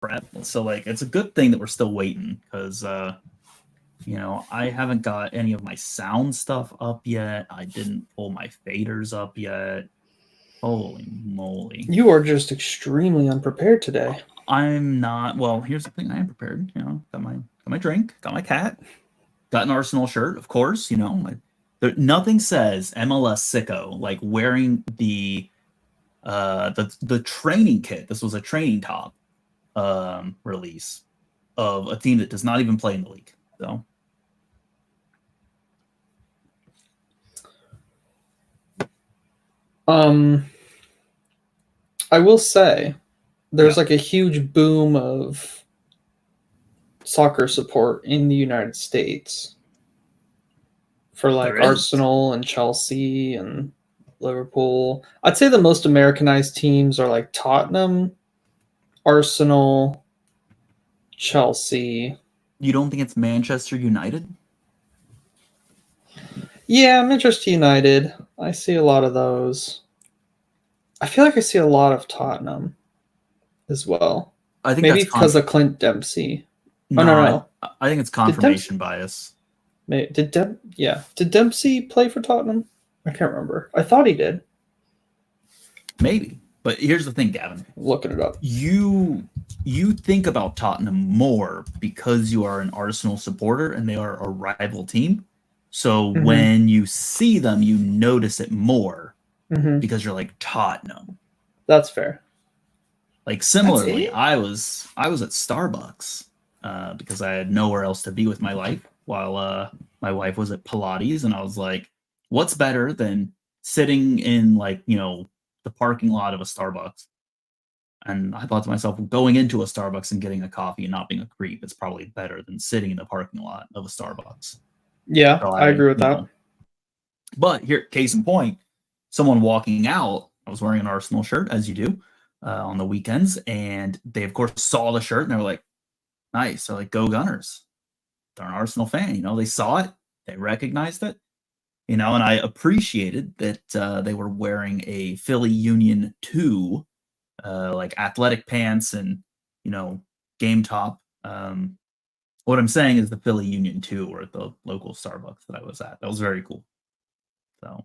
prep. So like, it's a good thing that we're still waiting because I haven't got any of my sound stuff up yet. I didn't pull my faders up yet. Holy moly! You are just extremely unprepared today. I'm not. Well, here's the thing: I am prepared. Got my drink, got my cat, got an Arsenal shirt, of course. Nothing says MLS sicko like wearing the training kit. This was a training top release of a team that does not even play in the league. So I will say there's like a huge boom of soccer support in the United States for like Arsenal and Chelsea and Liverpool. I'd say the most Americanized teams are like Tottenham, Arsenal, Chelsea. You don't think it's Manchester United? Yeah, Manchester United. I see a lot of those. I feel like I see a lot of Tottenham as well. I think maybe because of Clint Dempsey. No. I think it's confirmation bias. Did Dempsey play for Tottenham? I can't remember. I thought he did. Maybe. But here's the thing, Gavin. Looking it up. You think about Tottenham more because you are an Arsenal supporter and they are a rival team. So when you see them, you notice it more because you're like Tottenham. That's fair. Like similarly, I was at Starbucks because I had nowhere else to be with my life while my wife was at Pilates, and I was like, what's better than sitting in the parking lot of a Starbucks? And I thought to myself, going into a Starbucks and getting a coffee and not being a creep is probably better than sitting in the parking lot of a Starbucks. Yeah, so I agree with that. But here, case in point, someone walking out, I was wearing an Arsenal shirt, as you do, on the weekends, and they, of course, saw the shirt, and they were like, nice. They're like, go Gunners. They're an Arsenal fan. They saw it. They recognized it. And I appreciated that they were wearing a Philly Union 2, like athletic pants and, game top. What I'm saying is the Philly Union 2 were at the local Starbucks that I was at. That was very cool. So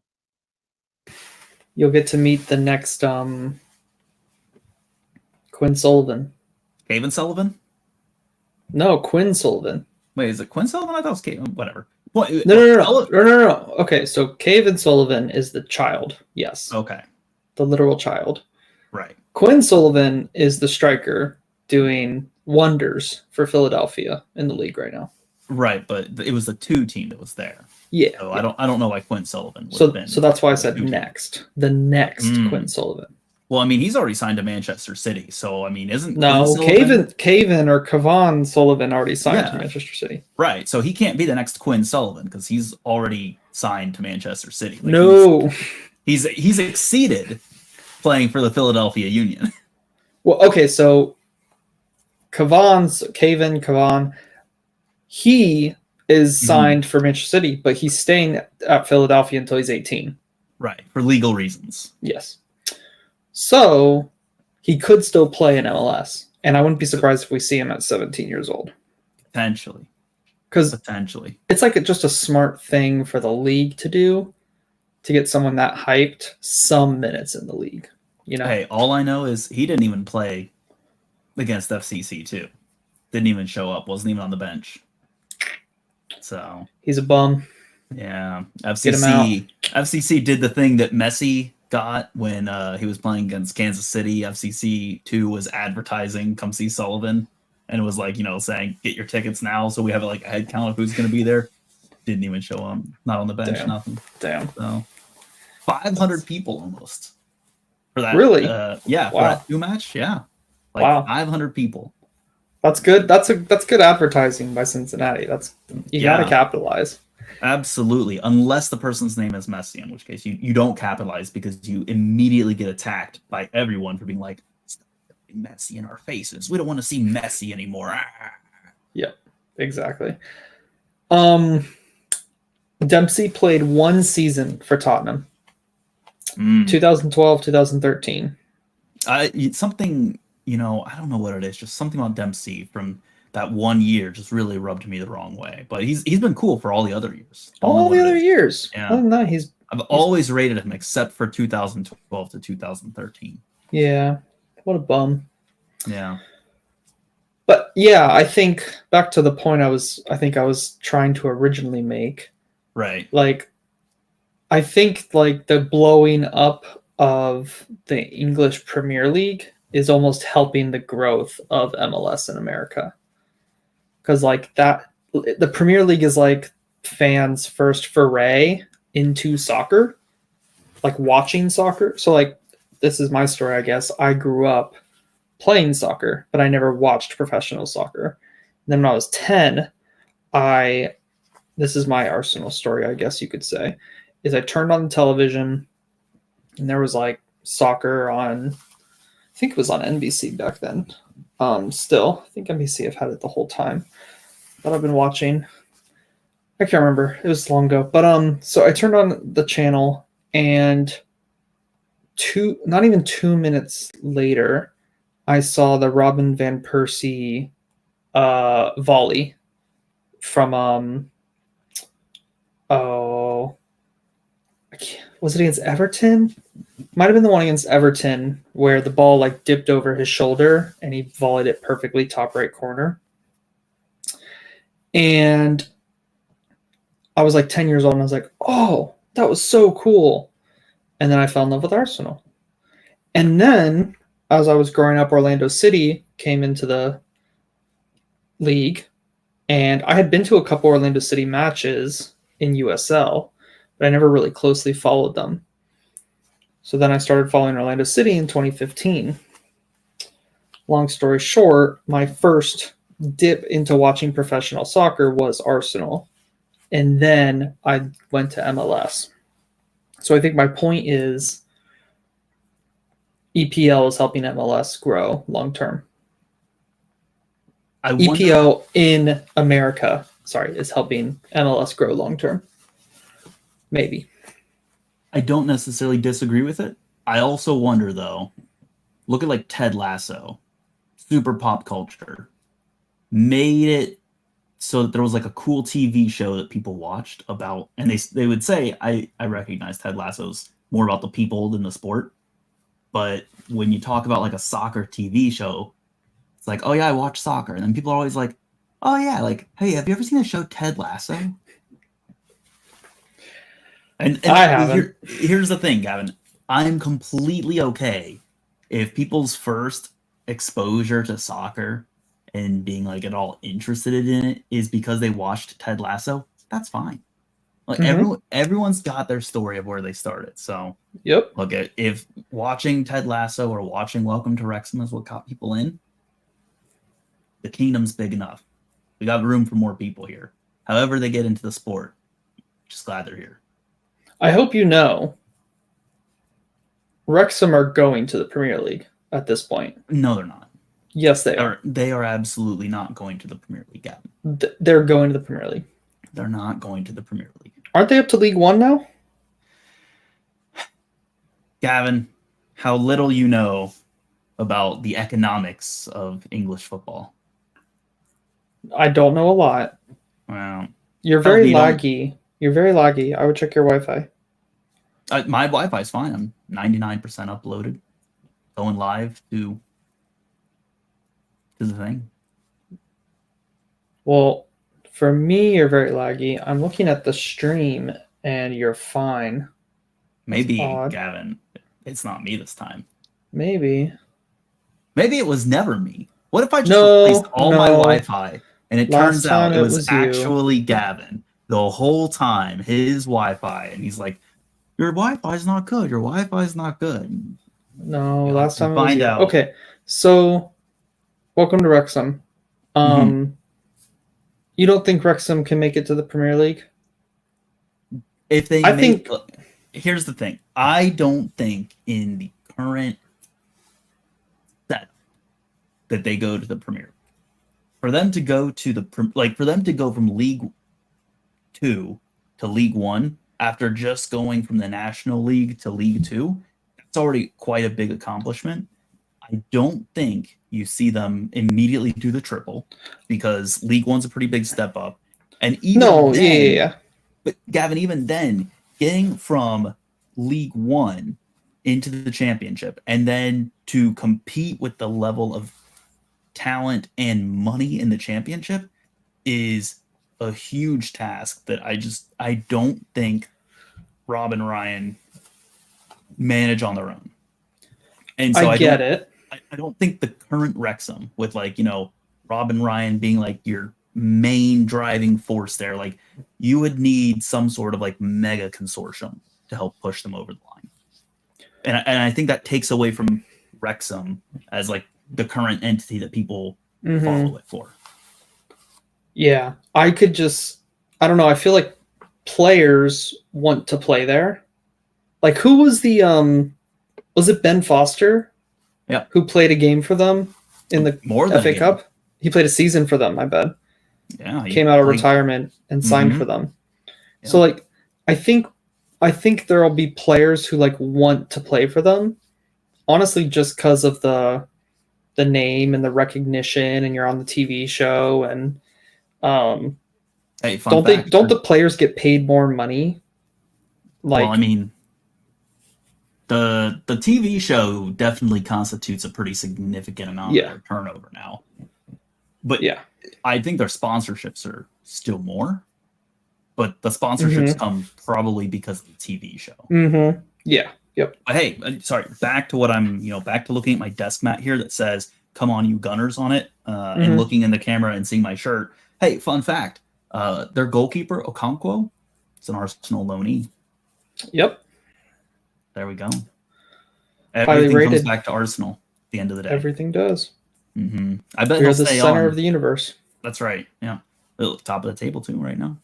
you'll get to meet the next Quinn Sullivan. Gavin Sullivan? No, Quinn Sullivan. Wait, is it Quinn Sullivan? I thought it was Gavin. Whatever. What? No. Okay, so Gavin Sullivan is the child. Yes. Okay. The literal child. Right. Quinn Sullivan is the striker doing wonders for Philadelphia in the league right now. Right, but it was the 2 team that was there. Yeah. So yeah. I don't know why Quinn Sullivan would have been. So that's why I said next. The next Quinn Sullivan. Well, I mean, he's already signed to Manchester City, so I mean, isn't Cavan or Kavan Sullivan already signed to Manchester City? Right, so he can't be the next Quinn Sullivan because he's already signed to Manchester City. He's exceeded playing for the Philadelphia Union. Well, okay, so Kavan, he is signed for Manchester City, but he's staying at Philadelphia until he's 18. Right, for legal reasons. Yes. So he could still play in MLS, and I wouldn't be surprised if we see him at 17 years old. Potentially. It's like just a smart thing for the league to do to get someone that hyped some minutes in the league. Hey, all I know is he didn't even play against FCC too. Didn't even show up. Wasn't even on the bench. So he's a bum. Yeah, FCC did the thing that Messi got when he was playing against Kansas City. FCC 2 was advertising, come see Sullivan, and it was like, saying, get your tickets now, so we have like a head count of who's going to be there. Didn't even show up. Not on the bench. Damn. Nothing. Damn. So 500 people almost for that. Really? Yeah. For that 2 match. Yeah. Like 500 people. That's good. That's good advertising by Cincinnati. You got to capitalize. Absolutely. Unless the person's name is Messi, in which case you don't capitalize because you immediately get attacked by everyone for being like, stop Messi in our faces. We don't want to see Messi anymore. Yep, exactly. Dempsey played 1 season for Tottenham. 2012, 2013. Something I don't know what it is. Just something about Dempsey from that one year just really rubbed me the wrong way. But he's been cool for all the other years. Don't know All what the it other is. years. Yeah. Other than that, I've always rated him except for 2012 to 2013. Yeah. What a bum. Yeah. But yeah, I think back to the point I was trying to originally make. Right. Like, I think like the blowing up of the English Premier League is almost helping the growth of MLS in America. Because like that, the Premier League is like fans' first foray into soccer, like watching soccer. So like, this is my story, I guess. I grew up playing soccer, but I never watched professional soccer. And then when I was 10, this is my Arsenal story, I guess you could say, is I turned on the television and there was like soccer on, I think it was on NBC back then. Still, I think NBC have had it the whole time that I've been watching. I can't remember. It was long ago. But so I turned on the channel and not even 2 minutes later, I saw the Robin van Persie volley from was it against Everton? Might have been the one against Everton where the ball like dipped over his shoulder and he volleyed it perfectly top right corner. And I was like 10 years old and I was like, oh, that was so cool. And then I fell in love with Arsenal. And then as I was growing up, Orlando City came into the league. And I had been to a couple Orlando City matches in USL, but I never really closely followed them. So then I started following Orlando City in 2015. Long story short, my first dip into watching professional soccer was Arsenal. And then I went to MLS. So I think my point is EPL is helping MLS grow long term. EPL in America, is helping MLS grow long term. Maybe. I don't necessarily disagree with it. I also wonder, though, look at like Ted Lasso, super pop culture, made it so that there was like a cool TV show that people watched about, and they would say, I recognize Ted Lasso's more about the people than the sport. But when you talk about like a soccer TV show, it's like, oh yeah, I watch soccer. And then people are always like, oh yeah, like, hey, have you ever seen the show Ted Lasso? And I haven't. Here's the thing, Gavin. I'm completely okay if people's first exposure to soccer and being like at all interested in it is because they watched Ted Lasso. That's fine. Like everyone's got their story of where they started. So yep. Look, if watching Ted Lasso or watching Welcome to Wrexham is what got people in, the kingdom's big enough. We got room for more people here. However they get into the sport, just glad they're here. I hope you know Wrexham are going to the Premier League at this point. No, they're not. Yes, they are. They are absolutely not going to the Premier League, Gavin. They're going to the Premier League. They're not going to the Premier League. Aren't they up to League One now? Gavin, how little you know about the economics of English football. I don't know a lot. Well, you're very laggy. You're very laggy. I would check your Wi-Fi. My Wi-Fi is fine. I'm 99% uploaded, going live to the thing. Well, for me, you're very laggy. I'm looking at the stream, and you're fine. Maybe, Gavin, it's not me this time. Maybe it was never me. What if I just replaced all my Wi-Fi, and it turns out it was actually Gavin the whole time, his Wi-Fi, and he's like, your Wi-Fi is not good. Your Wi-Fi is not good. No, last time it was you. Okay, so welcome to Wrexham. You don't think Wrexham can make it to the Premier League? If they here's the thing. I don't think in the current setup that they go to the Premier League. For them to go to for them to go from League 2 to League 1 after just going from the National League to League 2, that's already quite a big accomplishment. I I don't think you see them immediately do the triple because League One's a pretty big step up. And even then, yeah. But Gavin, even then, getting from League One into the championship and then to compete with the level of talent and money in the championship is a huge task that I don't think Rob and Ryan manage on their own. And so I get it. I don't think the current Wrexham with Rob and Ryan being like your main driving force there, like you would need some sort of like mega consortium to help push them over the line. And I think that takes away from Wrexham as like the current entity that people follow it for. Yeah, I don't know. I feel like players want to play there. Like, who was was it Ben Foster? Yeah. Who played a game for them in the FA Cup? He played a season for them, I bet. Yeah. Came out of retirement and signed for them. Yeah. So like, I think there'll be players who like want to play for them. Honestly, just because of the name and the recognition, and you're on the TV show, and hey, don't the players get paid more money? Like, well, I mean, the TV show definitely constitutes a pretty significant amount of their turnover now. But yeah, I think their sponsorships are still more. But the sponsorships come probably because of the TV show. Yeah. Yep. But hey, sorry, back to what back to looking at my desk mat here that says, "Come on, you Gunners" on it, and looking in the camera and seeing my shirt. Hey, fun fact, their goalkeeper, Okonkwo, is an Arsenal loanee. Yep. There we go. Everything comes back to Arsenal at the end of the day. Everything does. I bet they're the center of the universe. That's right. Yeah. Top of the table too right now.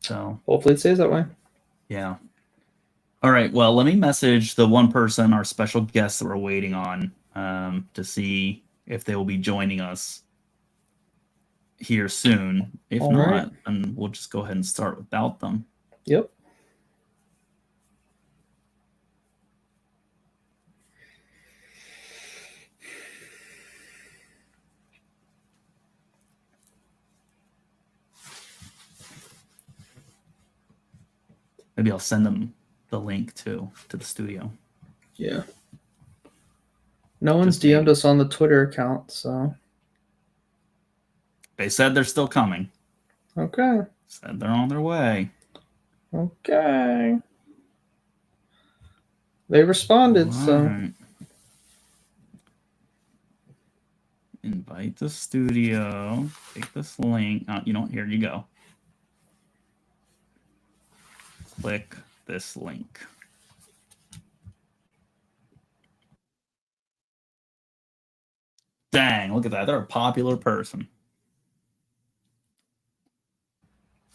So hopefully it stays that way. Yeah. All right. Well, let me message the one person, our special guest that we're waiting on, to see if they will be joining us here soon. If not, then we'll just go ahead and start without them. Yep. Maybe I'll send them the link to the studio. Yeah. No one's DM'd us on the Twitter account, so. They said they're still coming. Okay. Said they're on their way. Okay. They responded, so. Invite the studio. Take this link. Oh, here you go. Click this link. Dang, look at that. They're a popular person.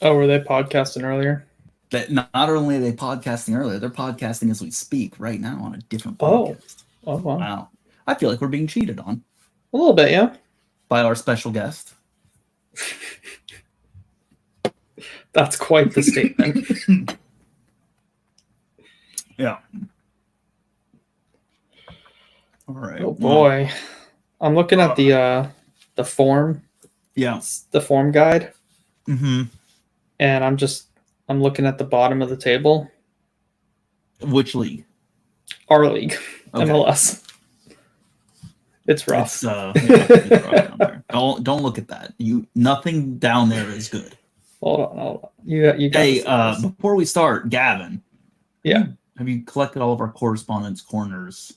Oh, were they podcasting earlier? That not only are they podcasting earlier, they're podcasting as we speak right now on a different podcast. Oh, wow. Wow. I feel like we're being cheated on. A little bit, yeah. By our special guest. That's quite the statement. Yeah. All right. Oh boy. I'm looking at the form. Yeah. The form guide. And I'm looking at the bottom of the table. Which league? Our league. Okay. MLS. It's rough. It's rough down there. Don't look at that. Nothing down there is good. Hold on. You got Hey, before we start, Gavin. Yeah. Have you collected all of our correspondence corners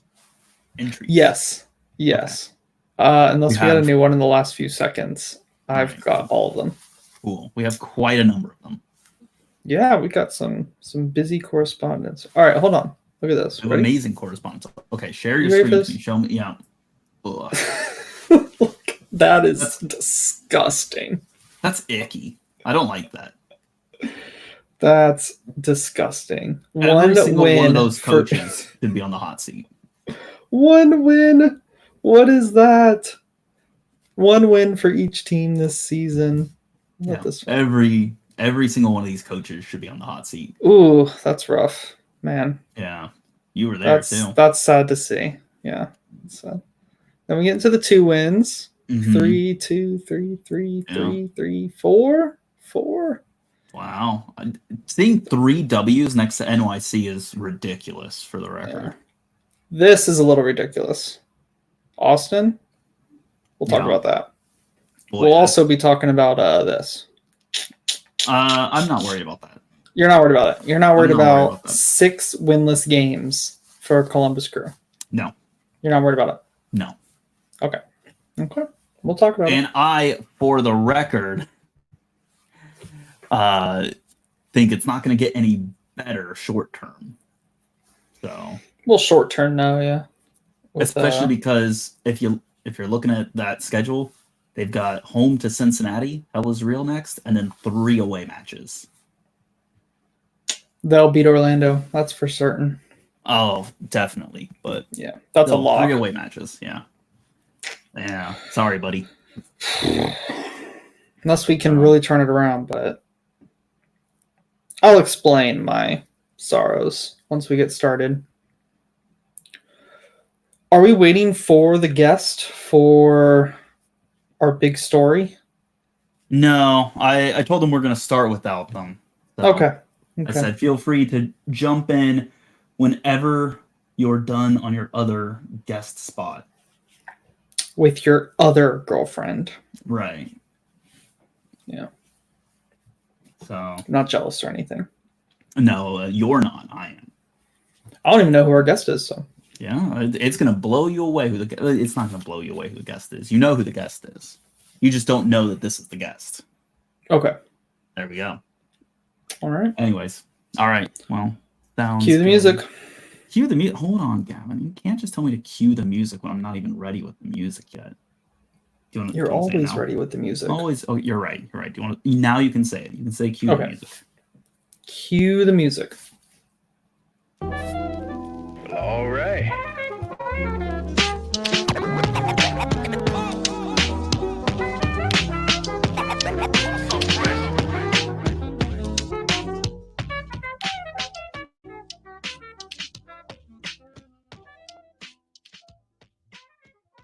entries? Yes. Unless we had a new one in the last few seconds. I've got all of them. Cool. We have quite a number of them. Yeah, we got some busy correspondence. All right, hold on. Look at this. Amazing correspondence. Okay, share your screen with me. Show me. Yeah. Look, that's disgusting. That's icky. I don't like that. That's disgusting. Every single one of those coaches should be on the hot seat. One win. What is that? One win for each team this season. Every single one of these coaches should be on the hot seat. Ooh, that's rough, man. Yeah, you were there too. That's sad to see. Yeah, it's sad. Then we get into the 2 wins. Mhm. 3, 2, 3, 3, Yeah. 3, 3, 4, 4. Wow. Seeing 3 W's next to NYC is ridiculous, for the record. Yeah. This is a little ridiculous. Austin, we'll talk Yeah. about that. Boy, We'll also be talking about this. I'm not worried about that. You're not worried about it. You're not worried I'm not worried about about that. 6 winless games for Columbus Crew. No. You're not worried about it. No. Okay. We'll talk about it. And I, for the record, think it's not going to get any better short term. So, Well, short term now, yeah. especially because if you're looking at that schedule, they've got home to Cincinnati, Hell is Real next, and then 3 away matches. They'll beat Orlando. That's for certain. Oh, definitely. But yeah, that's a lock. 3 away matches. Yeah. Yeah. Sorry, buddy. Unless we can really turn it around, but I'll explain my sorrows once we get started. Are we waiting for the guest for our big story? No, I told them we're going to start without them. So Okay. I said, feel free to jump in whenever you're done on your other guest spot. With your other girlfriend. Right. Yeah. So. I'm not jealous or anything. No, you're not. I am. I don't even know who our guest is, so. Yeah, it's going to blow you away it's not going to blow you away who the guest is. You know who the guest is. You just don't know that this is the guest. Okay. There we go. All right. Anyways. All right. Well, cue the music. Cue the music. Hold on, Gavin. You can't just tell me to cue the music when I'm not even ready with the music yet. You're always ready with the music. Always. Oh, you're right. You're right. Do you want to? Now you can say it. You can say cue the music. Cue the music. All right.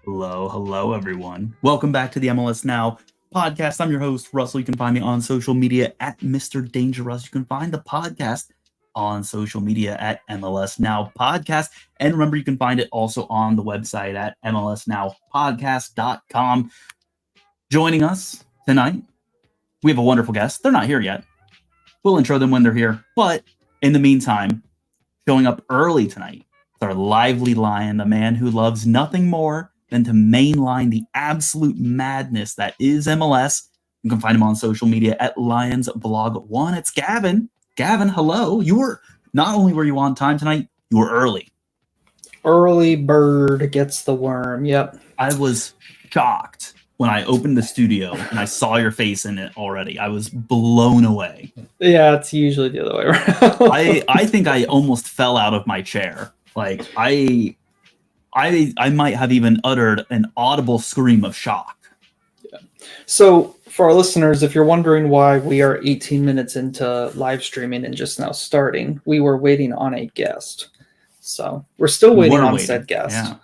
Hello, everyone. Welcome back to the MLS Now podcast. I'm your host, Russell. You can find me on social media at Mr. Dangerous. You can find the podcast on social media at MLS Now Podcast. And remember, you can find it also on the website at mlsnowpodcast.com. Joining us tonight, we have a wonderful guest. They're not here yet. We'll intro them when they're here. But in the meantime, showing up early tonight is our lively lion, the man who loves nothing more than to mainline the absolute madness that is MLS. You can find him on social media at LionsVlog1. It's Gavin. Gavin, hello. Not only were you on time tonight, you were early. Early bird gets the worm. Yep. I was shocked when I opened the studio and I saw your face in it already. I was blown away. Yeah, it's usually the other way around. I think I almost fell out of my chair. Like I might have even uttered an audible scream of shock. Yeah. So for our listeners, if you're wondering why we are 18 minutes into live streaming and just now starting, we were waiting on a guest. So we're still waiting on said guest.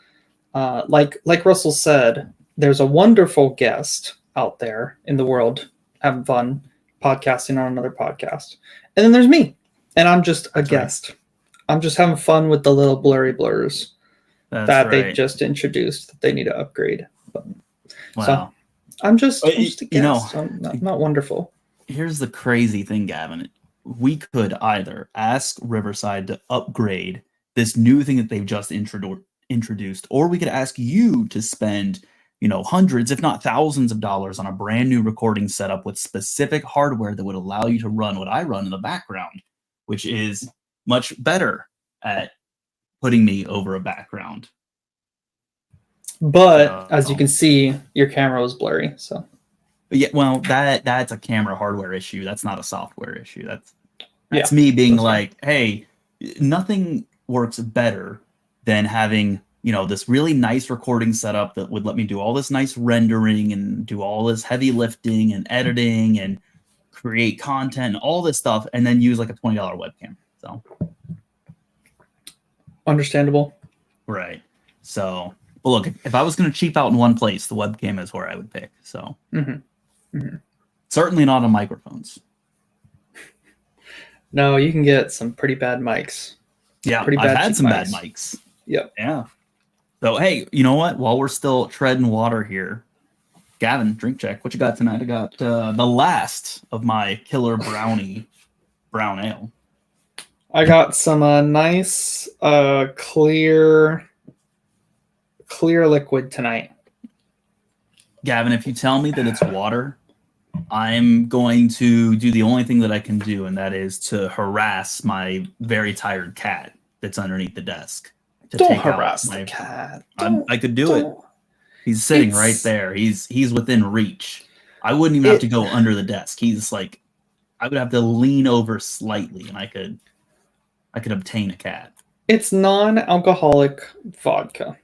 Yeah. Like Russell said, there's a wonderful guest out there in the world having fun podcasting on another podcast. And then there's me. And I'm just a guest. Right. I'm just having fun with the little blurry blurs. They just introduced that they need to upgrade. But, wow. So I'm just a guest. I'm not wonderful. Here's the crazy thing, Gavin. We could either ask Riverside to upgrade this new thing that they've just introduced, or we could ask you to spend, hundreds, if not thousands of dollars on a brand new recording setup with specific hardware that would allow you to run what I run in the background, which is much better at putting me over a background. But as you can see, your camera was blurry. So yeah, well, that's a camera hardware issue. That's not a software issue. That's me being like, hey, nothing works better than having, this really nice recording setup that would let me do all this nice rendering and do all this heavy lifting and editing and create content and all this stuff, and then use like a $20 webcam. So understandable. Right. So Well, look, if I was going to cheap out in one place, the webcam is where I would pick. So certainly not on microphones. No, you can get some pretty bad mics. Yeah, Pretty I've bad had cheap some bad mics. mics. Yep. Yeah. So, hey, you know what? While we're still treading water here, Gavin, drink check. What you got tonight? I got the last of my killer brownie brown ale. I got some nice clear liquid tonight. Gavin, if you tell me that it's water, I'm going to do the only thing that I can do, and that is to harass my very tired cat that's underneath the desk. Don't harass the cat. I could do it. He's sitting right there. He's within reach. I wouldn't even have to go under the desk. He's like, I would have to lean over slightly, and I could obtain a cat. It's non-alcoholic vodka.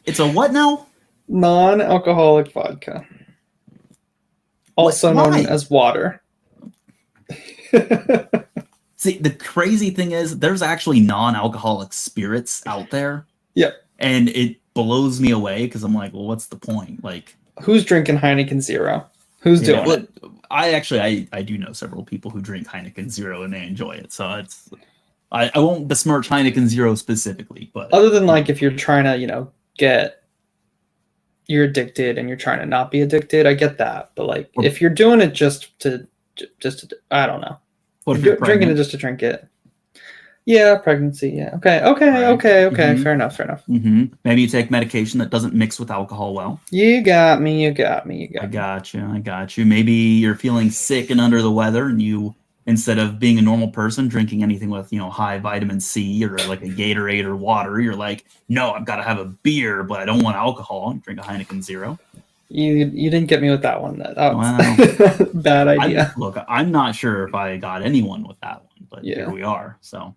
It's a what now? Non-alcoholic vodka. Also known as water. See, the crazy thing is there's actually non-alcoholic spirits out there. Yep. And it blows me away because I'm like, well, what's the point? Like, who's drinking Heineken Zero? Who's doing it? I do know several people who drink Heineken Zero and they enjoy it. So I won't besmirch Heineken Zero specifically, but other than like if you're trying to, you're addicted and you're trying to not be addicted, I get that. But like if you're doing it just to I don't know. If you're drinking it just to drink it. Yeah, pregnancy. Yeah. Okay. Mm-hmm. Fair enough. Mm-hmm. Maybe you take medication that doesn't mix with alcohol well. You got me. I got you. Maybe you're feeling sick and under the weather, and you, instead of being a normal person drinking anything with high vitamin C or like a Gatorade or water, you're like, no, I've got to have a beer, but I don't want alcohol. Drink a Heineken Zero. You didn't get me with that one. That was bad idea. Look, I'm not sure if I got anyone with that one, but here we are. So,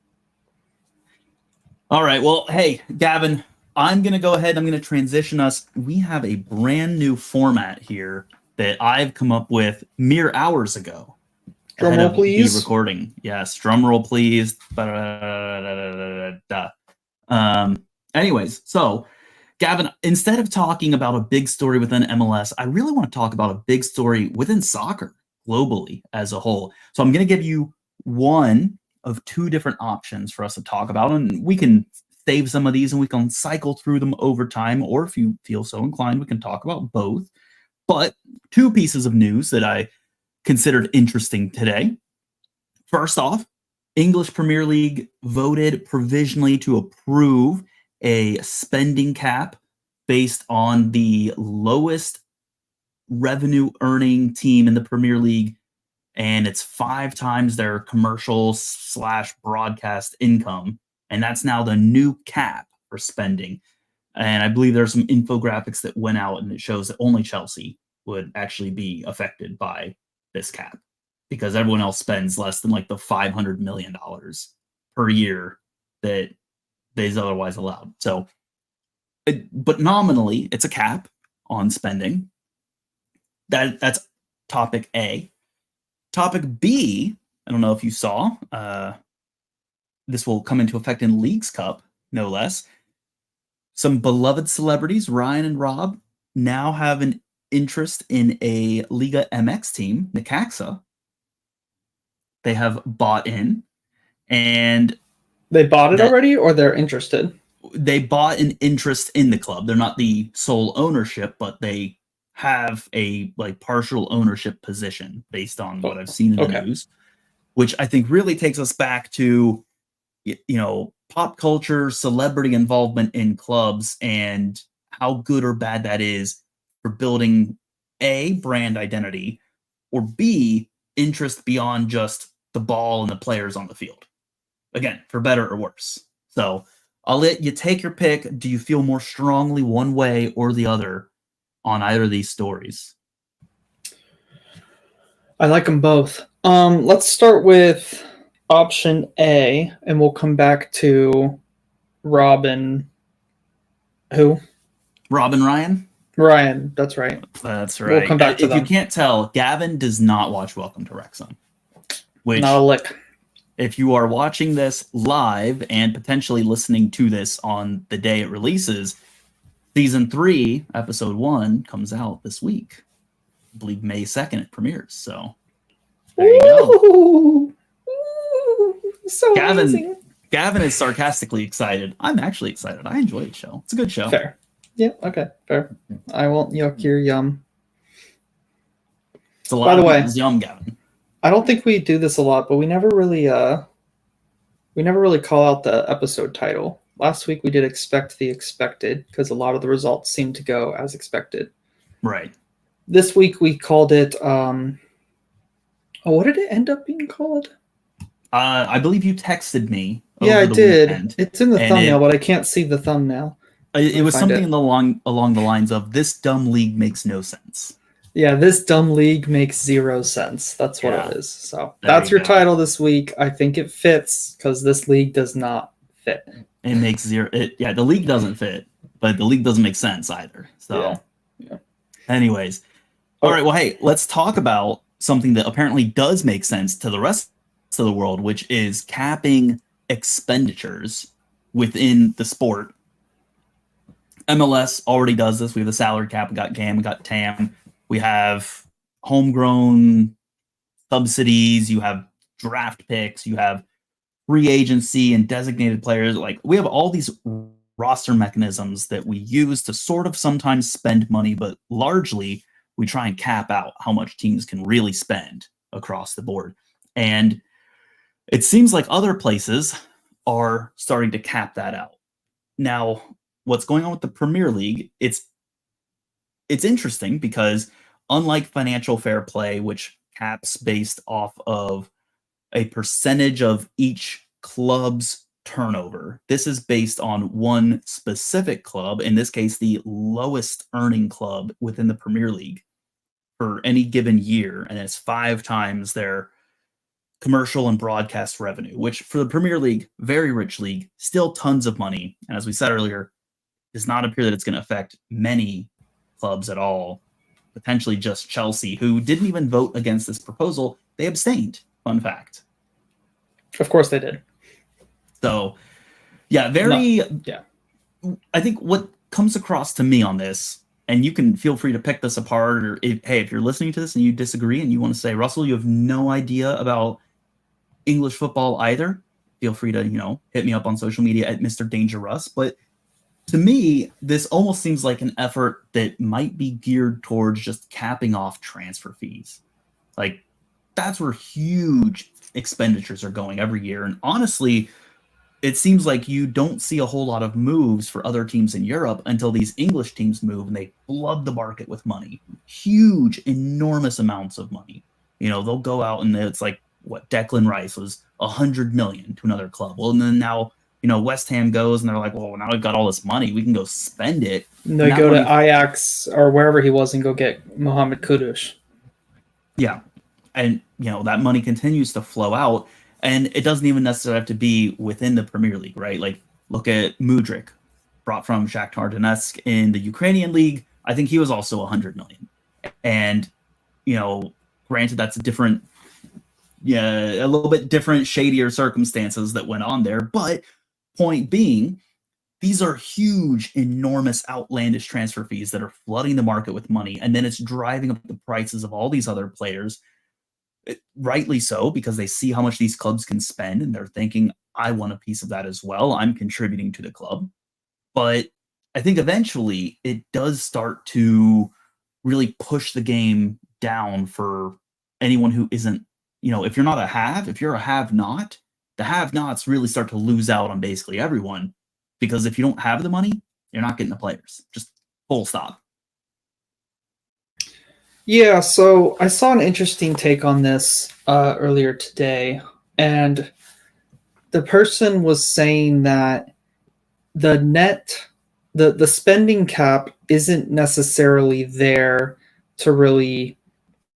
all right. Well, hey, Gavin, I'm going to go ahead. I'm going to transition us. We have a brand new format here that I've come up with mere hours ago. Drum roll, please. Recording. Yes. Drum roll, please. Anyways, so Gavin, instead of talking about a big story within MLS, I really want to talk about a big story within soccer globally as a whole. So I'm going to give you one of two different options for us to talk about, and we can save some of these and we can cycle through them over time, or if you feel so inclined, we can talk about both. But two pieces of news that I considered interesting today. First off, English Premier League voted provisionally to approve a spending cap based on the lowest revenue earning team in the Premier League, and it's 5 times their commercial/broadcast income, and that's now the new cap for spending. And I believe there's some infographics that went out, and it shows that only Chelsea would actually be affected by this cap because everyone else spends less than like the $500 million per year that is otherwise allowed. So, but nominally, it's a cap on spending. That's topic A. Topic B, I don't know if you saw, this will come into effect in Leagues Cup, no less. Some beloved celebrities, Ryan and Rob, now have an interest in a Liga MX team, Necaxa. They have bought in, and they bought it already, or they're interested? They bought an interest in the club. They're not the sole ownership, but they have a partial ownership position based on what I've seen in the news, which I think really takes us back to, pop culture, celebrity involvement in clubs, and how good or bad that is for building A, brand identity, or B, interest beyond just the ball and the players on the field. Again, for better or worse. So I'll let you take your pick. Do you feel more strongly one way or the other on either of these stories? I like them both. Let's start with option A, and we'll come back to Robin. Who? Robin Ryan? Ryan, that's right. That's right. We'll come back to them. If you can't tell, Gavin does not watch Welcome to Wrexham. Which, not a lick. if you are watching this live and potentially listening to this on the day it releases, season 3, episode 1 comes out this week. I believe May 2nd it premieres. So there you go. Ooh, so amazing. Gavin is sarcastically excited. I'm actually excited. I enjoy the show. It's a good show. Fair. Yeah, okay, fair. I won't yuck your yum. It's a lot By the of way, people's yum, Gavin. I don't think we do this a lot, but we never really call out the episode title. Last week we did Expect the Expected because a lot of the results seemed to go as expected. Right. This week we called it what did it end up being called? I believe you texted me. Yeah, I did. Weekend, it's in the thumbnail, but I can't see the thumbnail. It was something along the lines of "This dumb league makes no sense." Yeah, this dumb league makes 0 sense. That's what it is. So that's your title this week. I think it fits because this league does not fit. It makes zero. The league doesn't fit, but the league doesn't make sense either. So, anyways, all right. Well, hey, let's talk about something that apparently does make sense to the rest of the world, which is capping expenditures within the sport. MLS already does this. We have the salary cap. We got GAM. We got TAM. We have homegrown subsidies. You have draft picks. You have free agency and designated players. Like, we have all these roster mechanisms that we use to sort of sometimes spend money, but largely we try and cap out how much teams can really spend across the board. And it seems like other places are starting to cap that out. Now, what's going on with the Premier League, it's interesting because unlike financial fair play, which caps based off of a percentage of each club's turnover, this is based on one specific club, in this case, the lowest earning club within the Premier League for any given year, and it's 5 times their commercial and broadcast revenue, which for the Premier League, very rich league, still tons of money. And as we said earlier, does not appear that it's going to affect many clubs at all, potentially just Chelsea, who didn't even vote against this proposal. They abstained, fun fact. Of course they did. So, I think what comes across to me on this, and you can feel free to pick this apart, or if you're listening to this and you disagree and you want to say, Russell, you have no idea about English football either, feel free to, hit me up on social media at Mr. Danger Russ. But to me, this almost seems like an effort that might be geared towards just capping off transfer fees. Like, that's where huge expenditures are going every year. And honestly, it seems like you don't see a whole lot of moves for other teams in Europe until these English teams move and they flood the market with money. Huge, enormous amounts of money. They'll go out and it's like, what, Declan Rice was $100 million to another club. Well, and then now, West Ham goes and they're like, well, now we've got all this money. We can go spend it. And they go to Ajax or wherever he was and go get Mohamed Kudus. Yeah. And, that money continues to flow out. And it doesn't even necessarily have to be within the Premier League, right? Like, look at Mudryk, brought from Shakhtar Donetsk in the Ukrainian league. I think he was also $100 million. And, granted, that's a little bit different, shadier circumstances that went on there. But point being, these are huge, enormous, outlandish transfer fees that are flooding the market with money. And then it's driving up the prices of all these other players. Rightly so, because they see how much these clubs can spend and they're thinking, I want a piece of that as well. I'm contributing to the club. But I think eventually it does start to really push the game down for anyone who isn't, if you're not a have, if you're a have-not, the have-nots really start to lose out on basically everyone, because if you don't have the money, you're not getting the players. Just full stop. Yeah, so I saw an interesting take on this earlier today, and the person was saying that the spending cap isn't necessarily there to really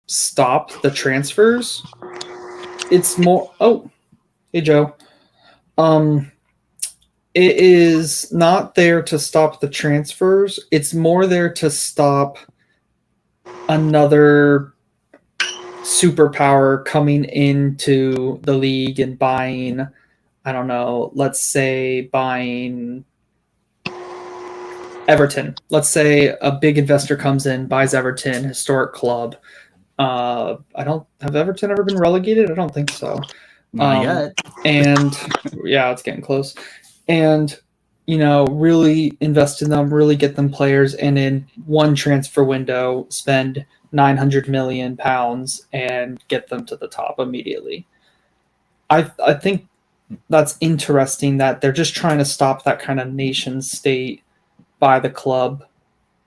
stop the transfers. It's more, hey Joe. It is not there to stop the transfers. It's more there to stop another superpower coming into the league and buying, I don't know, let's say buying Everton. Let's say a big investor comes in, buys Everton, historic club. I don't have Everton ever been relegated. I don't think so. Not yet. And yeah, it's getting close. And really invest in them, really get them players, and in one transfer window, spend £900 million and get them to the top immediately. I think that's interesting that they're just trying to stop that kind of nation state, buy the club,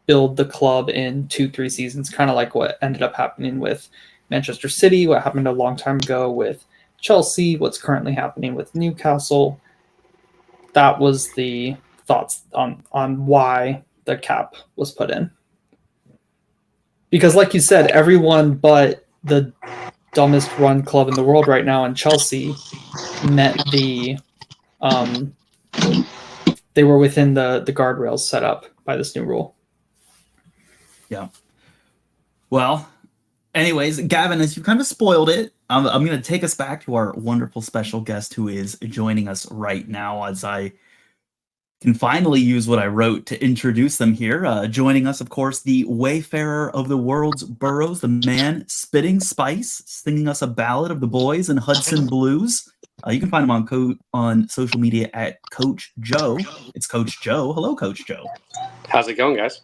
build the club in 2-3 seasons, kind of like what ended up happening with Manchester City, what happened a long time ago with Chelsea, what's currently happening with Newcastle. That was the thoughts on why the cap was put in. Because like you said, everyone but the dumbest run club in the world right now in Chelsea met they were within the guardrails set up by this new rule. Yeah. Well, anyways, Gavin, as you kind of spoiled it, I'm going to take us back to our wonderful special guest who is joining us right now as I can finally use what I wrote to introduce them here. Joining us, of course, the wayfarer of the world's boroughs, the man spitting spice, singing us a ballad of the boys and Hudson Blues. You can find him on social media at Coach Joe. It's Coach Joe. Hello, Coach Joe. How's it going, guys?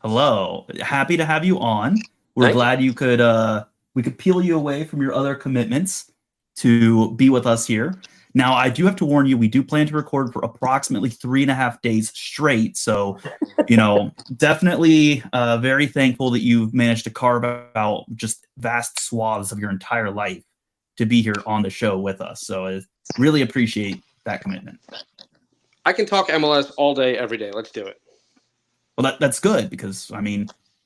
Hello. Happy to have you on. We're glad you could we could peel you away from your other commitments to be with us here. Now, I do have to warn you, we do plan to record for approximately 3.5 days straight. So, definitely very thankful that you've managed to carve out just vast swaths of your entire life to be here on the show with us. So I really appreciate that commitment. I can talk MLS all day, every day. Let's do it. Well, that's good because,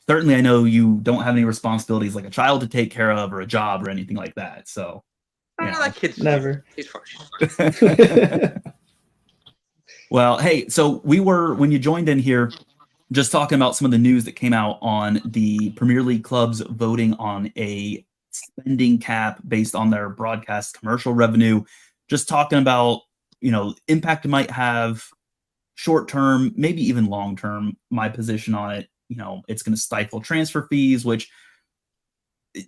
certainly I know you don't have any responsibilities like a child to take care of or a job or anything like that. So, that kid's never. He's fine. Well, hey, so we were, when you joined in here, just talking about some of the news that came out on the Premier League clubs voting on a spending cap based on their broadcast commercial revenue, just talking about, impact it might have short term, maybe even long term. My position on it, it's going to stifle transfer fees, which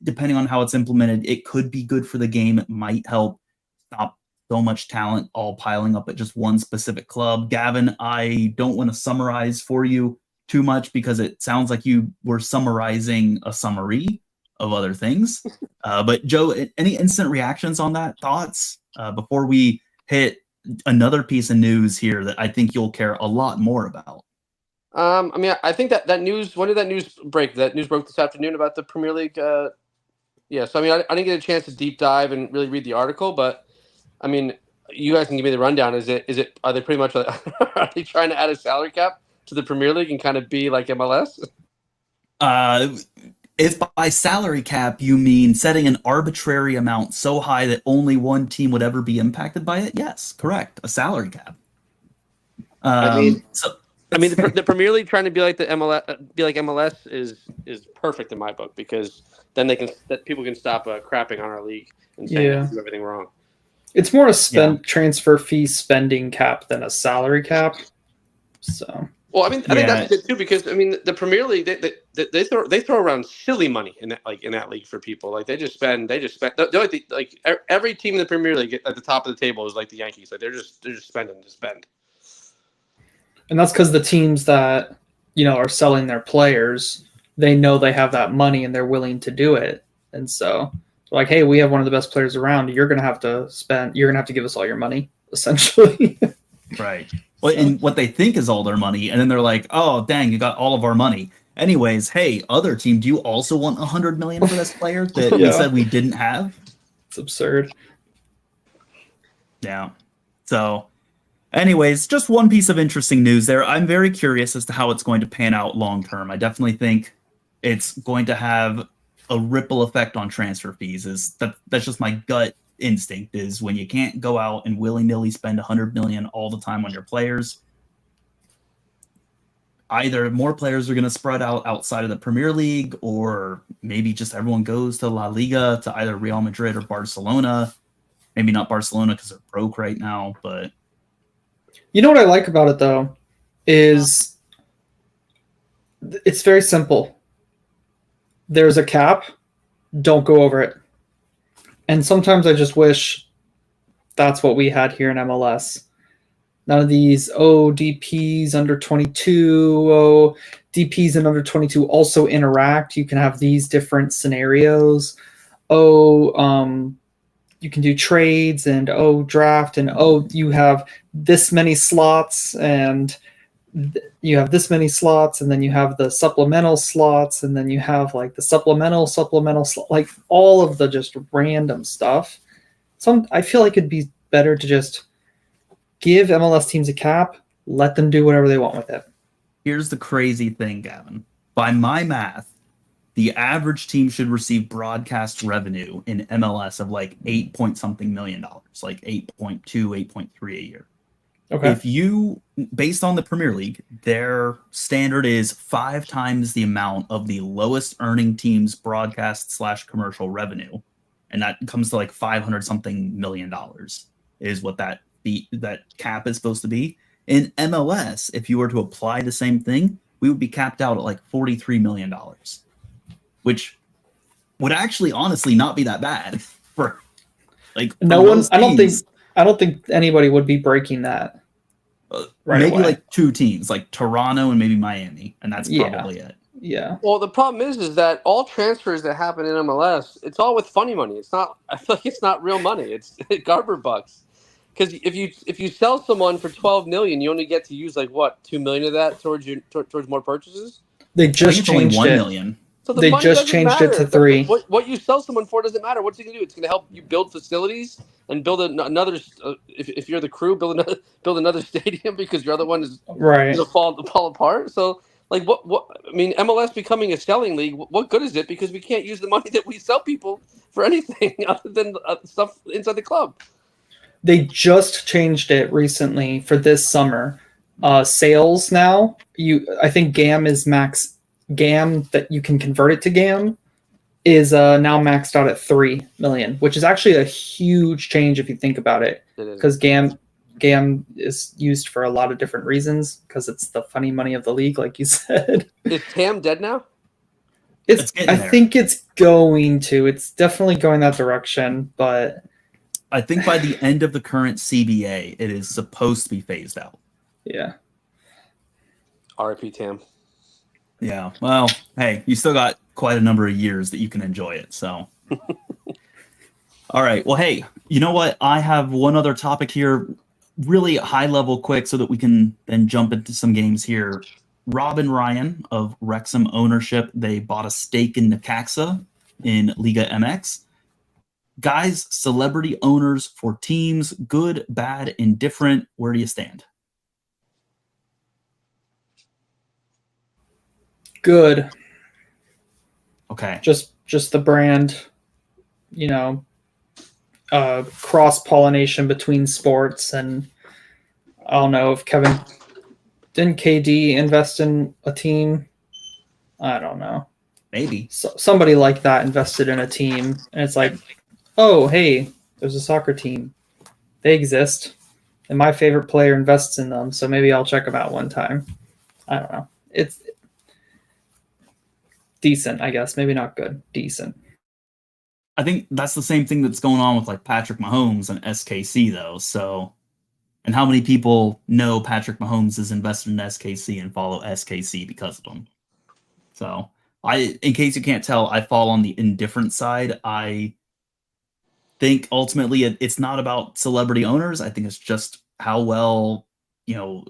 depending on how it's implemented, it could be good for the game. It might help stop so much talent all piling up at just one specific club. Gavin, I don't want to summarize for you too much because it sounds like you were summarizing a summary of other things. But Joe, any instant reactions on that? Thoughts before we hit another piece of news here that I think you'll care a lot more about? I think that news. When did that news break? That news broke this afternoon about the Premier League. Yeah. So I didn't get a chance to deep dive and really read the article, but you guys can give me the rundown. Is it? Are they pretty much? Are they trying to add a salary cap to the Premier League and kind of be like MLS? If by salary cap you mean setting an arbitrary amount so high that only one team would ever be impacted by it, yes, correct. A salary cap. The Premier League trying to be like the MLS is perfect in my book because then people can stop crapping on our league and saying we do everything wrong. It's more a transfer fee spending cap than a salary cap. So. Well, I think that's it too because the Premier League they throw around silly money in that league for people. Like they just spend. The only thing, like every team in the Premier League at the top of the table is like the Yankees. Like they're just spending to spend. And that's because the teams that are selling their players, they know they have that money and they're willing to do it. And so, like, hey, we have one of the best players around. You're gonna have to spend. You're gonna have to give us all your money, essentially. Right. Well, and what they think is all their money, and then they're like, "Oh, dang, you got all of our money." Anyways, hey, other team, do you also want $100 million for this player that we said we didn't have? It's absurd. Yeah. So, anyways, just one piece of interesting news there. I'm very curious as to how it's going to pan out long term. I definitely think it's going to have a ripple effect on transfer fees. That's just my gut instinct is when you can't go out and willy-nilly spend $100 million all the time on your players, either more players are going to spread out outside of the Premier League, or maybe just everyone goes to La Liga, to either Real Madrid or Barcelona. Maybe not Barcelona because they're broke right now, but You know what I like about it though is it's very simple. There's a cap, don't go over it. And sometimes I just wish that's what we had here in MLS. None of these DPs under 22, DPs and under 22 also interact. You can have these different scenarios. You can do trades and draft and you have this many slots and you have this many slots and then you have the supplemental slots and then you have like the supplemental like all of the just random stuff. I feel like it'd be better to just give MLS teams a cap, let them do whatever they want with it. here's the crazy thing, Gavin. By my math, the average team should receive broadcast revenue in MLS of like 8 point something million, like 8.2, 8.3 a year. Okay. If you, based on the Premier League, their standard is 5 times the amount of the lowest earning team's broadcast / commercial revenue. And that comes to like 500 something million dollars is what that cap is supposed to be. In MLS, if you were to apply the same thing, we would be capped out at like $43 million, which would actually honestly not be that bad for like no one. I don't think anybody would be breaking that. Right maybe away. like 2 teams, like Toronto and maybe Miami, and that's probably it. Yeah. Well, the problem is that all transfers that happen in MLS, it's all with funny money. It's not. I feel like it's not real money. It's Garber bucks. Because if you sell someone for $12 million, you only get to use like what, $2 million of that towards more purchases. They just changed $1 it. million. So They money just doesn't changed it matter. to 3. What you sell someone for doesn't matter. What's it gonna do? It's gonna help you build facilities and build another. If you're the crew, build another stadium because your other one is Right. gonna fall apart. So like what I mean, MLS becoming a selling league. What good is it? Because we can't use the money that we sell people for anything other than stuff inside the club. They just changed it recently for this summer. Sales now, I think GAM is max. GAM that you can convert it to GAM is now maxed out at 3 million, which is actually a huge change if you think about it. Because GAM is used for a lot of different reasons because it's the funny money of the league, like you said. Is TAM dead now? I think it's going to. It's definitely going that direction, but I think by the end of the current CBA, it is supposed to be phased out. Yeah. RIP TAM. Yeah. Well, hey, you still got quite a number of years that you can enjoy it. So, all right. Well, hey, you know what? I have one other topic here, really high level, quick, so that we can then jump into some games here. Rob and Ryan of Wrexham Ownership, they bought a stake in Necaxa in Liga MX. Guys, celebrity owners for teams, good, bad, indifferent. Where do you stand? Good. Okay. Just the brand, cross-pollination between sports. And I don't know if didn't KD invest in a team? I don't know. Maybe. Somebody like that invested in a team, and it's like, oh, hey, there's a soccer team. They exist, and my favorite player invests in them, so maybe I'll check them out one time. I don't know. It's decent, I guess. Maybe not good. Decent. I think that's the same thing that's going on with like Patrick Mahomes and SKC, though. So, and how many people know Patrick Mahomes is invested in SKC and follow SKC because of them? So, in case you can't tell, I fall on the indifferent side. I think ultimately it's not about celebrity owners. I think it's just how well,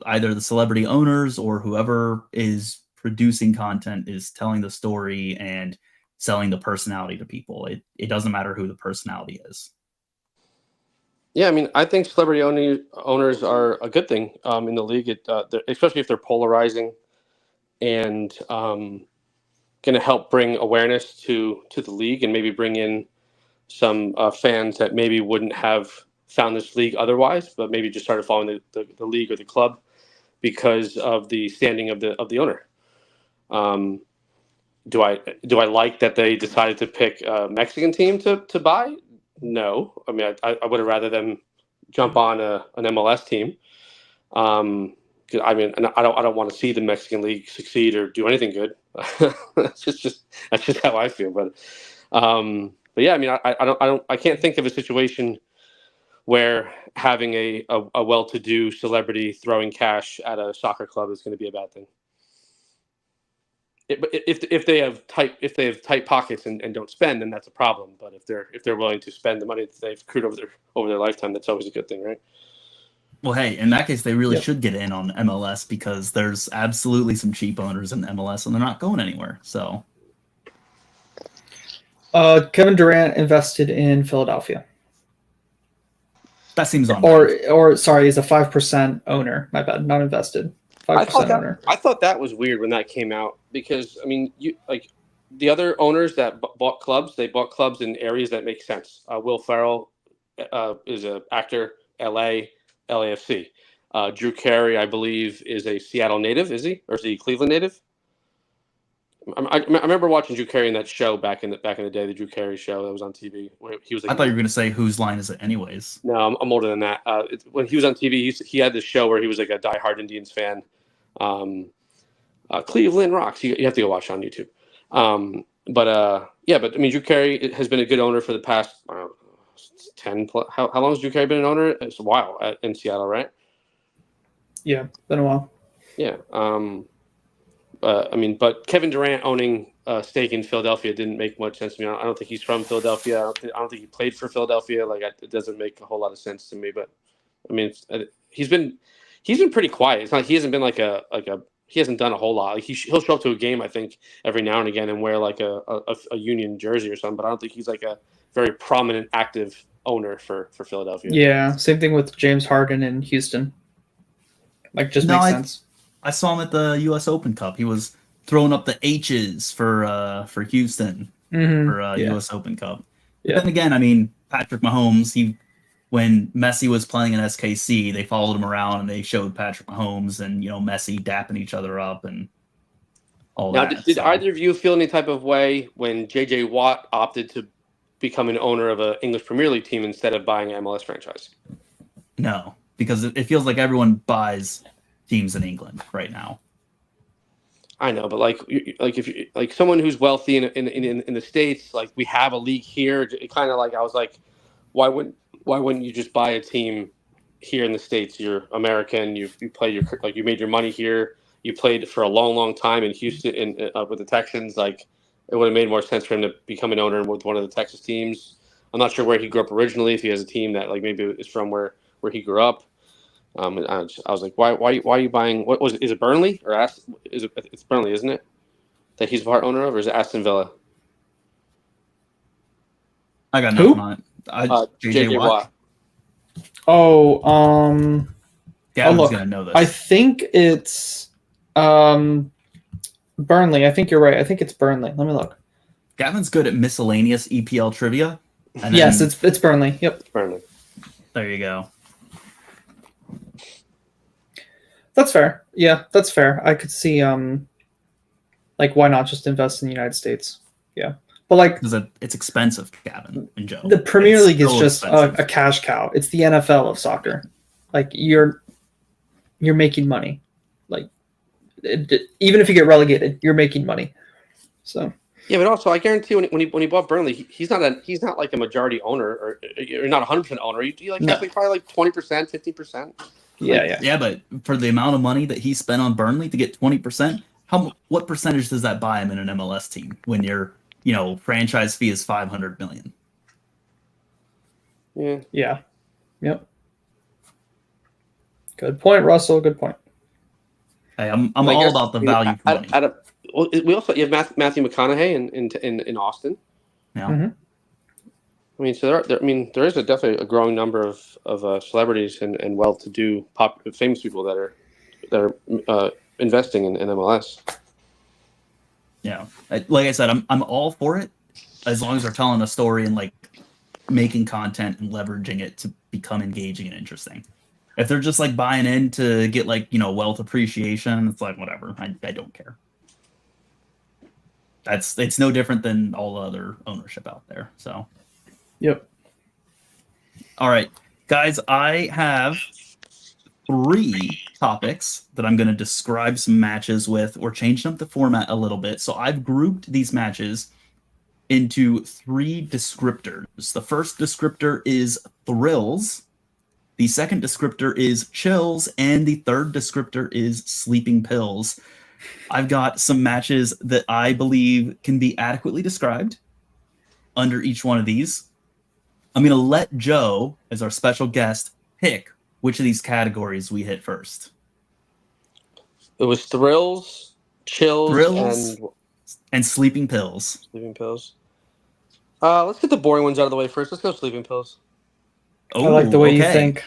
either the celebrity owners or whoever is producing content is telling the story and selling the personality to people. It doesn't matter who the personality is. Yeah, I mean, I think celebrity owners are a good thing in the league, especially if they're polarizing and going to help bring awareness to the league and maybe bring in some fans that maybe wouldn't have found this league otherwise, but maybe just started following the league or the club because of the standing of the owner. Do I like that they decided to pick a Mexican team to buy? No. I mean, I would have rather them jump on an MLS team. 'Cause, I mean, and I don't want to see the Mexican league succeed or do anything good. that's just how I feel. But yeah, I mean, I can't think of a situation where having a well-to-do celebrity throwing cash at a soccer club is going to be a bad thing. If they have tight pockets and don't spend, then that's a problem. But if they're willing to spend the money that they've accrued over their lifetime, that's always a good thing, right? Well, hey, in that case, they really should get in on MLS because there's absolutely some cheap owners in MLS and they're not going anywhere. So, Kevin Durant invested in Philadelphia. That seems on. Or sorry, he's a 5% owner. My bad, not invested. 5% owner. I thought that was weird when that came out because I mean, the other owners that bought clubs, they bought clubs in areas that make sense. Will Ferrell is an actor, LAFC. Drew Carey, I believe, is a Seattle native. Is he, or is he a Cleveland native? I remember watching Drew Carey in that show back in the day, the Drew Carey show that was on TV. Where he was. Like, I thought you were going to say whose line is it, anyways? No, I'm older than that. When he was on TV, he had this show where he was like a diehard Indians fan. Cleveland Rocks. You have to go watch it on YouTube. But I mean, Drew Carey has been a good owner for the past 10. How long has Drew Carey been an owner? It's a while in Seattle, right? Yeah, been a while. Yeah. I mean, but Kevin Durant owning a stake in Philadelphia didn't make much sense to me. I don't think he's from Philadelphia. I don't think he played for Philadelphia. It doesn't make a whole lot of sense to me. But I mean, he's been pretty quiet. It's not like he hasn't been he hasn't done a whole lot. Like he'll show up to a game, I think, every now and again and wear like a Union jersey or something. But I don't think he's like a very prominent, active owner for Philadelphia. Yeah, same thing with James Harden in Houston. Makes sense. I saw him at the U.S. Open Cup. He was throwing up the H's for Houston for U.S. Open Cup. Yeah. But then again, I mean, Patrick Mahomes, when Messi was playing in SKC, they followed him around and they showed Patrick Mahomes and Messi dapping each other up and all that. Now, did either of you feel any type of way when J.J. Watt opted to become an owner of an English Premier League team instead of buying an MLS franchise? No, because it feels like everyone buys teams in England right now. I know, but if you like someone who's wealthy in the States, like we have a league here. It kind of like I was like, why wouldn't you just buy a team here in the States? You're American. You play you made your money here. You played for a long time in Houston with the Texans. Like it would have made more sense for him to become an owner with one of the Texas teams. I'm not sure where he grew up originally. If he has a team that like maybe is from where he grew up. I was like, why are you buying? What was it? Is it Burnley or it's Burnley, isn't it? That he's part owner of, or is it Aston Villa? I got nothing on it. JJ Watt. Oh, Gavin's gonna know this. I think it's Burnley. I think you're right. I think it's Burnley. Let me look. Gavin's good at miscellaneous EPL trivia. Yes, it's Burnley. Yep, it's Burnley. There you go. That's fair. Yeah, that's fair. I could see why not just invest in the United States? Yeah. But because it's expensive, Gavin and Joe. The Premier League is just a cash cow. It's the NFL of soccer. Like you're making money. Like even if you get relegated, you're making money. So yeah, but also I guarantee when he bought Burnley, he's not like a majority owner or you're not 100% owner. You probably like 20%, 50%. Yeah. But for the amount of money that he spent on Burnley to get 20%, what percentage does that buy him in an MLS team when your franchise fee is $500 million? Yeah. Yep. Good point, Russell. Good point. Hey, I'm all about the value for money. We also you have Matthew McConaughey in Austin. Yeah. Mm-hmm. I mean, so there is definitely a growing number of celebrities and well-to-do, famous people that are investing in MLS. Yeah, like I said, I'm all for it as long as they're telling a story and like making content and leveraging it to become engaging and interesting. If they're just like buying in to get like, wealth appreciation, it's like whatever. I don't care. It's no different than all other ownership out there. So, Yep. all right, guys, I have 3 topics that I'm going to describe some matches with. We're changing up the format a little bit. So I've grouped these matches into 3 descriptors. The first descriptor is thrills. The second descriptor is chills. And the third descriptor is sleeping pills. I've got some matches that I believe can be adequately described under each one of these. I'm going to let Joe, as our special guest, pick which of these categories we hit first. It was thrills, chills, and sleeping pills. Sleeping pills. Let's get the boring ones out of the way first. Let's go sleeping pills. I like the way you think.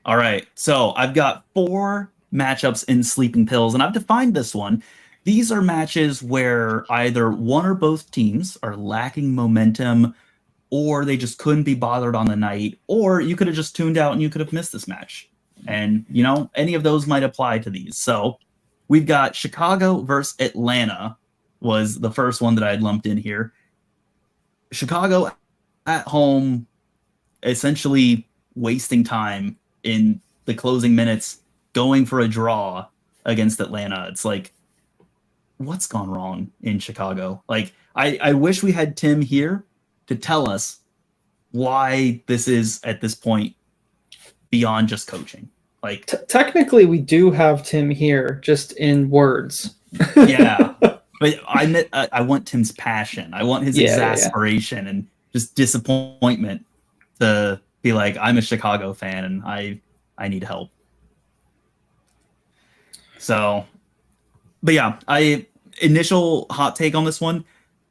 All right. So I've got 4 matchups in sleeping pills, and I've defined this one. These are matches where either one or both teams are lacking momentum, or they just couldn't be bothered on the night, or you could have just tuned out and you could have missed this match. And, any of those might apply to these. So we've got Chicago versus Atlanta was the first one that I had lumped in here. Chicago at home, essentially wasting time in the closing minutes, going for a draw against Atlanta. It's like, what's gone wrong in Chicago? Like, I wish we had Tim here to tell us why this is at this point beyond just coaching. Like, technically we do have Tim here, just in words. Yeah, but I want Tim's passion. I want his exasperation and just disappointment to be like, I'm a Chicago fan and I need help. So, but yeah, initial hot take on this one.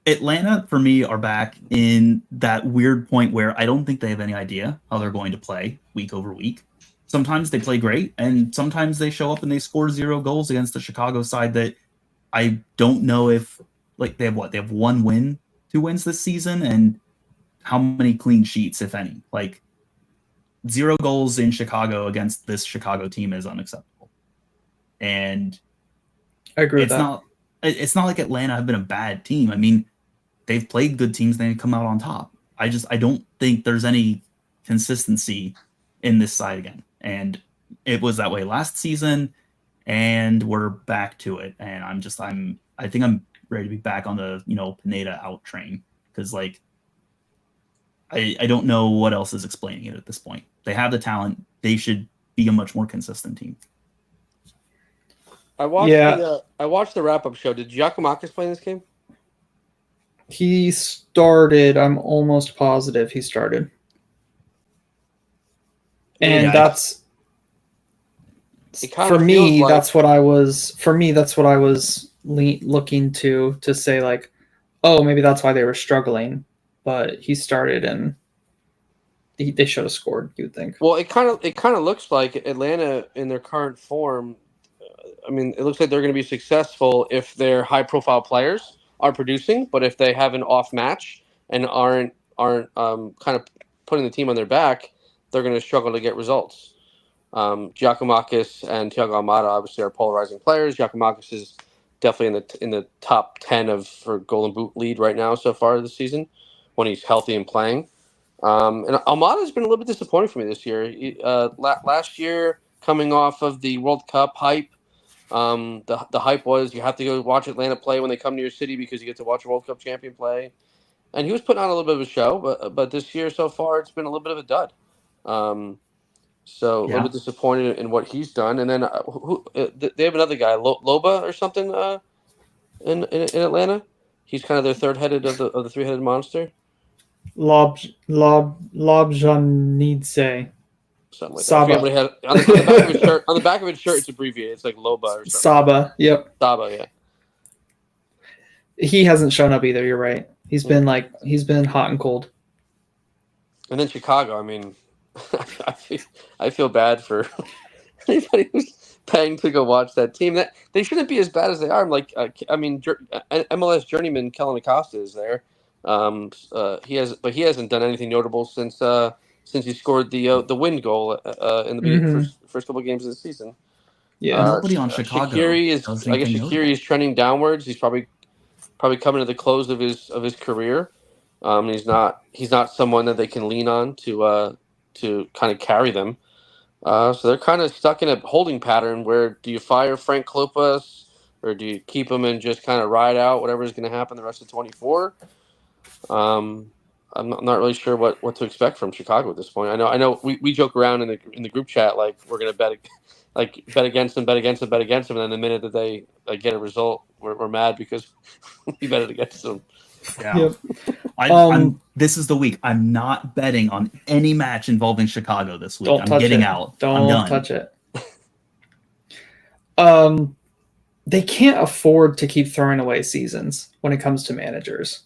Atlanta, for me, are back in that weird point where I don't think they have any idea how they're going to play week over week. Sometimes they play great, and sometimes they show up and they score 0 goals against the Chicago side that I don't know if, like, they have 1 win, 2 wins this season, and how many clean sheets, if any. Like, 0 goals in Chicago against this Chicago team is unacceptable. And I agree with that. It's not like Atlanta have been a bad team. I mean, they've played good teams and they come out on top. I I don't think there's any consistency in this side again. And it was that way last season, and we're back to it. And I think I'm ready to be back on the, Pineda out train, because like I don't know what else is explaining it at this point. They have the talent. They should be a much more consistent team. I watched the wrap-up show. Did Giacomakis play in this game? He started. I'm almost positive he started. And that's for me. That's what I was. For me, that's what I was looking to say. Like, oh, maybe that's why they were struggling. But he started, and they should have scored. You would think. Well, it kind of looks like Atlanta in their current form. I mean, it looks like they're going to be successful if their high-profile players are producing, but if they have an off match and aren't kind of putting the team on their back, they're going to struggle to get results. Giacomakis and Thiago Almada obviously are polarizing players. Giacomakis is definitely in the top 10 for Golden Boot lead right now so far this season when he's healthy and playing. And Almada has been a little bit disappointing for me this year. Last year, coming off of the World Cup hype, the hype was you have to go watch Atlanta play when they come to your city because you get to watch a World Cup champion play. And he was putting on a little bit of a show, but this year so far it's been a little bit of a dud. So a little bit disappointed in what he's done. And then they have another guy, Loba or something, in Atlanta. He's kind of their third-headed of the three-headed monster. Lobjanidze. Something like Saba. that. On the back of his shirt, it's abbreviated. It's like Loba or something. Saba. Yep. Saba, yeah. He hasn't shown up either. You're right. He's been hot and cold. And then Chicago. I mean, I feel bad for anybody who's paying to go watch that team. That they shouldn't be as bad as they are. Like, MLS journeyman Kellen Acosta is there. He hasn't done anything notable since since he scored the win goal in the first couple of games of the season. Yeah. Nobody on Chicago does I guess anything notable. Shaqiri is trending downwards. He's probably coming to the close of his career. He's not someone that they can lean on to kind of carry them. So they're kind of stuck in a holding pattern where do you fire Frank Klopas or do you keep him and just kind of ride out whatever's going to happen the rest of 24? I'm not really sure what to expect from Chicago at this point. I know we joke around in the group chat like we're going to bet against them, and then the minute that they get a result, we're mad because we bet it against them. Yeah. Yep. This is the week. I'm not betting on any match involving Chicago this week. I'm getting out. Don't I'm done. touch it. They can't afford to keep throwing away seasons when it comes to managers.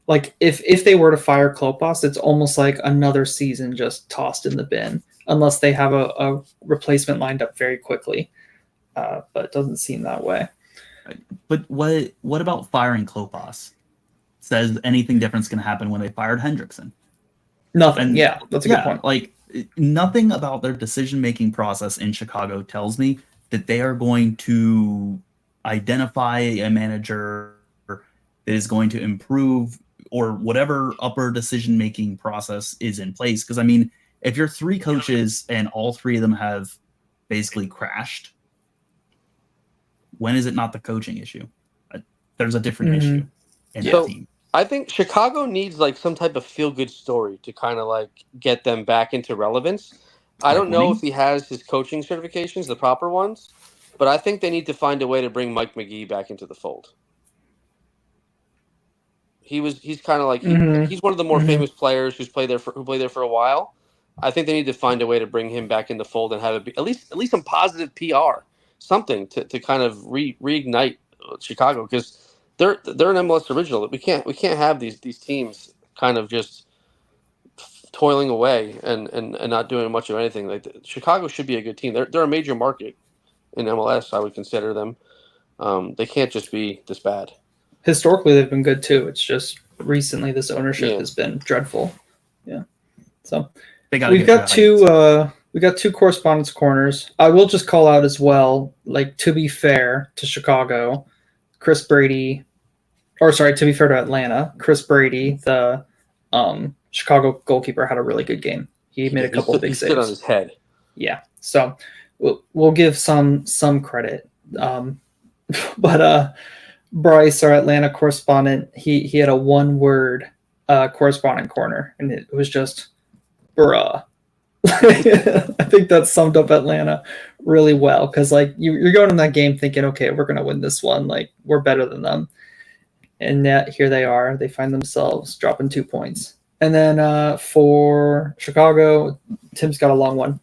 Like if they were to fire Klopas, it's almost like another season just tossed in the bin, unless they have a replacement lined up very quickly. But it doesn't seem that way. But what about firing Klopas? Says anything different's going to happen when they fired Hendrickson? Nothing. And Yeah, that's a good point. Like nothing about their decision-making process in Chicago tells me that they are going to identify a manager that is going to improve or whatever upper decision-making process is in place. Because, I mean, if you're three coaches and all three of them have basically crashed, when is it not the coaching issue? There's a different issue in that team. I think Chicago needs like some type of feel-good story to kind of like get them back into relevance. I don't know if he has his coaching certifications, the proper ones, but I think they need to find a way to bring Mike McGee back into the fold. He's kind of like he's one of the more famous players who played there for a while. I think they need to find a way to bring him back in the fold and have it be at least some positive PR, something to kind of reignite Chicago, because they're an MLS original. We can't have these teams kind of just toiling away and not doing much of anything. Like Chicago should be a good team. They're a major market in MLS. I would consider them. They can't just be this bad. Historically, they've been good too. It's just recently this ownership has been dreadful. Yeah. So we've got two correspondence corners. I will just call out as well, like, to be fair to Chicago, to be fair to Atlanta, Chris Brady, the Chicago goalkeeper, had a really good game. He made a couple of big saves. He stood on his head. Yeah. So we'll give some credit. But Bryce, our Atlanta correspondent, he had a one-word correspondent corner, and it was just, bruh. I think that summed up Atlanta really well, because like you're going in that game thinking, okay, we're going to win this one. Like, we're better than them. And yet here they are. They find themselves dropping 2 points. And then for Chicago, Tim's got a long one.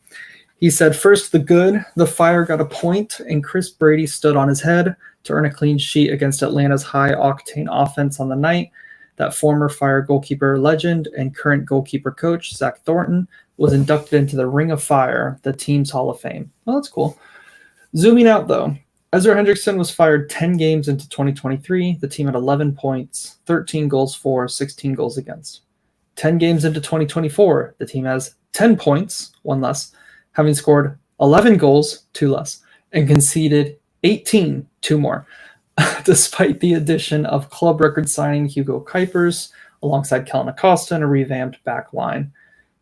He said, first, the good. The Fire got a point, and Chris Brady stood on his head to earn a clean sheet against Atlanta's high-octane offense on the night. That former Fire goalkeeper legend and current goalkeeper coach, Zach Thornton, was inducted into the Ring of Fire, the team's Hall of Fame. Well, that's cool. Zooming out, though, Ezra Hendrickson was fired 10 games into 2023. The team had 11 points, 13 goals for, 16 goals against. 10 games into 2024, the team has 10 points, one less, having scored 11 goals, 2 less, and conceded 18, 2 more, despite the addition of club record signing Hugo Kuipers alongside Kellen Acosta and a revamped back line.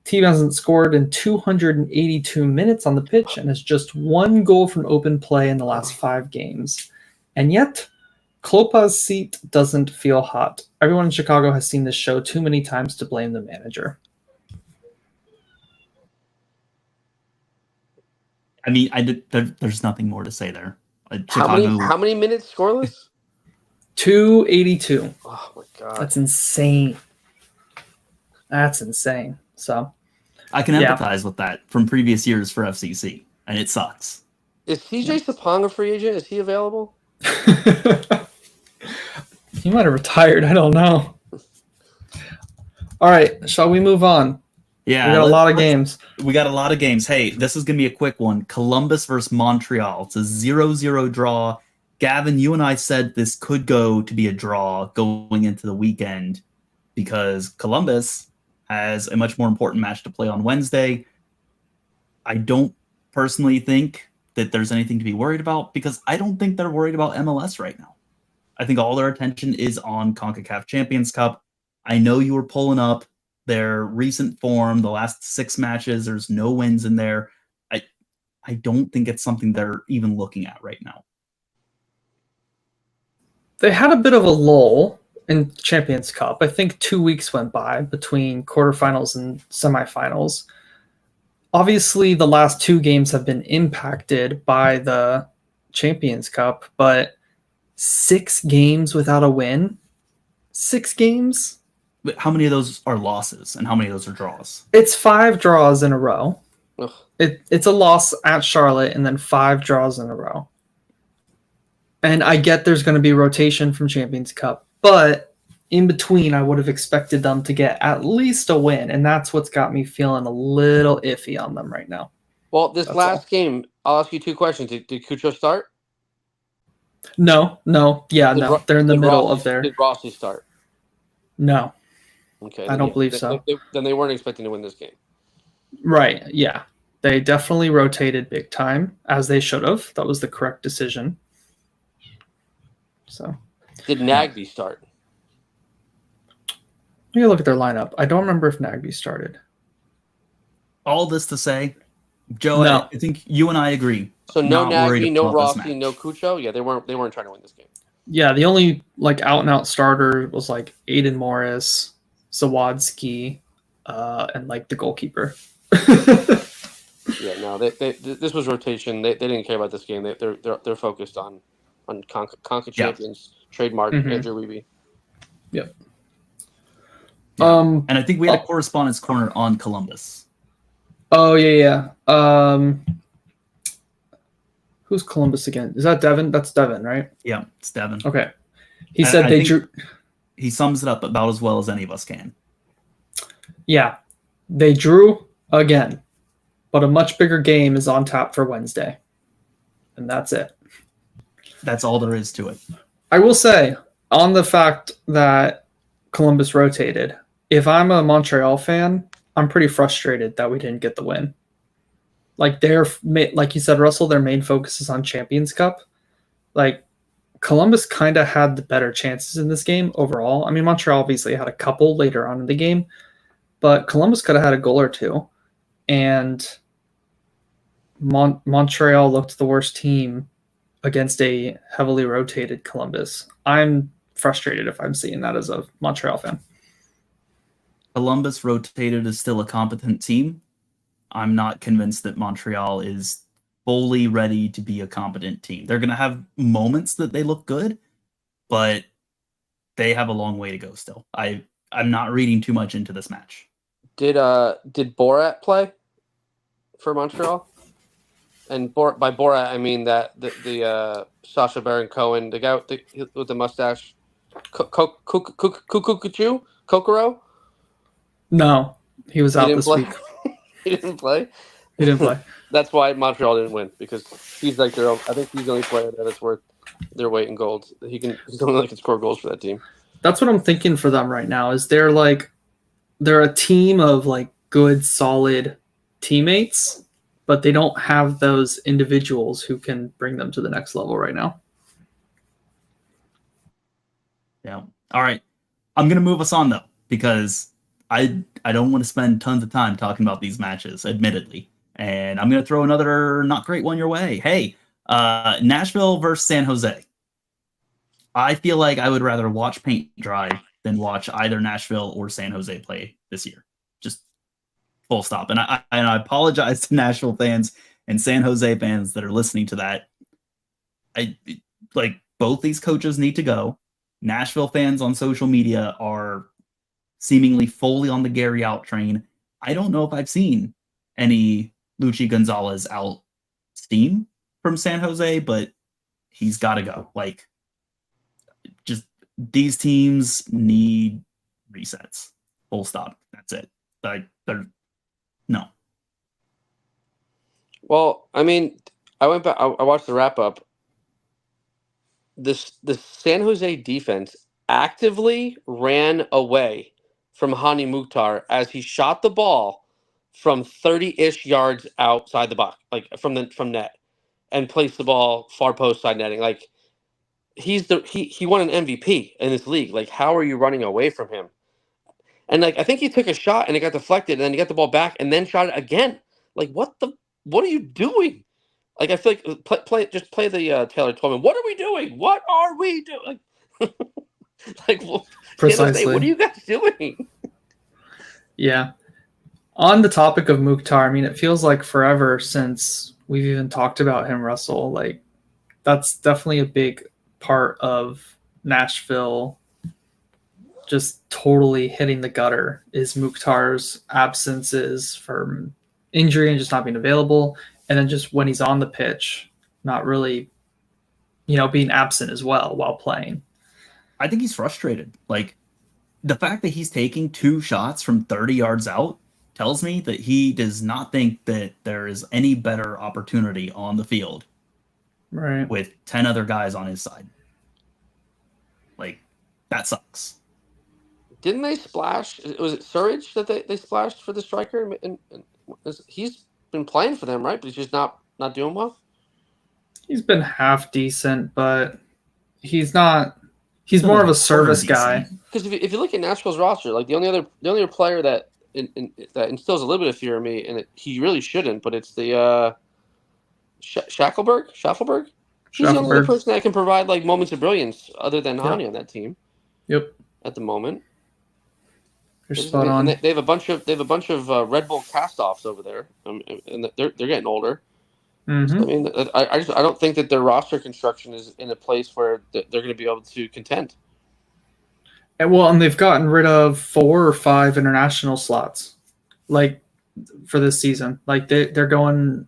Team hasn't scored in 282 minutes on the pitch and has just 1 goal from open play in the last 5 games. And yet, Klopa's seat doesn't feel hot. Everyone in Chicago has seen this show too many times to blame the manager. I mean, there's nothing more to say there. Chicago, how many minutes scoreless? 282. Oh my god, that's insane. That's insane. So I can empathize with that from previous years for FCC, and it sucks. Is TJ Sapong a free agent? Is he available? He might have retired. I don't know. All right, shall we move on? Yeah, we got a lot of games. We got a lot of games. Hey, this is going to be a quick one. Columbus versus Montreal. It's a 0-0 draw. Gavin, you and I said this could go to be a draw going into the weekend because Columbus has a much more important match to play on Wednesday. I don't personally think that there's anything to be worried about because I don't think they're worried about MLS right now. I think all their attention is on CONCACAF Champions Cup. I know you were pulling up their recent form, the last 6 matches. There's no wins in there. I don't think it's something they're even looking at right now. They had a bit of a lull in Champions Cup. I think 2 weeks went by between quarterfinals and semifinals. Obviously, the last 2 games have been impacted by the Champions Cup, but 6 games without a win? 6 games? But how many of those are losses and how many of those are draws? It's 5 draws in a row. Ugh. It's a loss at Charlotte and then 5 draws in a row. And I get there's going to be rotation from Champions Cup, but in between, I would have expected them to get at least a win, and that's what's got me feeling a little iffy on them right now. Well, this last game, I'll ask you 2 questions. Did Cucho start? No. They're in the middle of their. Did Rossi start? No. Okay. I don't believe so. Then they weren't expecting to win this game. Right, yeah. They definitely rotated big time, as they should have. That was the correct decision. So. Did Nagby start? Let me look at their lineup. I don't remember if Nagby started. All this to say, Joe, No. I think you and I agree. So no Not worried Nagby, no about this Rossi, match. no Cucho. Yeah, they weren't trying to win this game. Yeah, the only out and out starter was Aiden Morris, Zawadski, and the goalkeeper. Yeah, no, this was rotation. They didn't care about this game. They're focused on Conca champions, trademark Andrew Wiebe. Yep. Yeah. And I think we had a correspondence corner on Columbus. Oh yeah. Who's Columbus again? Is that Devin? That's Devin, right? Yeah, it's Devin. Okay. He said they drew. He sums it up about as well as any of us can. Yeah, they drew again, but a much bigger game is on tap for Wednesday, and that's it. That's all there is to it. I will say, on the fact that Columbus rotated, if I'm a Montreal fan, I'm pretty frustrated that we didn't get the win. Like you said, Russell, their main focus is on Champions Cup. Columbus kind of had the better chances in this game overall. I mean, Montreal obviously had a couple later on in the game, but Columbus could have had a goal or two. And Montreal looked the worst team against a heavily rotated Columbus. I'm frustrated if I'm seeing that as a Montreal fan. Columbus rotated is still a competent team. I'm not convinced that Montreal is fully ready to be a competent team. They're going to have moments that they look good, but they have a long way to go still. I'm not reading too much into this match. Did Borat play for Montreal? And by Borat, I mean that the Sacha Baron Cohen, the guy with the mustache, Kokoro? No, he was out this week. He didn't play? He didn't play. That's why Montreal didn't win, because he's I think he's the only player that is worth their weight in gold. He's the only one that can score goals for that team. That's what I'm thinking for them right now. Is they're a team of good, solid teammates, but they don't have those individuals who can bring them to the next level right now. Yeah. All right. I'm gonna move us on though, because I don't want to spend tons of time talking about these matches, admittedly. And I'm going to throw another not great one your way. Hey, Nashville versus San Jose. I feel like I would rather watch paint dry than watch either Nashville or San Jose play this year. Just full stop. And I apologize to Nashville fans and San Jose fans that are listening to that. Both these coaches need to go. Nashville fans on social media are seemingly fully on the Gary out train. I don't know if I've seen any Luchi Gonzalez out steam from San Jose, but he's got to go. Just these teams need resets. Full stop. That's it. No. Well, I mean, I went back. I watched the wrap up. The San Jose defense actively ran away from Hani Mukhtar as he shot the ball from 30-ish yards outside the box, like from net, and placed the ball far post side netting. Like he won an MVP in this league. Like, how are you running away from him? And like I think he took a shot and it got deflected, and then he got the ball back and then shot it again. Like what are you doing? Like I feel like play the Taylor Twellman. What are we doing? What are we doing? Like Precisely. What are you guys doing? Yeah. On the topic of Mukhtar, I mean, it feels like forever since we've even talked about him, Russell. Like, that's definitely a big part of Nashville just totally hitting the gutter is Mukhtar's absences from injury and just not being available. And then just when he's on the pitch, not really, being absent as well while playing. I think he's frustrated. Like, the fact that he's taking 2 shots from 30 yards out tells me that he does not think that there is any better opportunity on the field, right, with 10 other guys on his side. Like, that sucks. Didn't they splash? Was it Surridge that they splashed for the striker? And he's been playing for them, right? But he's just not doing well. He's been half decent, but he's not. He's more of a service guy. Because if you look at Nashville's roster, like the only other player that that instills a little bit of fear in me, and he really shouldn't, but it's the Schaffelberg. He's the only other person that can provide like moments of brilliance other than Hani on that team. Yep. At the moment, you're spot on. They have a bunch of Red Bull cast-offs over there, and they're getting older. Mm-hmm. So, I mean, I don't think that their roster construction is in a place where they're going to be able to contend. And they've gotten rid of 4 or 5 international slots, like for this season. Like they're going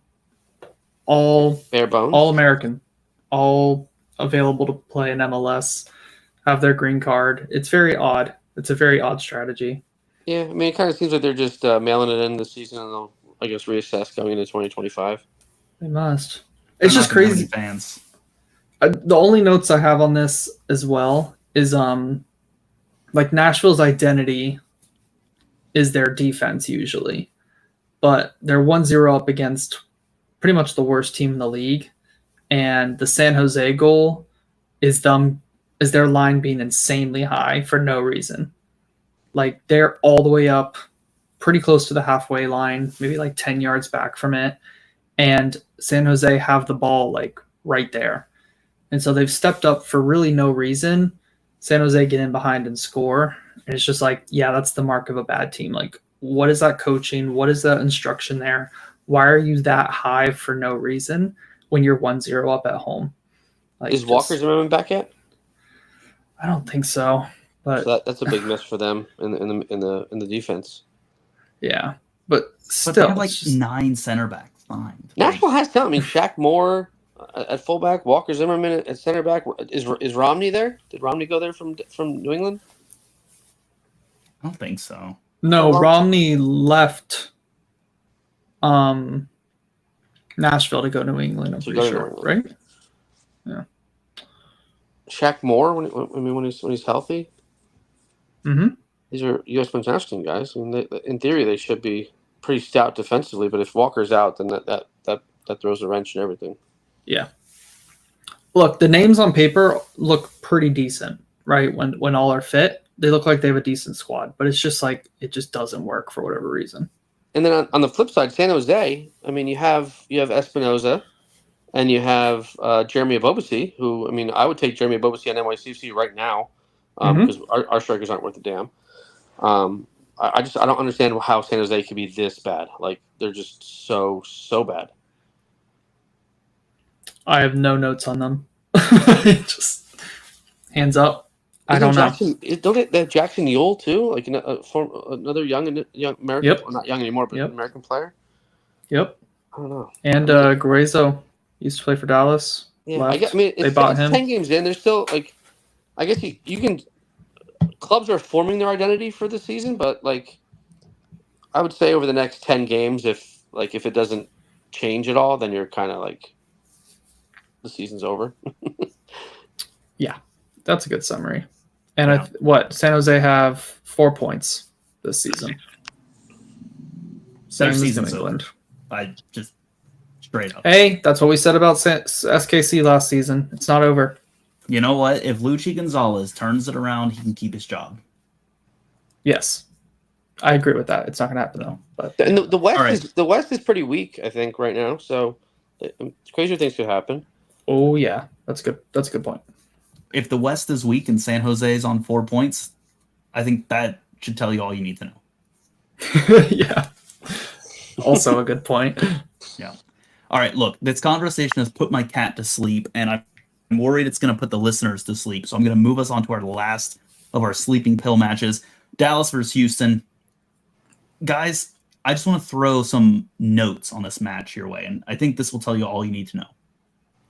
all bare bones, all American, all available to play in MLS, have their green card. It's very odd. It's a very odd strategy. Yeah, I mean, it kind of seems like they're just mailing it in this season, and they'll, I guess, reassess going into 2025. They must. It's just crazy. Fans. The only notes I have on this as well is like Nashville's identity is their defense usually, but they're 1-0 up against pretty much the worst team in the league, and the San Jose goal is their line being insanely high for no reason. Like they're all the way up, pretty close to the halfway line, maybe like 10 yards back from it. And San Jose have the ball like right there. And so they've stepped up for really no reason. San Jose get in behind and score. And it's just like, yeah, that's the mark of a bad team. Like, what is that coaching? What is that instruction there? Why are you that high for no reason when you're 1-0 up at home? Like, is Walker Zimmerman back yet? I don't think so. But so that's a big miss for them in the defense. Yeah. But still, they have like 9 center backs. Fine. Nashville has talent. I mean, Shaq Moore at fullback, Walker Zimmerman at center back. Is Romney there? Did Romney go there from New England? I don't think so. No, Romney left Nashville to go to New England, I'm pretty sure, right? Yeah. Shaq Moore when he's healthy. Mm-hmm. These are U.S. men's national team guys. I mean, in theory, they should be pretty stout defensively, but if Walker's out, then that throws a wrench in everything. Yeah. Look, the names on paper look pretty decent, right? When all are fit, they look like they have a decent squad, but it's just like it just doesn't work for whatever reason. And then on the flip side, San Jose, I mean, you have Espinoza, and you have Jeremy Ebobisse, who, I mean, I would take Jeremy Ebobisse on NYCFC right now because our strikers aren't worth a damn. I don't understand how San Jose could be this bad. Like, they're just so bad. I have no notes on them. Just hands up. I don't know. Don't they have Jackson Yule too? Like another young American, yep. Well, not young anymore, but an American player. Yep. I don't know. And Guerrero used to play for Dallas. Yeah, I mean, they bought him. 10 games in. They're still like, I guess you can. Clubs are forming their identity for the season, but like, I would say over the next 10 games, if it doesn't change at all, then you're kind of like, the season's over. Yeah, that's a good summary. And San Jose have 4 points this season. Their Same as New season's England. over. I just straight up. Hey, that's what we said about SKC last season. It's not over. You know what? If Luchi Gonzalez turns it around, he can keep his job. Yes, I agree with that. It's not going to happen though. But And the West All right. is pretty weak, I think, right now. So crazier things could happen. oh yeah, that's good. That's a good point. If the West is weak and San Jose is on 4 points, I think that should tell you all you need to know. Yeah. Also a good point. Yeah. All right, look, this conversation has put my cat to sleep, and I'm worried it's going to put the listeners to sleep. So I'm going to move us on to our last of our sleeping pill matches. Dallas versus Houston. Guys, I just want to throw some notes on this match your way, and I think this will tell you all you need to know.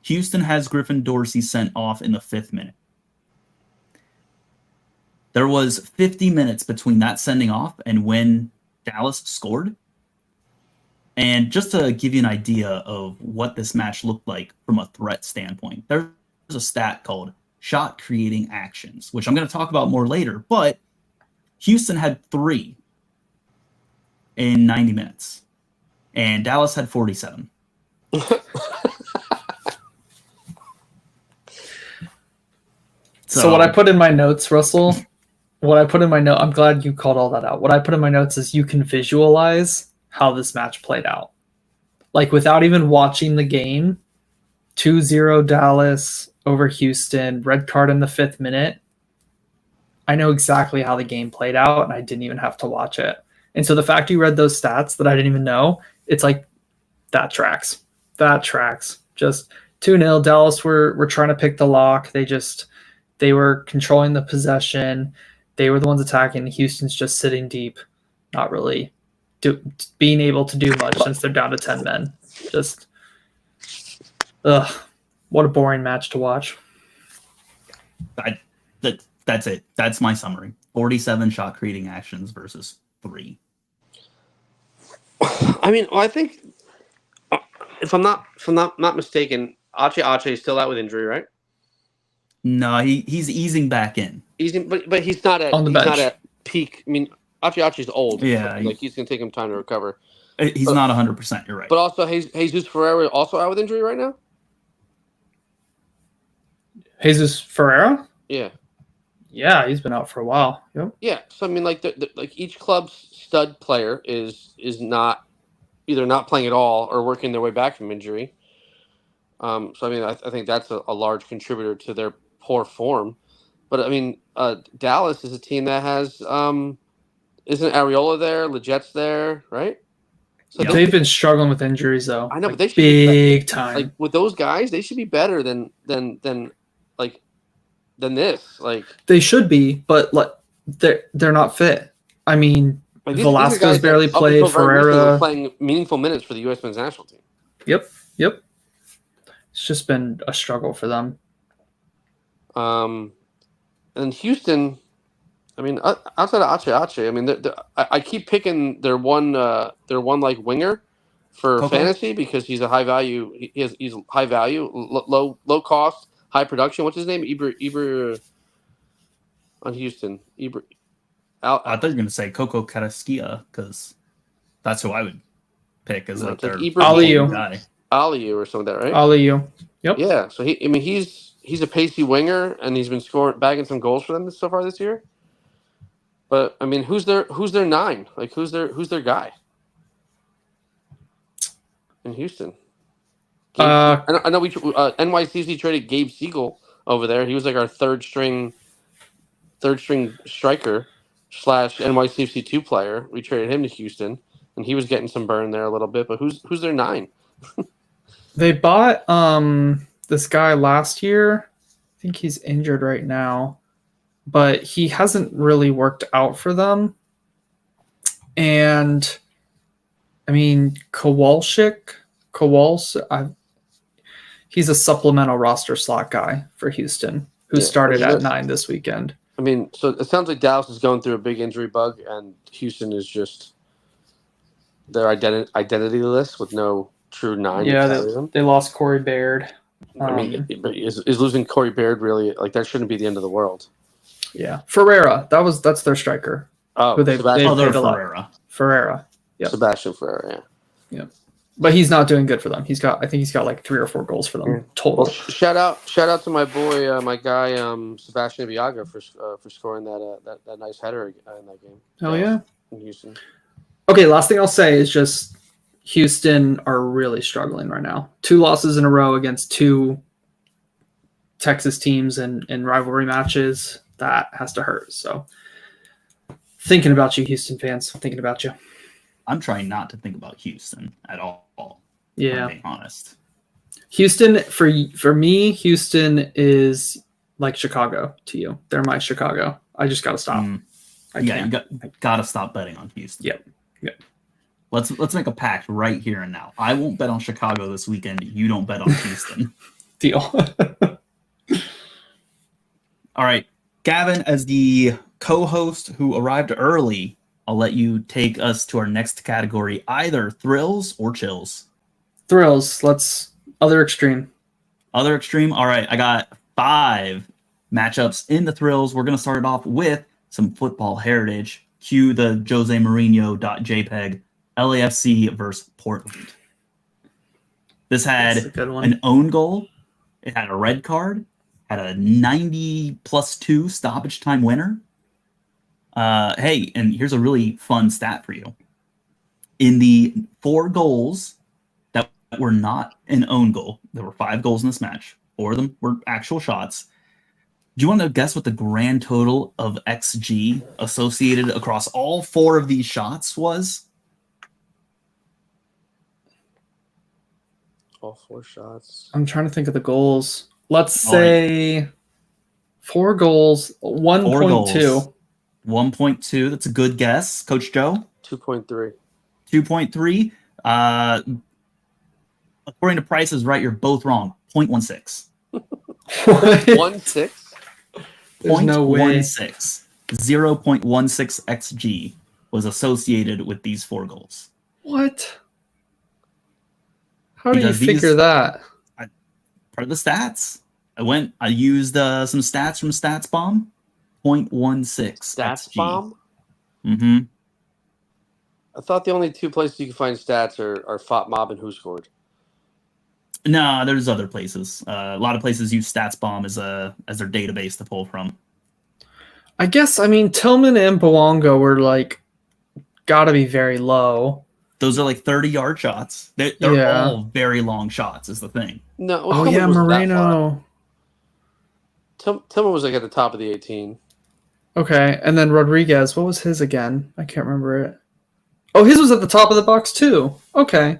Houston has Griffin Dorsey sent off in the 5th minute. There was 50 minutes between that sending off and when Dallas scored. And just to give you an idea of what this match looked like from a threat standpoint, there's a stat called shot creating actions, which I'm going to talk about more later, but Houston had 3 in 90 minutes, and Dallas had 47. So what I put in my notes, Russell, I'm glad you called all that out. What I put in my notes is you can visualize how this match played out. Like without even watching the game, 2-0 Dallas over Houston, red card in the 5th minute. I know exactly how the game played out, and I didn't even have to watch it. And so the fact you read those stats that I didn't even know, it's like, that tracks. That tracks. Just 2-0. Dallas were trying to pick the lock. They were controlling the possession. They were the ones attacking. Houston's just sitting deep, not really being able to do much since they're down to 10 men. Just, what a boring match to watch. That's it. That's my summary. 47 shot creating actions versus 3. I mean, I think if I'm not mistaken, Ache is still out with injury, right? No, he's easing back in. But he's not at On the he's bench. not at peak. I mean, Ache's old. Yeah, like he's gonna take him time to recover. He's not 100%. You're right. But also, Jesus Ferreira also out with injury right now. Jesus Ferreira? Yeah. Yeah, he's been out for a while. Yep. Yeah. So I mean, like like each club's stud player is not either not playing at all or working their way back from injury. So I mean, I think that's a large contributor to their poor form. But I mean, Dallas is a team that has isn't Areola there? Legette's there, right? So Yeah. They've been struggling with injuries though. I know, like, but they should big time. Like with those guys, they should be better than this. Like They should be, but like they're not fit. I mean, these are Velasquez guys that barely up until played. very recently were Ferreira. playing meaningful minutes for the U.S. men's national team. Yep. It's just been a struggle for them. And Houston, I mean, outside of Ache, I mean, I keep picking their one like winger for Coco? fantasy because he's a high value. He's high value, low cost, high production. What's his name? Ibra on Houston. Ibra. I thought you were going to say Coco Carrasquilla because that's who I would pick as like their Aliyu. guy. Aliyu or something like that, right? Aliyu. Yep. Yeah. So he's a pacey winger and he's been bagging some goals for them so far this year. But I mean, who's their 9? Like who's their guy in Houston? I know we NYCFC traded Gabe Siegel over there. He was like our third string striker / NYCFC 2 player. We traded him to Houston, and he was getting some burn there a little bit. But who's their 9? They bought this guy last year. I think he's injured right now, but he hasn't really worked out for them. And I mean, Kowalczyk, he's a supplemental roster slot guy for Houston who started at 9 this weekend. I mean, so it sounds like Dallas is going through a big injury bug, and Houston is just their identity list with no true 9. Yeah, they lost Corey Baird. I mean, is losing Corey Baird really, like, that shouldn't be the end of the world? Yeah, Ferreira. That's their striker. Oh, Who they Sebastian, paid a lot. Ferreira. Ferreira. Yep. Sebastian Ferreira. Yeah. But he's not doing good for them. I think he's got like 3 or 4 goals for them total. Well, shout out to my boy, my guy, Sebastian Viaga for scoring that nice header in that game. Hell yeah. In Houston. Okay, last thing I'll say is just Houston are really struggling right now. 2 losses in a row against 2 Texas teams in rivalry matches. That has to hurt. So thinking about you, Houston fans. Thinking about you. I'm trying not to think about Houston at all. Yeah. I'm being honest. Houston, for me, Houston is like Chicago to you. They're my Chicago. I just got to stop. You got to stop betting on Houston. Yep. Let's make a pact right here and now. I won't bet on Chicago this weekend. You don't bet on Houston. Deal. All right. Gavin, as the co-host who arrived early, I'll let you take us to our next category, either thrills or chills. Thrills. Other extreme. Other extreme. All right. I got 5 matchups in the thrills. We're going to start it off with some football heritage. Cue the Jose Mourinho.jpg. LAFC versus Portland. This had an own goal. It had a red card. Had a 90+2 stoppage time winner. Hey, and here's a really fun stat for you. In the 4 goals that were not an own goal, there were 5 goals in this match. 4 of them were actual shots. Do you want to guess what the grand total of XG associated across all 4 of these shots was? All 4 shots. I'm trying to think of the goals. Let's say 4 goals, 1.2. 1.2. That's a good guess. Coach Joe? 2.3. 2.3. According to Price is Right, you're both wrong. 0.16. 1.6? There's no way. 0.16. 0.16 XG was associated with these 4 goals. What? How do you figure that? Part of the stats. I used some stats from StatsBomb. 0.16 Stats XG. Bomb? Mm-hmm. I thought the only 2 places you can find stats are FOTMob and Who Scored. No, there's other places. A lot of places use StatsBomb as their database to pull from. I guess, Tillman and Bouanga were gotta be very low. Those are 30-yard shots. They're all very long shots is the thing. No. Oh, yeah, Moreno. Tillman was at the top of the 18. Okay, and then Rodriguez, what was his again? I can't remember it. Oh, his was at the top of the box too. Okay.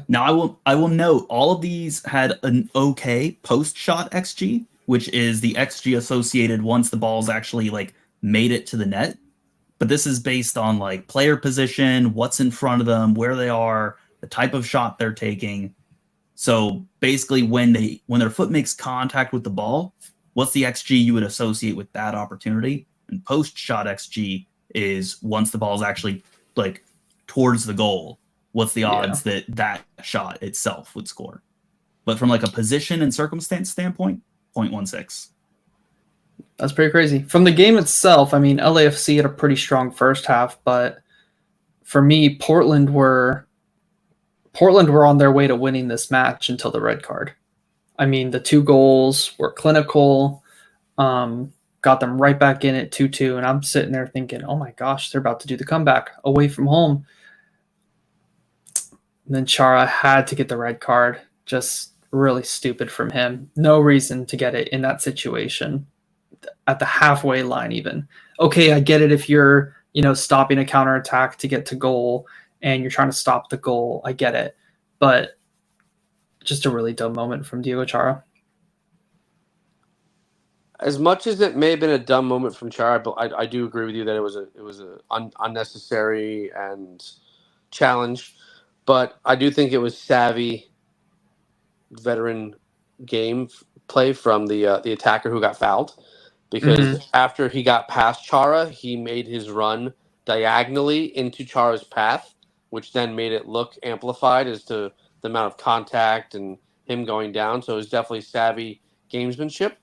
Now I will note all of these had an okay post-shot XG, which is the XG associated once the ball's actually made it to the net. But this is based on player position, what's in front of them, where they are, the type of shot they're taking. So basically when their foot makes contact with the ball, what's the XG you would associate with that opportunity? And post-shot XG is once the ball's actually towards the goal, what's the odds that shot itself would score? But from a position and circumstance standpoint, 0.16. That's pretty crazy. From the game itself, LAFC had a pretty strong first half, but for me, Portland were on their way to winning this match until the red card. The 2 goals were clinical, got them right back in at 2-2, and I'm sitting there thinking, oh my gosh, they're about to do the comeback away from home. And then Chara had to get the red card. Just really stupid from him. No reason to get it in that situation at the halfway line even. Okay, I get it if you're, stopping a counterattack to get to goal and you're trying to stop the goal. I get it. But just a really dumb moment from Diego Chara. As much as it may have been a dumb moment from Chara, but I do agree with you that it was a unnecessary and challenge. But I do think it was savvy veteran game play from the attacker who got fouled, because after he got past Chara, he made his run diagonally into Chara's path, which then made it look amplified as to the amount of contact and him going down. So it was definitely savvy gamesmanship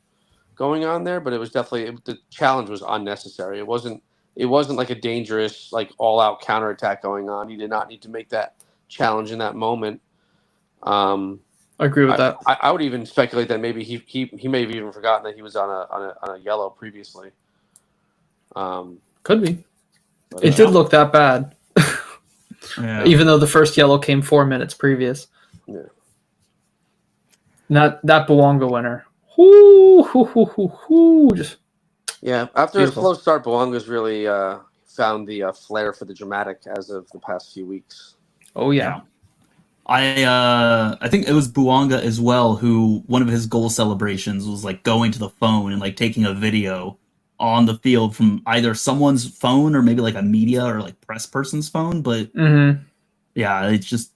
going on there, but it was definitely the challenge was unnecessary. It wasn't it wasn't like a dangerous, like all-out counterattack going on. He did not need to make that challenge in that moment. I agree with that. I would even speculate that maybe he may have even forgotten that he was on a yellow previously. Could be. But, It did look that bad. Yeah. Even though the first yellow came 4 minutes previous. Yeah. That Bouanga winner. Just Yeah, after Beautiful. a slow start, Boanga's really found the flair for the dramatic as of the past few weeks. oh yeah. I think it was Bouanga as well who one of his goal celebrations was like going to the phone and like taking a video on the field from either someone's phone or maybe like a media or like press person's phone. But Mm-hmm. yeah, it's just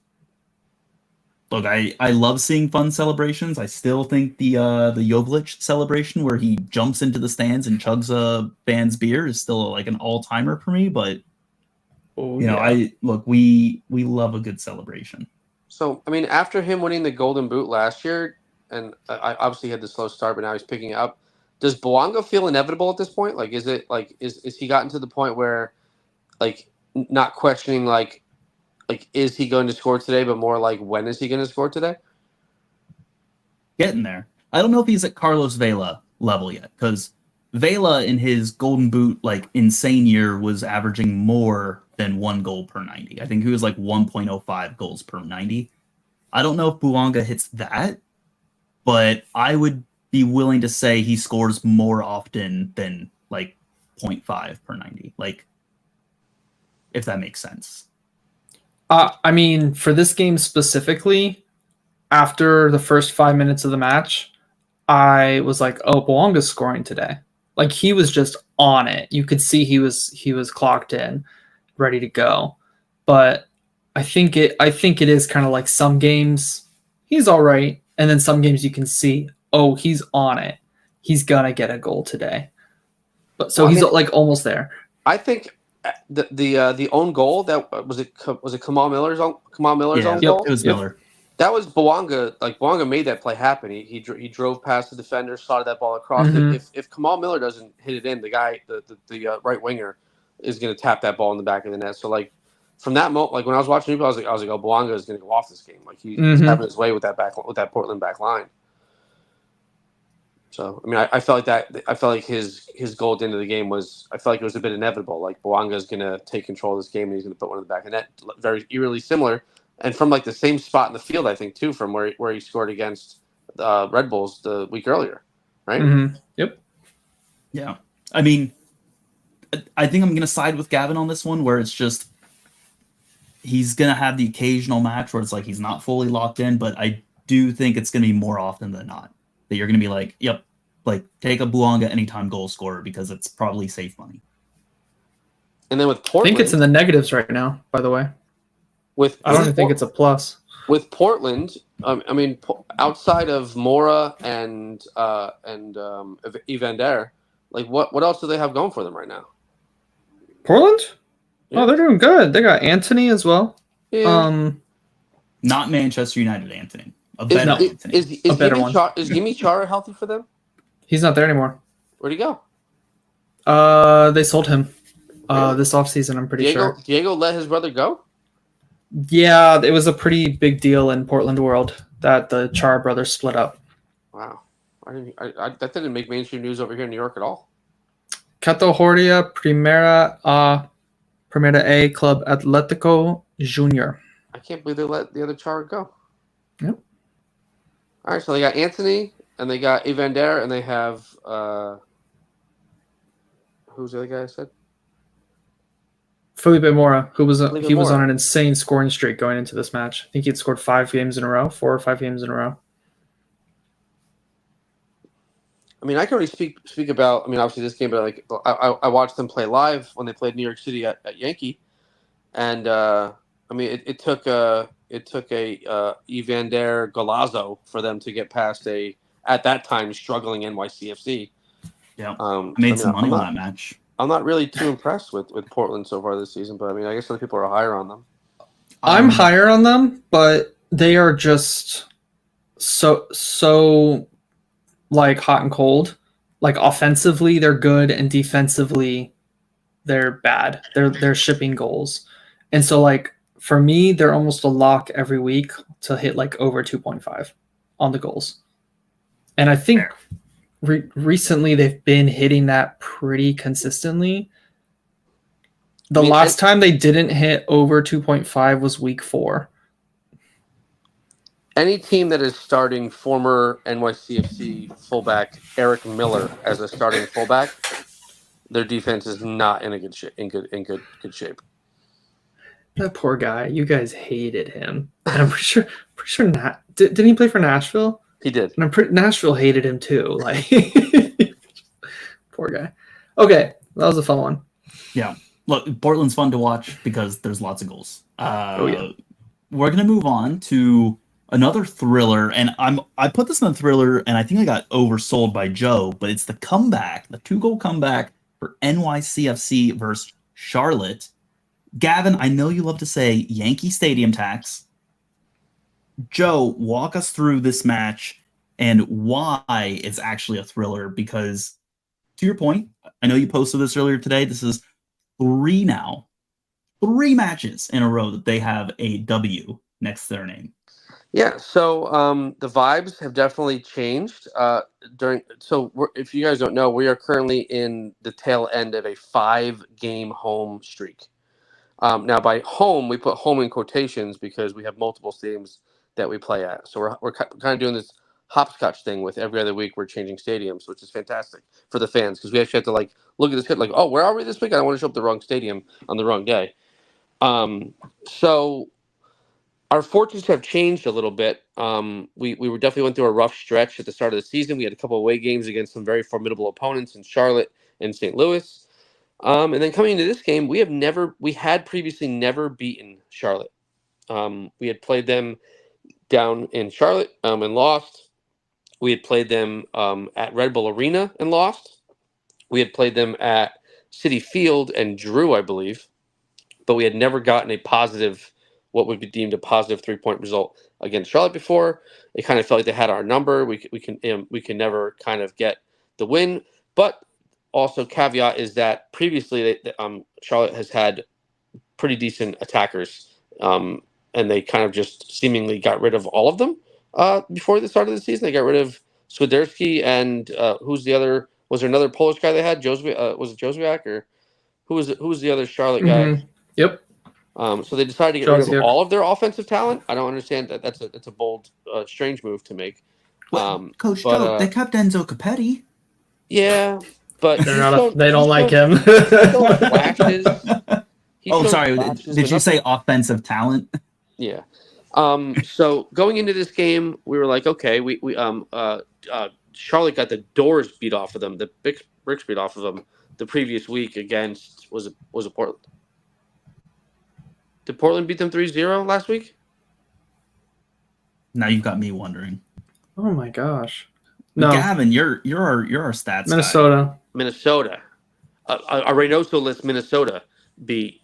look, I love seeing fun celebrations. I still think the Jovic celebration where he jumps into the stands and chugs a fan's beer is still like an all-timer for me, but Oh you know, we love a good celebration. So, I mean, after him winning the Golden Boot last year, and I obviously had the slow start, but now he's picking it up. Does Bouanga feel inevitable at this point? Like, is it like is he gotten to the point where, like, not questioning like is he going to score today, but more like when is he going to score today? Getting there. I don't know if he's at Carlos Vela level yet, because Vela in his Golden Boot like insane year was averaging more than 1 goal per 90. I think he was like 1.05 goals per 90. I don't know if Bouanga hits that, but I would be willing to say he scores more often than like 0.5 per 90. Like, if that makes sense. I mean, for this game specifically, after the first 5 minutes of the match, I was like, "Oh, Bouanga's scoring today." Like he was just on it. You could see he was clocked in, ready to go. But I think it is kind of like some games he's all right, and then some games you can see, oh, he's on it. He's gonna get a goal today. But so he's like almost there. I think the own goal that was it Kamal Miller's own goal. It was Miller. That was Bouanga. Like Bouanga made that play happen. He drove past the defender, slotted that ball across. Mhm. If Kamal Miller doesn't hit it in, the guy the right winger is going to tap that ball in the back of the net. So like from that moment, like when I was watching it, I was like, oh, Bouanga is going to go off this game. Like he's having his way with that Portland back line. So I mean, I felt like that. I felt like his goal at the end of the game was. I felt like it was a bit inevitable. Like Bouanga is going to take control of this game and he's going to put one in the back of the net. Very eerily similar. And from like the same spot in the field, I think too, from where he scored against Red Bulls the week earlier, right? Mm-hmm. Yep. Yeah, I mean, I think I'm going to side with Gavin on this one, where it's just he's going to have the occasional match where it's like he's not fully locked in, but I do think it's going to be more often than not that you're going to be like, yep, like take a Bouanga anytime goal scorer because it's probably safe money. And then with I Portland, think it's in the negatives right now, by the way. I don't even think it's a plus. With Portland, I mean, outside of Mora and Evander, like what else do they have going for them right now? Portland? Yeah. Oh, they're doing good. They got Anthony as well. Yeah. Not Manchester United Anthony. A Is better Anthony. A better one. Is Gimme Chara healthy for them? He's not there anymore. Where'd he go? They sold him Really? this offseason, I'm pretty sure. Diego let his brother go? Yeah, it was a pretty big deal in Portland world that the Char brothers split up. Wow. That didn't make mainstream news over here in New York at all. Categoria Primera A Club Atlético Junior. I can't believe they let the other Chara go. Yep. All right, so they got Anthony, and they got Evander, and they have who's the other guy I said? Felipe Mora, who was Felipe he was Mora. on an insane scoring streak going into this match. I think he'd scored 4 or 5 games in a row. I mean, I can only speak about. I mean, obviously this game, but like I watched them play live when they played New York City at Yankee, and I mean it took a Evander Golazo for them to get past a at that time struggling NYCFC. Yeah, I made some money on that match. I'm not really too impressed with Portland so far this season, but I mean, I guess other people are higher on them. I'm higher on them, but they are just so like hot and cold. Like offensively, they're good, and defensively, they're bad. They're shipping goals. And so like for me, they're almost a lock every week to hit like over 2.5 on the goals. And I think recently they've been hitting that pretty consistently. The last time they didn't hit over 2.5 was week 4. Any team that is starting former NYCFC fullback Eric Miller as a starting fullback, their defense is not in a good shape. In good shape. That poor guy. You guys hated him. And I'm pretty sure didn't he play for Nashville? He did. And I'm pretty Nashville hated him too. Like poor guy. Okay, that was a fun one. Yeah. Look, Portland's fun to watch because there's lots of goals. Yeah. We're gonna move on to another thriller, and I put this in a thriller, and I think I got oversold by Joe, but it's the comeback, the 2-goal comeback for NYCFC versus Charlotte. Gavin, I know you love to say Yankee Stadium tax. Joe, walk us through this match and why it's actually a thriller, because to your point, I know you posted this earlier today, this is 3 matches in a row that they have a W next to their name. Yeah, so the vibes have definitely changed if you guys don't know, we are currently in the tail end of a 5-game home streak. Now, by home, we put home in quotations because we have multiple stadiums that we play at. So we're kind of doing this hopscotch thing with every other week we're changing stadiums, which is fantastic for the fans because we actually have to like look at this kid like, oh, where are we this week? I don't want to show up the wrong stadium on the wrong day. So our fortunes have changed a little bit. We were definitely went through a rough stretch at the start of the season. We had a couple of away games against some very formidable opponents in Charlotte and St. Louis. And then coming into this game, we had previously never beaten Charlotte. We had played them down in Charlotte and lost. We had played them at Red Bull Arena and lost. We had played them at Citi Field and drew, I believe. But we had never gotten a positive, what would be deemed a positive 3-point result against Charlotte before. It kind of felt like they had our number. We can never kind of get the win. But also caveat is that previously Charlotte has had pretty decent attackers, and they kind of just seemingly got rid of all of them before the start of the season. They got rid of Swiderski and who's the other? Was there another Polish guy they had? Was it Józwiak or who was the other Charlotte guy? Mm-hmm. Yep. So they decided to get rid of all of their offensive talent. I don't understand that. It's a bold, strange move to make. Coach Joe, they kept Enzo Capetti. Yeah, but they don't like him. Sorry. Did you say offensive talent? Yeah. So going into this game, we were like, okay, we Charlotte got the doors beat off of them, the bricks beat off of them the previous week against was it Portland? Did Portland beat them 3-0 last week? Now you've got me wondering. Oh my gosh. No. Gavin, you're our stats Minnesota. guy. Minnesota. A Reynoso list Minnesota beat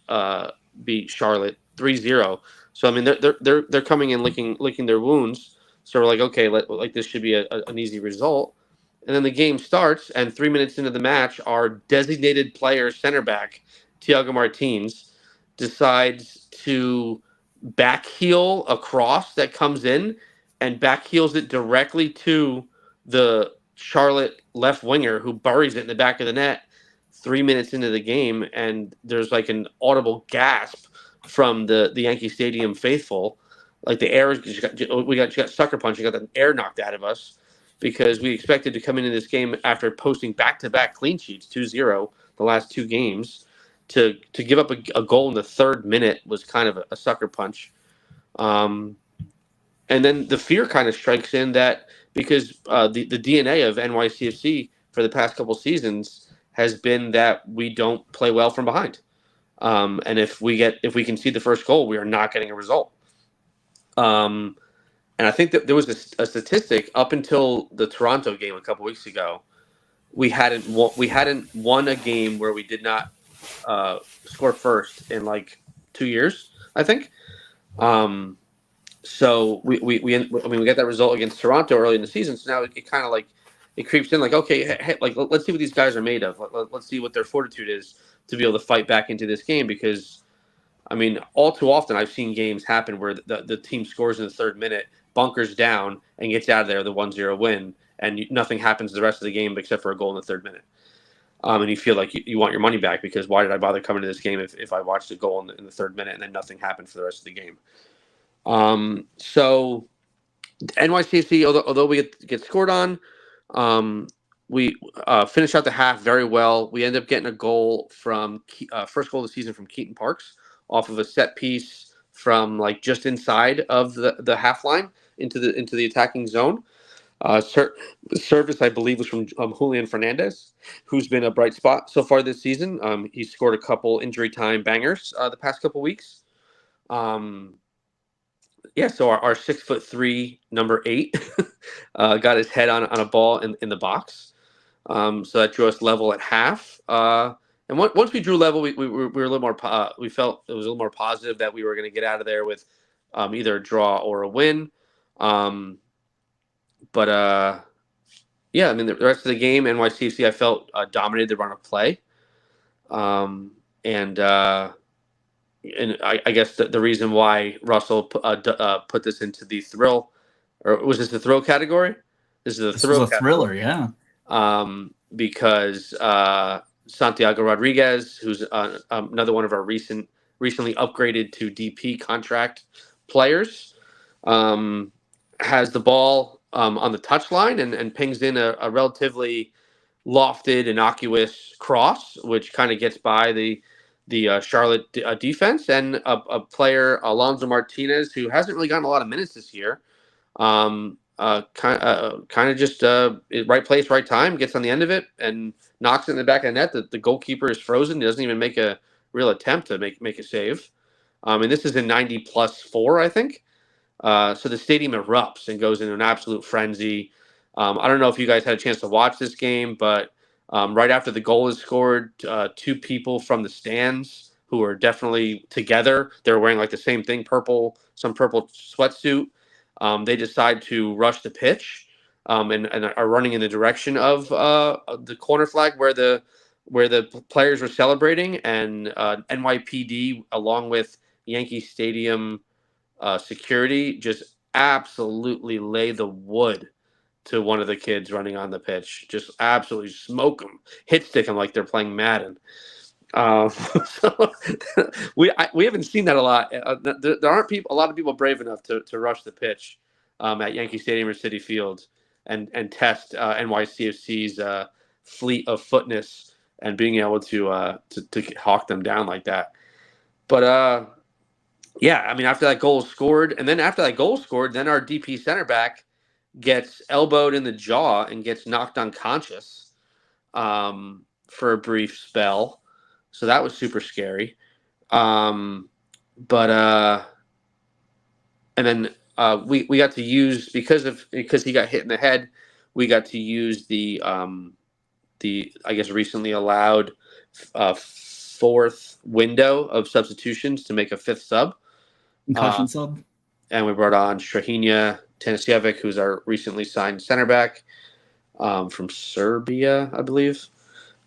Charlotte 3-0. So I mean they're coming in licking their wounds. So we're like, okay, this should be an easy result. And then the game starts, and 3 minutes into the match, our designated player center back, Thiago Martins, decides to backheel a cross that comes in and backheels it directly to the Charlotte left winger who buries it in the back of the net 3 minutes into the game. And there's like an audible gasp from the Yankee Stadium faithful. Like the air, we got sucker punch. We got the air knocked out of us because we expected to come into this game after posting back-to-back clean sheets, 2-0 the last 2 games. To give up a goal in the 3rd minute was kind of a sucker punch. And then the fear kind of strikes in that because the DNA of NYCFC for the past couple seasons has been that we don't play well from behind. And if we can see the first goal, we are not getting a result. And I think that there was a statistic up until the Toronto game a couple weeks ago. We hadn't won a game where we did not score first in like 2 years, I think. So we got that result against Toronto early in the season. So now it kind of like it creeps in like, okay, hey, like let's see what these guys are made of. Let's see what their fortitude is to be able to fight back into this game because, I mean, all too often I've seen games happen where the team scores in the third minute, bunkers down, and gets out of there, the 1-0 win, and nothing happens the rest of the game except for a goal in the third minute. And you feel like you want your money back because why did I bother coming to this game if I watched a goal in the third minute and then nothing happened for the rest of the game? So NYCFC, although we get scored on, we finished out the half very well. We ended up getting a goal from first goal of the season from Keaton Parks off of a set piece from like just inside of the half line into the attacking zone. Service, I believe, was from Julian Fernandez, who's been a bright spot so far this season. He's scored a couple injury time bangers the past couple weeks. So our 6'3" number 8 got his head on a ball in the box. So that drew us level at half. And once we drew level, we were a little more. We felt it was a little more positive that we were going to get out of there with either a draw or a win. The rest of the game, NYCFC, I felt dominated the run of play. And I guess the reason why Russell put this into the thrill, or was this the thrill category? This is was a thriller, yeah. Because Santiago Rodriguez, who's another one of our recently upgraded to DP contract players, has the ball on the touchline and pings in a relatively lofted, innocuous cross, which kind of gets by the Charlotte defense, and a player, Alonso Martinez, who hasn't really gotten a lot of minutes this year, kind of just right place, right time, gets on the end of it and knocks it in the back of the net. The goalkeeper is frozen. He doesn't even make a real attempt to make a save. And this is in 90+4, I think. So the stadium erupts and goes into an absolute frenzy. I don't know if you guys had a chance to watch this game, but right after the goal is scored, two people from the stands who are definitely together, they're wearing like the same thing, some purple sweatsuit. They decide to rush the pitch and are running in the direction of the corner flag where the players were celebrating, and NYPD along with Yankee Stadium security just absolutely lay the wood to one of the kids running on the pitch. Just absolutely smoke them, hit stick them like they're playing Madden. So we haven't seen that a lot. There aren't a lot of people brave enough to rush the pitch at Yankee Stadium or Citi Field and test NYCFC's fleet of footness and being able to hawk them down like that. But after that goal is scored, and then after that goal is scored, then our DP center back gets elbowed in the jaw and gets knocked unconscious for a brief spell. So that was super scary. And then we got to use, because he got hit in the head, we got to use the I guess recently allowed fourth window of substitutions to make a fifth sub. Concussion sub. And we brought on Strahinja Tanasijevic, who's our recently signed center back from Serbia, I believe.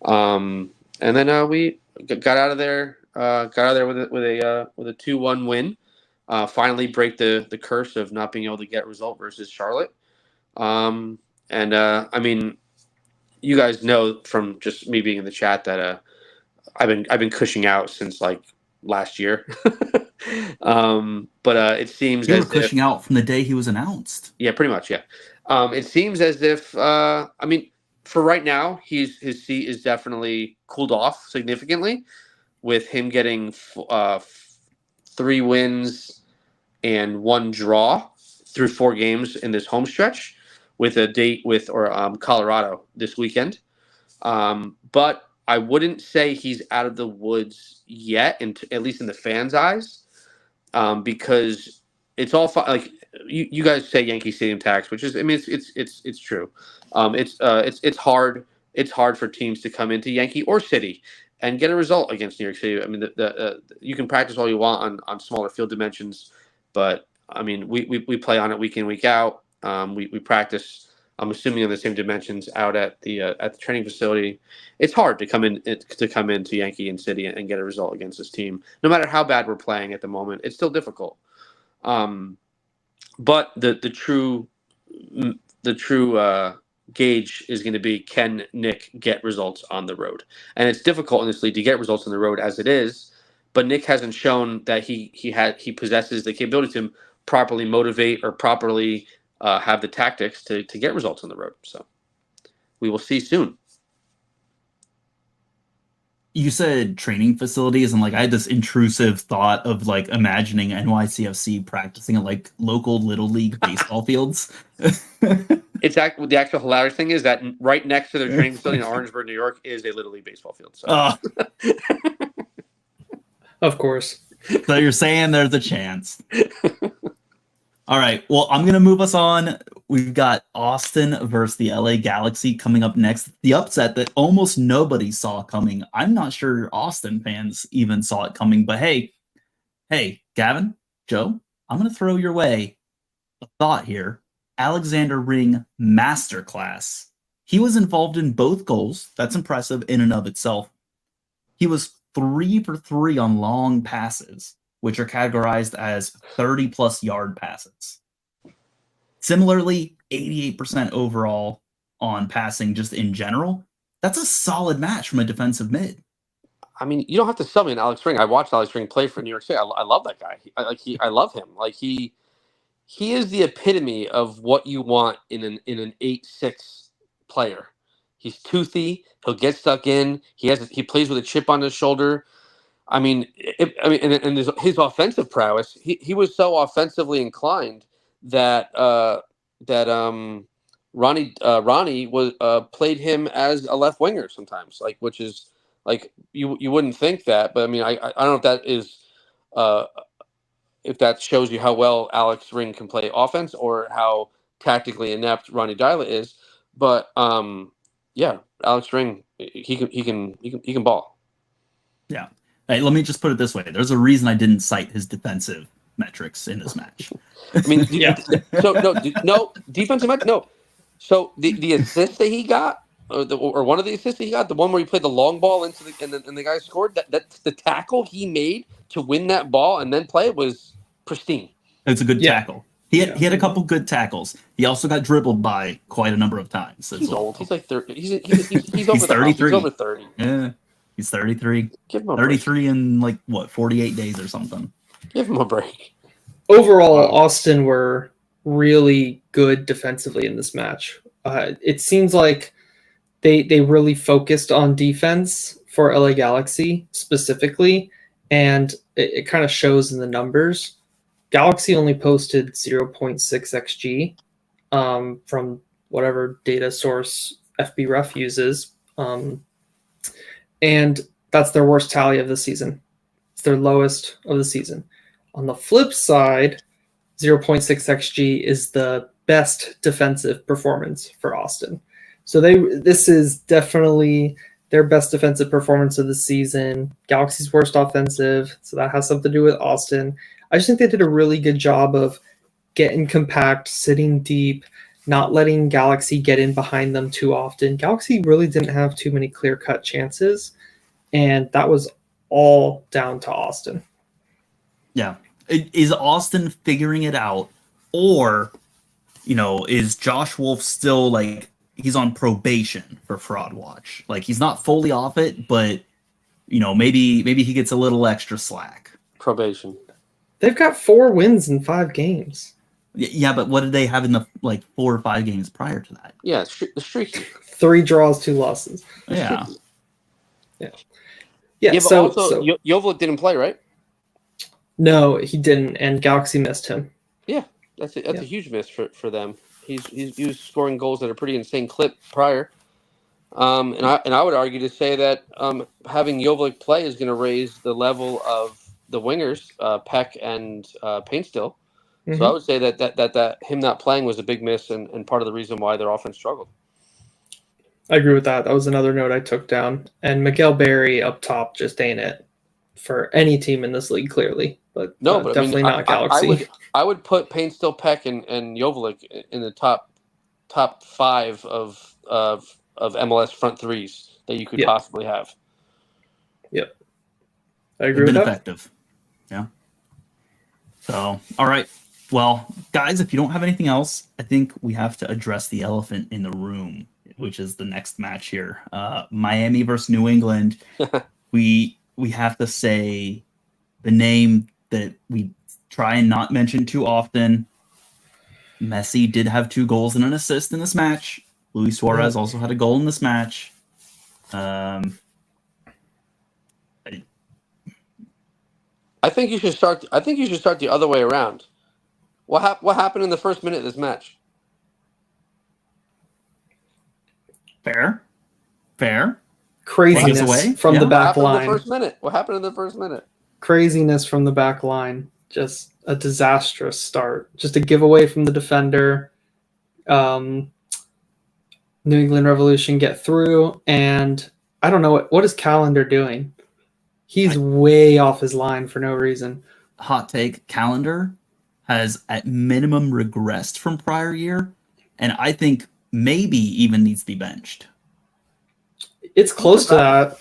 And then we got out of there. Got out of there with a 2-1 win. Finally, break the curse of not being able to get a result versus Charlotte. I mean, you guys know from just me being in the chat that I've been cushing out since like last year. But it seems you were cushing out from the day he was announced. Yeah, pretty much. Yeah. It seems as if for right now, his seat is definitely cooled off significantly, with him getting 3 wins and 1 draw through 4 games in this home stretch, with a date with Colorado this weekend. But I wouldn't say he's out of the woods yet, at least in the fans' eyes, because it's all like you guys say Yankee Stadium tax, which is, I mean, it's true. It's hard. It's hard for teams to come into Yankee or City and get a result against New York City. I mean, you can practice all you want on smaller field dimensions, but I mean, we play on it week in, week out. We practice I'm assuming in the same dimensions out at the training facility. It's hard to come into Yankee City and get a result against this team, no matter how bad we're playing at the moment. It's still difficult. But the true gauge is going to be, can Nick get results on the road? And it's difficult in this league to get results on the road as it is. But Nick hasn't shown that he possesses the capability to properly motivate or properly have the tactics to get results on the road. So we will see soon. You said training facilities, and like I had this intrusive thought of like imagining NYCFC practicing at like local little league baseball fields. It's the actual hilarious thing is that right next to their training facility in Orangeburg, New York, is a little league baseball field. So. Of course. So you're saying there's a chance. All right. Well, I'm going to move us on. We've got Austin versus the LA Galaxy coming up next. The upset that almost nobody saw coming. I'm not sure Austin fans even saw it coming, but hey, Gavin, Joe, I'm going to throw your way a thought here. Alexander Ring masterclass. He was involved in both goals. That's impressive in and of itself. He was 3 for 3 on long passes, which are categorized as 30-plus yard passes. Similarly, 88% overall on passing just in general. That's a solid match from a defensive mid. I mean, you don't have to sub me in Alex Ring. I watched Alex Ring play for New York City. I love that guy. I love him. Like he is the epitome of what you want in an 8'6" player. He's toothy. He'll get stuck in. He plays with a chip on his shoulder. I mean, and his offensive prowess. He was so offensively inclined that Ronnie was played him as a left winger sometimes, like, which is like you wouldn't think that, but I mean, I don't know if that is if that shows you how well Alex Ring can play offense or how tactically inept Ronnie Dyla is, but yeah, Alex Ring he can ball. Yeah. Hey, let me just put it this way. There's a reason I didn't cite his defensive metrics in this match. I mean, yeah. So no defensive match. No. So the assist that he got, or one of the assists that he got, the one where he played the long ball into and the guy scored. That's the tackle he made to win that ball and then play was pristine. It's a good tackle. He had a couple good tackles. He also got dribbled by quite a number of times. He's old. He's like 30. He's over 33. He's over 30. Yeah. He's 33. Give him a 33 in like what 48 days or something. Give him a break. Overall, Austin were really good defensively in this match. It seems like they really focused on defense for LA Galaxy specifically, and it kind of shows in the numbers. Galaxy only posted 0.6 xG from whatever data source FBref uses. And that's their worst tally of the season. It's their lowest of the season. On the flip side, 0.6 xG is the best defensive performance for Austin. So this is definitely their best defensive performance of the season. Galaxy's worst offensive, so that has something to do with Austin. I just think they did a really good job of getting compact, sitting deep, not letting Galaxy get in behind them too often. Galaxy really didn't have too many clear-cut chances, and that was all down to Austin. Yeah. Is Austin figuring it out, or, is Josh Wolf still like he's on probation for Fraud Watch? Like he's not fully off it, but maybe he gets a little extra slack. Probation. They've got 4 wins in 5 games. Yeah, but what did they have in the 4 or 5 games prior to that? Yeah, the streak. 3 draws, 2 losses. Yeah. Yeah. But so Joveljic didn't play, right? No, he didn't, and Galaxy missed him. Yeah, that's a huge miss for them. He was scoring goals at a pretty insane clip prior, and I would argue to say that having Joveljic play is going to raise the level of the wingers, Peck and Painstill. Mm-hmm. So I would say that him not playing was a big miss and part of the reason why their offense struggled. I agree with that. That was another note I took down. And Miguel Berry up top just ain't it for any team in this league, clearly. But definitely not Galaxy. I would put Painstill, Peck, and Joveljic in the top top 5 of MLS front threes that you could Yeah. possibly have. Yep. I They've agree with been that. effective. Yeah. So, all right. Well, guys, if you don't have anything else, I think we have to address the elephant in the room, which is the next match here. Miami versus New England. We have to say the name that we try and not mention too often. Messi did have 2 goals and an assist in this match. Luis Suarez also had a goal in this match. I think you should start. I think you should start the other way around. What happened in the first minute of this match? Fair. Craziness away? from Yeah. the What back happened in the line. first minute? What happened in the first minute? Craziness from the back line. Just a disastrous start. Just a giveaway from the defender. New England Revolution get through, and I don't know what is Calendar doing. He's way off his line for no reason. Hot take, Calendar has at minimum regressed from prior year, and I think maybe even needs to be benched. It's close to that.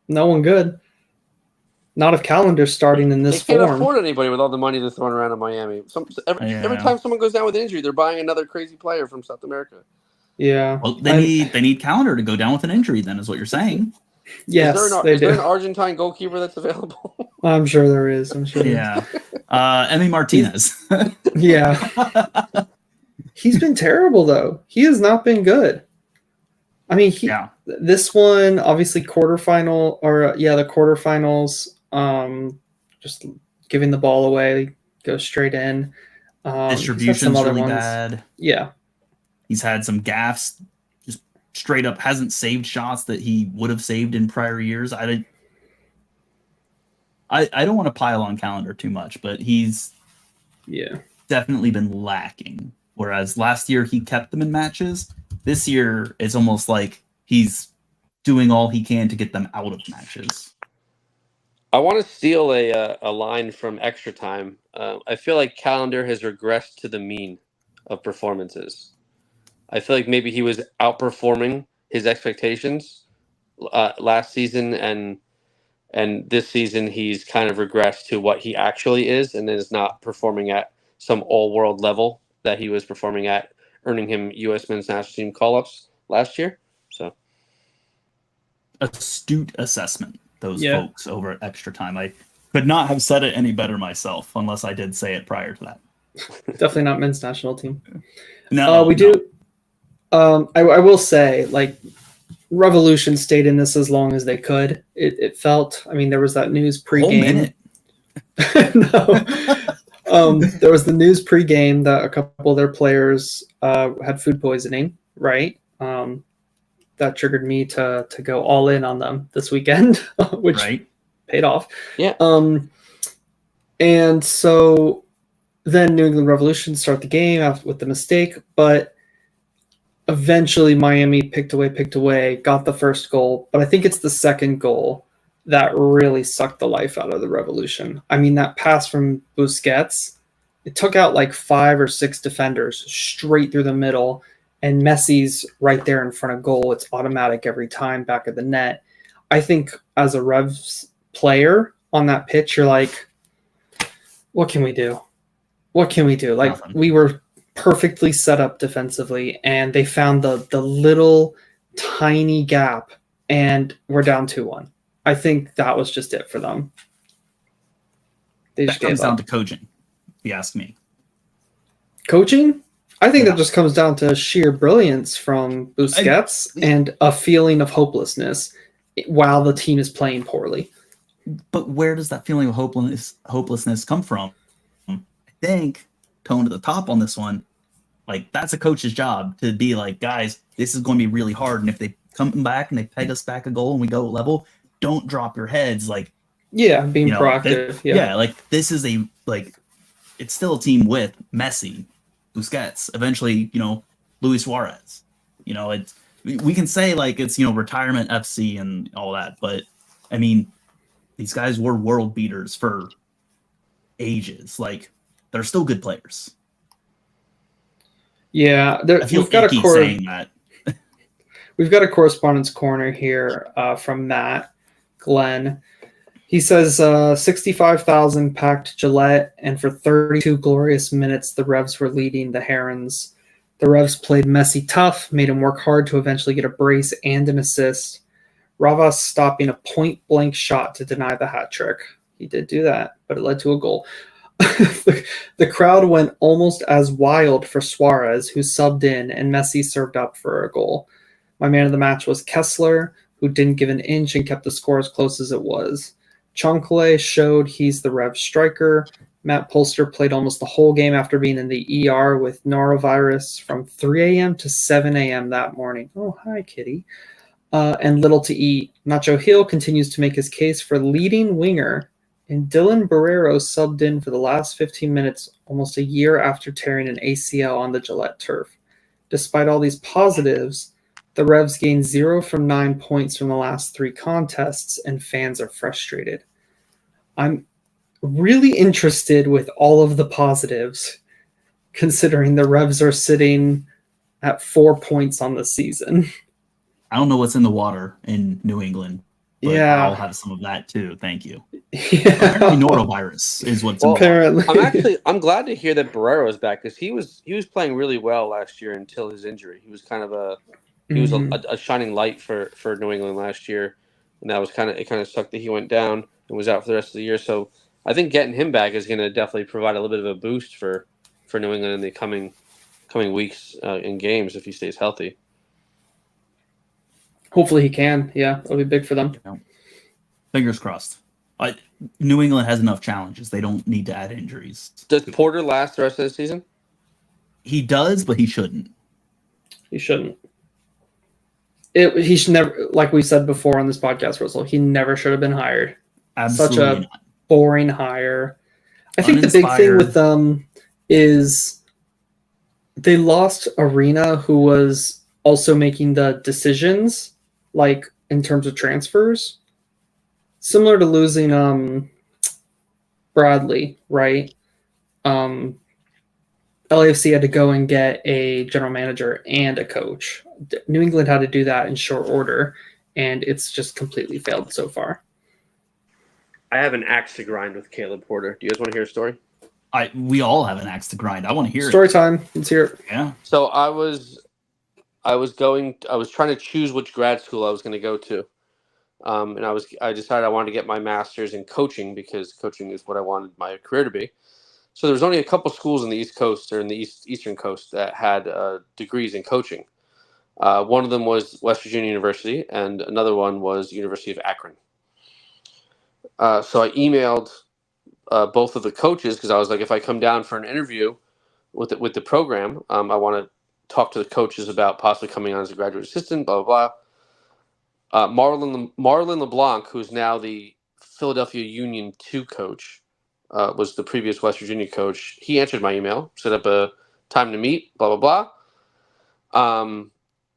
No one good. Not if Calendar's starting in this They can't form. afford anybody with all the money they're throwing around in Miami. Every time someone goes down with injury, they're buying another crazy player from South America. Yeah. Well, they need Calendar to go down with an injury. Then is what you're saying? Yes, is there an Argentine goalkeeper that's available? I'm sure there is. I'm sure. Yeah. Emi Martinez. Yeah. He's been terrible though. He has not been good. I mean, this one obviously quarterfinal the quarterfinals. Just giving the ball away, go straight in. Distribution's really bad. Yeah, he's had some gaffes. Just straight up hasn't saved shots that he would have saved in prior years. I don't want to pile on Calendar too much, but he's definitely been lacking. Whereas last year he kept them in matches. This year it's almost like he's doing all he can to get them out of matches. I want to steal a line from Extra Time. I feel like Calendar has regressed to the mean of performances. I feel like maybe he was outperforming his expectations last season, and this season he's kind of regressed to what he actually is, and is not performing at some all-world level that he was performing at, earning him U.S. men's national team call-ups last year. So, astute assessment. Those folks over at Extra Time. I could not have said it any better myself, unless I did say it prior to that. Definitely not men's national team. No, we do. I will say, like, Revolution stayed in this as long as they could. It felt. I mean, there was that news pregame. No, there was the news pregame that a couple of their players had food poisoning. Right. That triggered me to go all in on them this weekend, which paid off. Yeah. And so then New England Revolution start the game with the mistake, but eventually Miami picked away, got the first goal. But I think it's the second goal that really sucked the life out of the Revolution. I mean, that pass from Busquets, it took out like 5 or 6 defenders straight through the middle. And Messi's right there in front of goal. It's automatic every time, back of the net. I think as a Revs player on that pitch, you're like, what can we do? What can we do? Like, nothing. We were perfectly set up defensively, and they found the little tiny gap, and we're down 2-1. I think that was just it for them. They just that comes down to coaching, if you ask me. Coaching? I think that just comes down to sheer brilliance from Busquets and a feeling of hopelessness while the team is playing poorly. But where does that feeling of hopelessness come from? I think, tone to the top on this one, like, that's a coach's job to be like, guys, this is going to be really hard. And if they come back and they peg us back a goal and we go level, don't drop your heads. Like, being proactive. Like, this is it's still a team with Messi, Busquets, eventually, Luis Suarez. We can say like it's, retirement FC and all that, but I mean, these guys were world beaters for ages. Like, they're still good players. Yeah, I feel icky saying that. We've got a correspondence corner here from Matt Glenn. He says 65,000 packed Gillette, and for 32 glorious minutes, the Revs were leading the Herons. The Revs played Messi tough, made him work hard to eventually get a brace and an assist. Ravas stopping a point-blank shot to deny the hat trick. He did do that, but it led to a goal. The crowd went almost as wild for Suarez, who subbed in, and Messi served up for a goal. My man of the match was Kessler, who didn't give an inch and kept the score as close as it was. Chonkle showed he's the Rev striker. Matt Polster played almost the whole game after being in the ER with norovirus from 3 a.m. to 7 a.m. that morning. Oh, hi, kitty. And little to eat. Nacho Hill continues to make his case for leading winger, and Dylan Barrero subbed in for the last 15 minutes almost a year after tearing an ACL on the Gillette turf. Despite all these positives, the Revs gained 0 from 9 points from the last 3 contests, and fans are frustrated. I'm really interested with all of the positives, considering the Revs are sitting at 4 points on the season. I don't know what's in the water in New England, but Yeah. I'll have some of that too. Thank you. Yeah. Apparently norovirus is what's in the water. Apparently. I'm glad to hear that Barrero is back because he was playing really well last year until his injury. He was kind of a shining light for New England last year, and that was it kind of sucked that he went down and was out for the rest of the year. So I think getting him back is going to definitely provide a little bit of a boost for New England in the coming weeks in games if he stays healthy. Hopefully he can. Yeah, it'll be big for them. Fingers crossed. New England has enough challenges. They don't need to add injuries. Does Porter last the rest of the season? He does, but he shouldn't. He shouldn't. He should never, like we said before on this podcast, Russell, he never should have been hired. Absolutely Such a not. boring hire. I think the big thing with them is they lost Arena, who was also making the decisions, like in terms of transfers. Similar to losing Bradley, right? LAFC had to go and get a general manager and a coach. New England had to do that in short order, and it's just completely failed so far. I have an axe to grind with Caleb Porter. Do you guys want to hear a story? We all have an axe to grind. I want to hear Story time. Let's hear it. Yeah. So I was trying to choose which grad school I was going to go to. And I decided I wanted to get my master's in coaching because coaching is what I wanted my career to be. So there was only a couple schools in the East Coast or in the Eastern Coast that had degrees in coaching. One of them was West Virginia University, and another one was University of Akron. So I emailed both of the coaches because I was like, if I come down for an interview with the program, I want to talk to the coaches about possibly coming on as a graduate assistant, blah, blah, blah. Marlon LeBlanc, who's now the Philadelphia Union 2 coach, was the previous West Virginia coach. He answered my email, set up a time to meet, blah, blah, blah.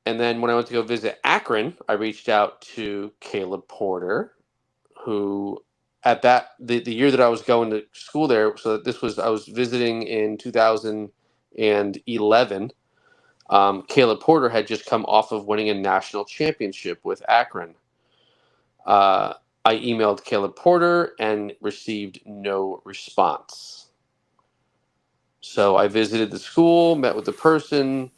And then when I went to go visit Akron, I reached out to Caleb Porter, who at the year that I was going to school there, so I was visiting in 2011. Caleb Porter had just come off of winning a national championship with Akron. I emailed Caleb Porter and received no response. So I visited the school, met with the person.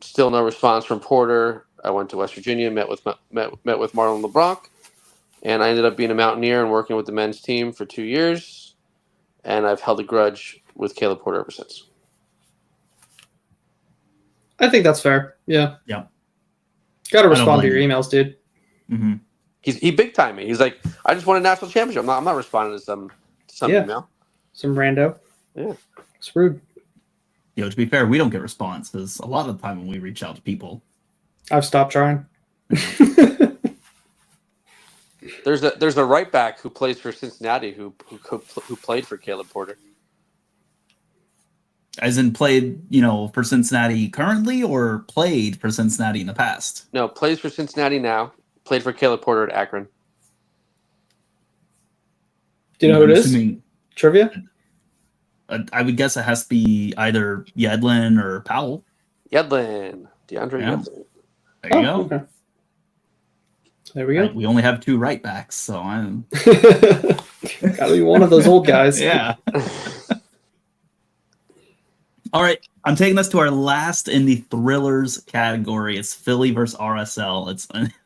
Still no response from Porter. I went to West Virginia, met with Marlon LeBlanc, and I ended up being a Mountaineer and working with the men's team for 2 years. And I've held a grudge with Caleb Porter ever since. I think that's fair. Yeah. Yeah. Got to respond to your emails, dude. Mm-hmm. He big time me. He's like, I just won a national championship. I'm not responding to some email. Some rando. Yeah. It's rude. To be fair, we don't get responses a lot of the time when we reach out to people. I've stopped trying. There's a right back who plays for Cincinnati who played for Caleb Porter. As in played, for Cincinnati currently, or played for Cincinnati in the past? No, plays for Cincinnati now. Played for Caleb Porter at Akron. Do you know who it is? Trivia? I would guess it has to be either Yedlin or Powell. DeAndre Yeah. Yedlin. There you go. Okay. There we go. We only have 2 right backs, so I'm Gotta be one of those old guys. yeah. All right, I'm taking us to our last in the thrillers category. It's Philly versus RSL.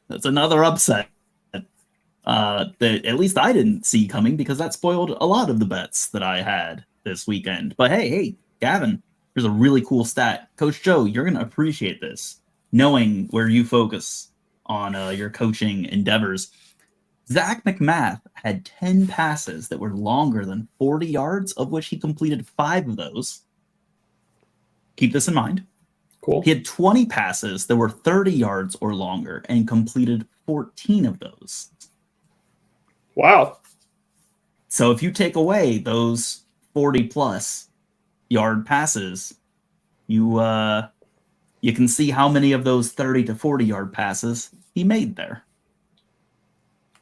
It's another upset that at least I didn't see coming because that spoiled a lot of the bets that I had this weekend. But hey, Gavin, here's a really cool stat. Coach Joe, you're going to appreciate this, knowing where you focus on your coaching endeavors. Zach McMath had 10 passes that were longer than 40 yards, of which he completed 5 of those. Keep this in mind. Cool. He had 20 passes that were 30 yards or longer and completed 14 of those. Wow. So if you take away those 40-plus yard passes, you can see how many of those 30 to 40-yard passes he made there.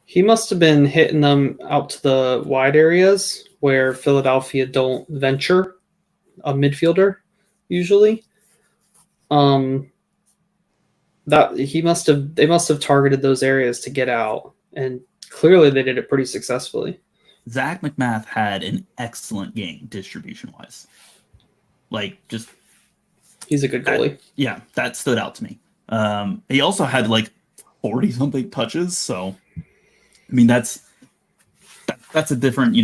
He must have been hitting them out to the wide areas where Philadelphia don't venture a midfielder usually. They must have targeted those areas to get out, and clearly they did it pretty successfully. Zach McMath had an excellent game distribution-wise. He's a good goalie. That stood out to me. He also had 40-something touches, so I mean that's a different,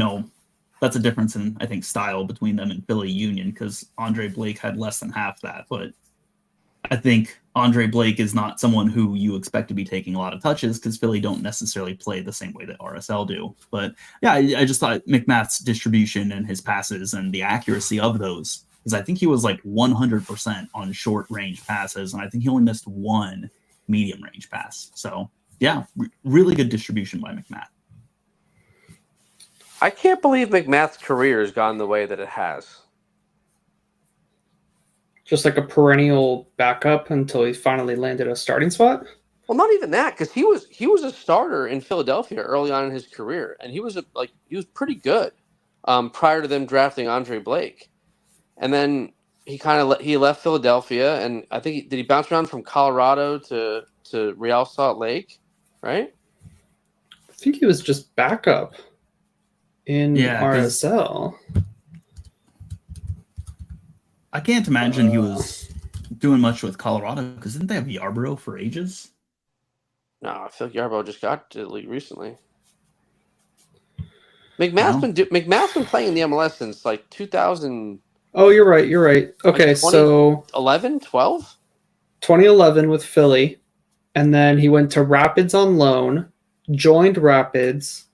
that's a difference in, I think, style between them and Philly Union, because Andre Blake had less than half that. But I think Andre Blake is not someone who you expect to be taking a lot of touches because Philly don't necessarily play the same way that RSL do. But yeah, I just thought McMath's distribution and his passes and the accuracy of those, because I think he was 100% on short range passes, and I think he only missed 1 medium range pass. So yeah, really good distribution by McMath. I can't believe McMath's career has gone the way that it has. Just like a perennial backup until he finally landed a starting spot. Well, not even that, because he was a starter in Philadelphia early on in his career, and he was pretty good prior to them drafting Andre Blake, and then he left Philadelphia, and I think did he bounce around from Colorado to Real Salt Lake, right? I think he was just backup in RSL. I can't imagine he was doing much with Colorado, because didn't they have Yarborough for ages? No, I feel like Yarborough just got to the league recently. McMath's been playing in the MLS since 2000. Oh, you're right. Okay, so 12? 2011 with Philly, and then he went to Rapids on loan, joined Rapids,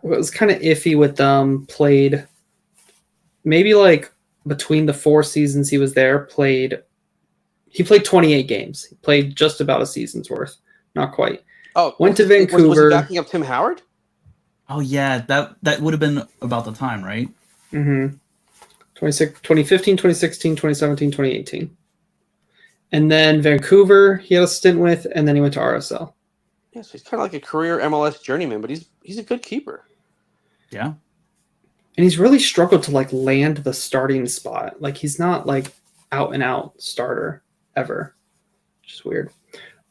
was kind of iffy with them, played maybe between the 4 seasons he was there, he played 28 games. He played just about a season's worth. Not quite. Oh, went to Vancouver. Was he backing up Tim Howard? Oh yeah, that would have been about the time, right? Mm-hmm. 2015, 2016, 2017, 2018. And then Vancouver he had a stint with, and then he went to RSL. Yeah, so he's kind of like a career MLS journeyman, but he's a good keeper. Yeah. And he's really struggled to land the starting spot. He's not out and out starter ever. Which is weird.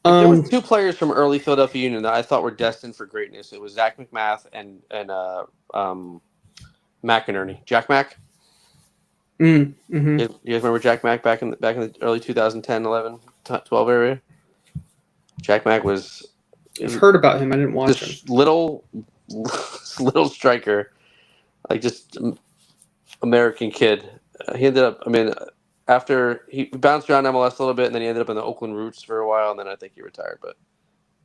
There were 2 players from early Philadelphia Union that I thought were destined for greatness. It was Zach McMath and McInerney. Jack Mack. Mm-hmm. You guys remember Jack Mack back in the early 2010, 11, 12 area? Jack Mack was. I've heard about him. I didn't watch him. Little striker, just American kid. He ended up. After he bounced around MLS a little bit, and then he ended up in the Oakland Roots for a while, and then I think he retired. But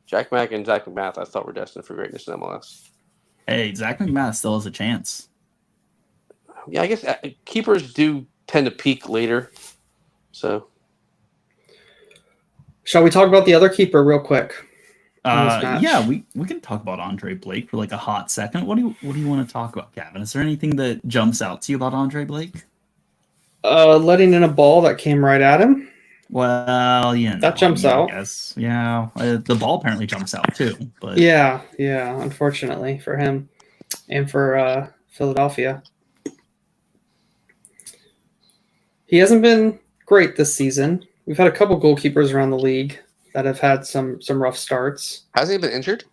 Jack Mack and Zach McMath, I thought were destined for greatness in MLS. Hey, Zach McMath still has a chance. Yeah, I guess keepers do tend to peak later. So, shall we talk about the other keeper real quick? Yeah, we can talk about Andre Blake for a hot second. What do you want to talk about, Gavin? Is there anything that jumps out to you about Andre Blake? Letting in a ball that came right at him. Well, that jumps out. I guess. Yeah, the ball apparently jumps out too. But yeah. Unfortunately for him, and for Philadelphia. He hasn't been great this season. We've had a couple goalkeepers around the league that have had some rough starts. Hasn't he been injured?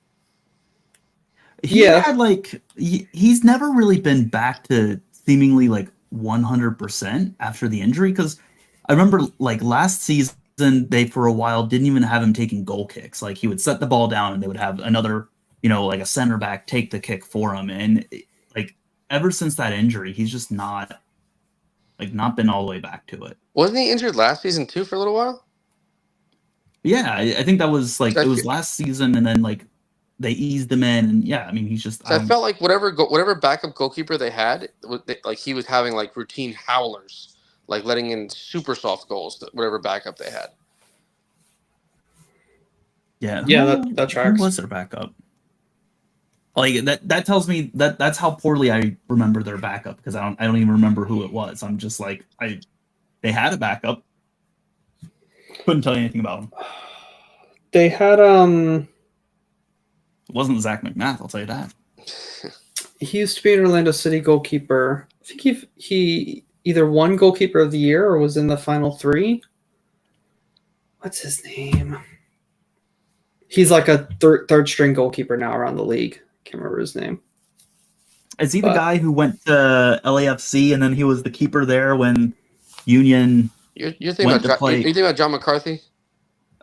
He Yeah. had like he's never really been back to seemingly like 100% after the injury, because I remember like last season they for a while didn't even have him taking goal kicks. Like he would set the ball down and they would have another, like a center back take the kick for him, and like ever since that injury he's just not been all the way back to it. Wasn't he injured last season too for a little while? Yeah, I think that was like it was last season, and then like they eased him in, and yeah, I mean he's just. I felt like whatever backup goalkeeper they had, like he was having like routine howlers, like letting in super soft goals. Whatever backup they had. Yeah, that tracks. Who was their backup? Like that tells me that's how poorly I remember their backup, because I don't even remember who it was. I'm just like they had a backup. Couldn't tell you anything about them. They had It wasn't Zach McMath, I'll tell you that. He used to be an Orlando City goalkeeper. I think he either won goalkeeper of the year or was in the final 3. What's his name? He's like a third string goalkeeper now around the league. Can't remember his name. Is he the guy who went to LAFC and then he was the keeper there when Union? You're thinking about John McCarthy?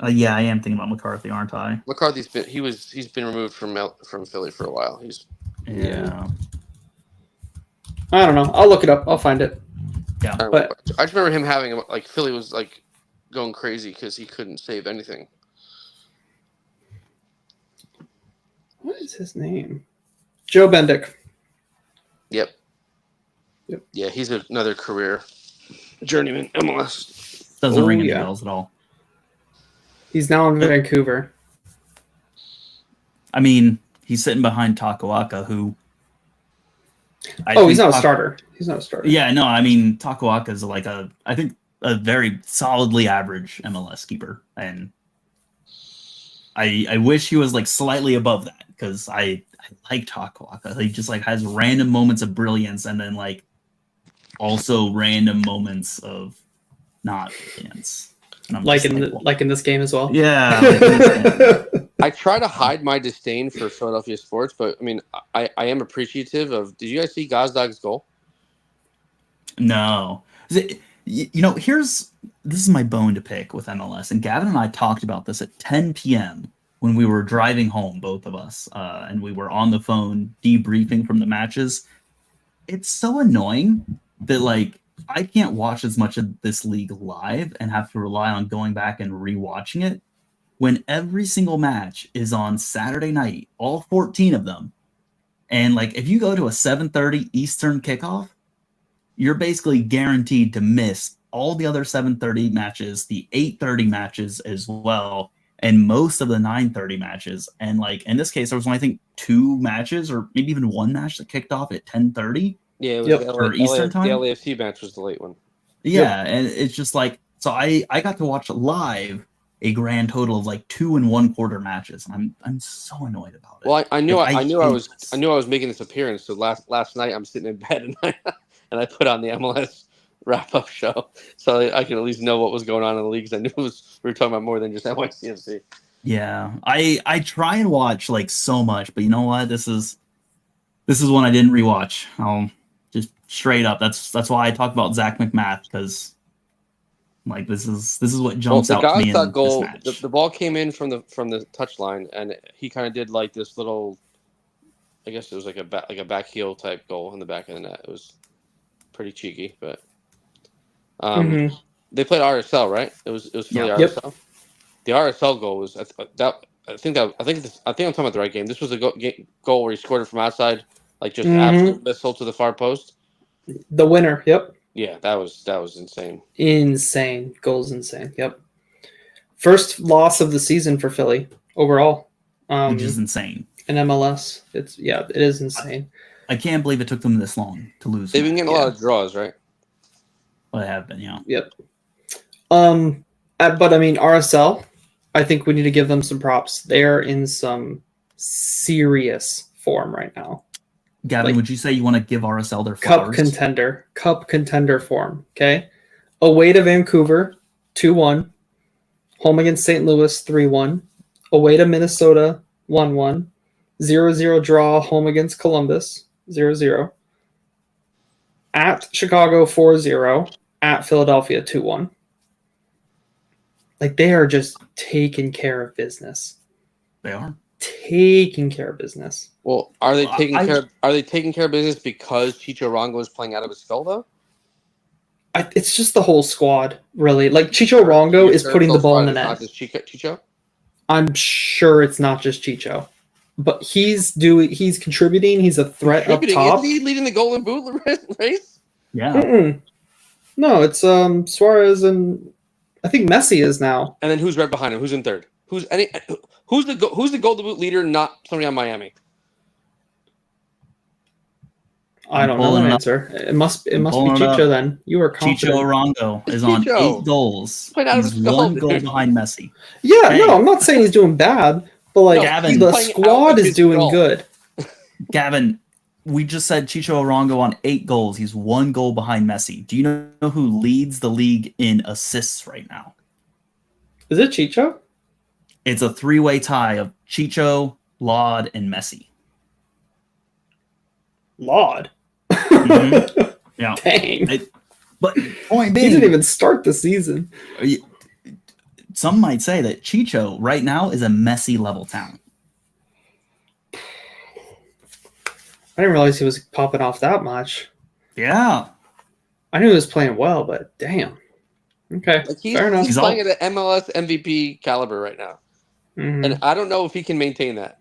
Yeah, I am thinking about McCarthy, aren't I? McCarthy's been removed from Philly for a while. Yeah. I don't know. I'll look it up. I'll find it. Yeah, but I just remember him having like Philly was like going crazy because he couldn't save anything. What is his name? Joe Bendick. Yep. Yeah, he's another career journeyman MLS. Doesn't ring any bells at all. He's now in Vancouver. I mean, he's sitting behind Takuaka, who. He's not a starter. He's not a starter. Yeah, no, I mean Takuaka is like I think a very solidly average MLS keeper, and I wish he was like slightly above that, because I like Takuaka. He just like has random moments of brilliance, and then like also random moments of not brilliance. Like in this game as well. Yeah. I try to hide my disdain for Philadelphia sports, but I mean, I am appreciative of. Did you guys see Gazdag's goal? No. This is my bone to pick with MLS, and Gavin and I talked about this at 10 p.m. when we were driving home, both of us, and we were on the phone debriefing from the matches. It's so annoying that like I can't watch as much of this league live and have to rely on going back and rewatching it when every single match is on Saturday night, all 14 of them. And like if you go to a 7:30 Eastern kickoff, you're basically guaranteed to miss all the other 7:30 matches, the 8:30 matches as well, and most of the 9:30 matches. And like in this case, there was only, I think, 2 matches or maybe even 1 match that kicked off at 10:30. Yeah, it was Eastern time. The LAFC match was the late one. Yeah, and it's just like, so I got to watch live a grand total of like 2 1/4 matches. I'm so annoyed about it. Well, I knew I was making this appearance. So last night I'm sitting in bed and I put on the MLS wrap-up show, so I could at least know what was going on in the league, because I knew we were talking about more than just NYCFC. Yeah, I try and watch like so much, but you know what? This is one I didn't rewatch. I'll just straight up. That's why I talk about Zach McMath, because like this is what jumps out to me in goal, this match. The ball came in from the touchline, and he kind of did like this little. I guess it was like a back heel type goal in the back of the net. It was pretty cheeky, but they played RSL, right? It was Philly RSL. Yep. The RSL goal was I think I'm talking about the right game. This was a goal where he scored it from outside, like just absolute missile to the far post. The winner. Yep. Yeah, that was insane. Insane. Goal's insane. Yep. First loss of the season for Philly overall. Which is insane. In MLS. It is insane. I can't believe it took them this long to lose. They've been getting a lot of draws, right? Well, they have been, yeah. Yep. But I mean, RSL, I think we need to give them some props. They're in some serious form right now. Gavin, would you say you want to give RSL their flowers? Cup contender form. Okay. Away to Vancouver, 2-1. Home against St. Louis, 3-1. Away to Minnesota, 1-1. 0-0 draw, home against Columbus, 0-0. At Chicago, 4-0. At Philadelphia, 2-1. Like, they are just taking care of business. They are. Taking care of business. Well, are they taking care of business because Chicho Rongo is playing out of his skull though? It's just the whole squad, really. Like, Chicho Rongo is putting the ball in the net. Not just Chicho? I'm sure it's not just Chicho, but he's contributing. He's a threat up top. Is he leading the Golden Boot race? Yeah. Mm-mm. No, it's Suarez, and I think Messi is now. And then who's right behind him? Who's in third? Who's the Golden Boot leader? Not somebody on Miami. I don't know the answer. It must be Chicho then. You were confident. Chicho Arango is on 8 goals. He's 1 goal behind Messi. Yeah, Hey. no, I'm not saying he's doing bad, but like Gavin, the squad is doing good. Gavin, we just said Chicho Arango on 8 goals. He's 1 goal behind Messi. Do you know who leads the league in assists right now? Is it Chicho? It's a 3-way tie of Chicho, Laud, and Messi. Laud. Mm-hmm. Yeah. Dang. But point He being, didn't even start the season. some might say that Chicho right now is a Messi level talent. I didn't realize he was popping off that much. Yeah. I knew he was playing well, but damn. Okay, Like fair enough. he's playing at an MLS MVP caliber right now. Mhm. And I don't know if he can maintain that.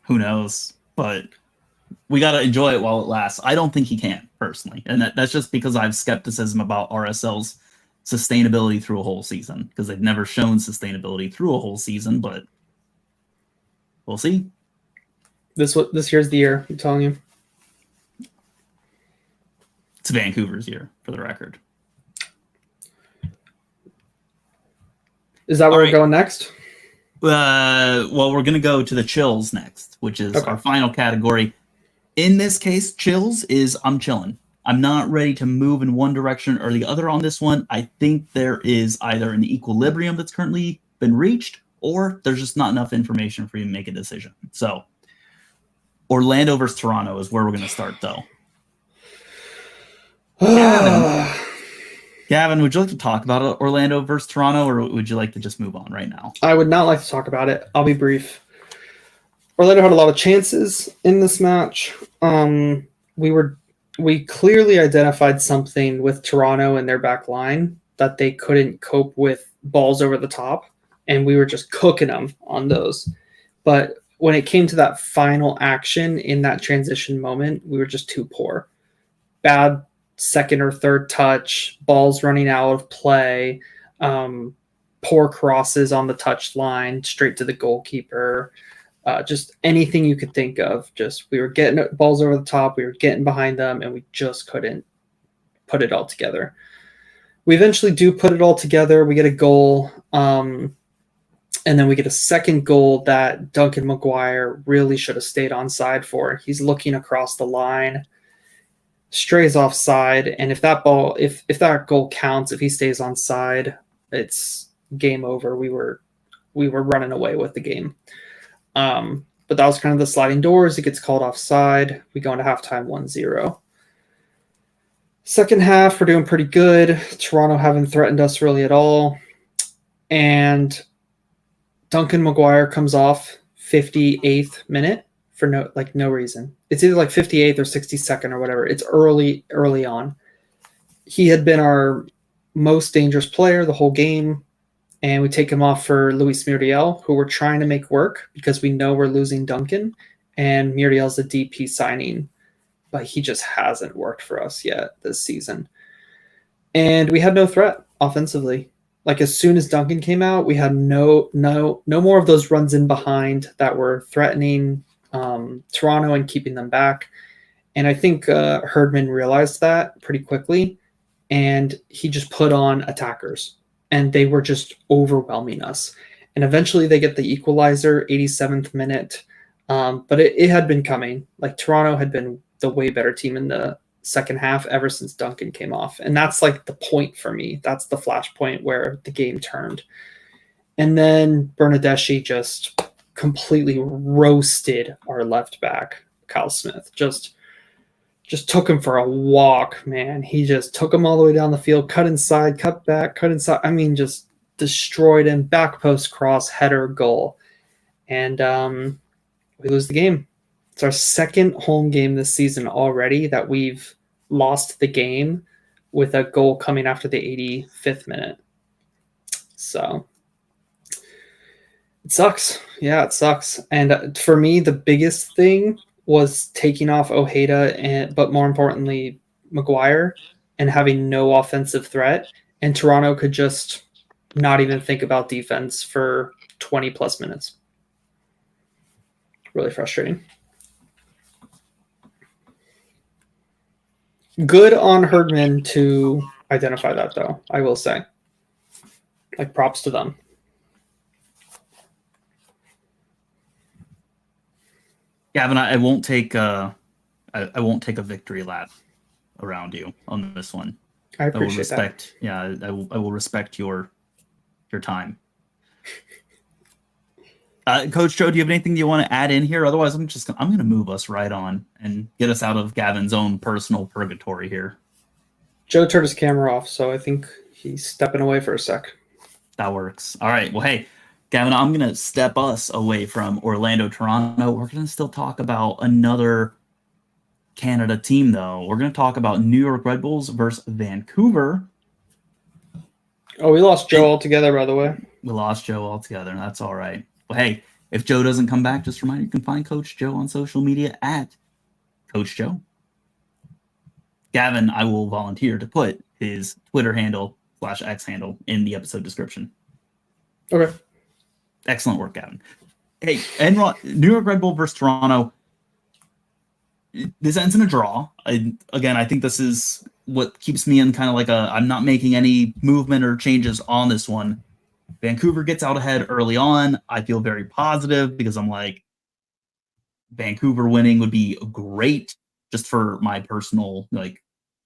Who knows? But we got to enjoy it while it lasts. I don't think he can, personally. And that's just because I have skepticism about RSL's sustainability through a whole season, because they've never shown sustainability through a whole season, but we'll see. This year's the year, I'm telling you. It's Vancouver's year, for the record. Is that where All we're going next? Well, we're going to go to the chills next, which is our final category. In this case, chills is I'm chilling. I'm not ready to move in one direction or the other on this one. I think there is either an equilibrium that's currently been reached, or there's just not enough information for you to make a decision. So, Orlando versus Toronto is where we're going to start, though. Gavin, would you like to talk about Orlando versus Toronto, or would you like to just move on right now? I would not like to talk about it. I'll be brief. Orlando had a lot of chances in this match. We clearly identified something with Toronto and their back line that they couldn't cope with balls over the top, and we were just cooking them on those. But when it came to that final action in that transition moment, we were just too poor. Bad second or third touch, balls running out of play, poor crosses on the touch line, straight to the goalkeeper, just anything you could think of. Just we were getting balls over the top, we were getting behind them, and we just couldn't put it all together. We eventually do put it all together. We get a goal, and then we get a second goal that Duncan McGuire really should have stayed onside for. He's looking across the line, strays offside, and if that goal counts, if he stays onside, it's game over. We were running away with the game. But that was kind of the sliding doors. It gets called offside. We go into halftime 1-0. Second half, we're doing pretty good. Toronto haven't threatened us really at all. And Duncan McGuire comes off 58th minute for no reason. It's either like 58th or 62nd or whatever. It's early on. He had been our most dangerous player the whole game, and we take him off for Luis Muriel, who we're trying to make work because we know we're losing Duncan, and Muriel's a DP signing, but he just hasn't worked for us yet this season. And we had no threat offensively. Like, as soon as Duncan came out, we had no more of those runs in behind that were threatening Toronto and keeping them back. And I think Herdman realized that pretty quickly, and he just put on attackers, and they were just overwhelming us. And eventually they get the equalizer, 87th minute. But it had been coming. Like, Toronto had been the way better team in the second half ever since Duncan came off. And that's like the point for me. That's the flashpoint where the game turned. And then Bernadeschi just completely roasted our left back, Kyle Smith. Just took him for a walk, man. He just took him all the way down the field, cut inside, cut back, cut inside. I mean, just destroyed him. Back post cross, header, goal. And we lose the game. It's our second home game this season already that we've lost the game with a goal coming after the 85th minute. So it sucks. Yeah, it sucks. And for me, the biggest thing was taking off Ojeda, but more importantly, Maguire, and having no offensive threat. And Toronto could just not even think about defense for 20 plus minutes. Really frustrating. Good on Herdman to identify that, though, I will say. Like, props to them. Gavin, I won't take I won't take a victory lap around you on this one. I appreciate will respect, that. Yeah, I will respect your time. Coach Joe, do you have anything you want to add in here? Otherwise, I'm going to move us right on and get us out of Gavin's own personal purgatory here. Joe turned his camera off, so I think he's stepping away for a sec. That works. All right. Well, hey, Gavin, I'm going to step us away from Orlando, Toronto. We're going to still talk about another Canada team, though. We're going to talk about New York Red Bulls versus Vancouver. Oh, we lost Joe altogether, by the way. We lost Joe altogether. That's all right. Well, hey, if Joe doesn't come back, just a reminder, you can find Coach Joe on social media at Coach Joe. Gavin, I will volunteer to put his Twitter handle /X handle in the episode description. Okay. Excellent work, Gavin. Hey, and New York Red Bull versus Toronto. This ends in a draw. I think this is what keeps me in kind of like I'm not making any movement or changes on this one. Vancouver gets out ahead early on. I feel very positive because I'm like, Vancouver winning would be great just for my personal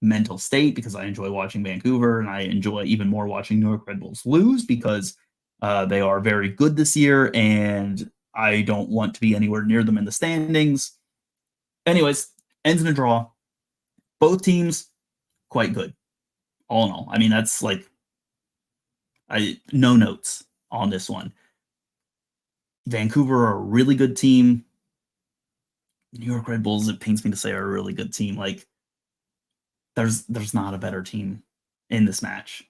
mental state, because I enjoy watching Vancouver, and I enjoy even more watching New York Red Bulls lose because they are very good this year, and I don't want to be anywhere near them in the standings. Anyways, ends in a draw. Both teams quite good, all in all. I mean, that's no notes on this one. Vancouver are a really good team. New York Red Bulls, it pains me to say, are a really good team. There's not a better team in this match.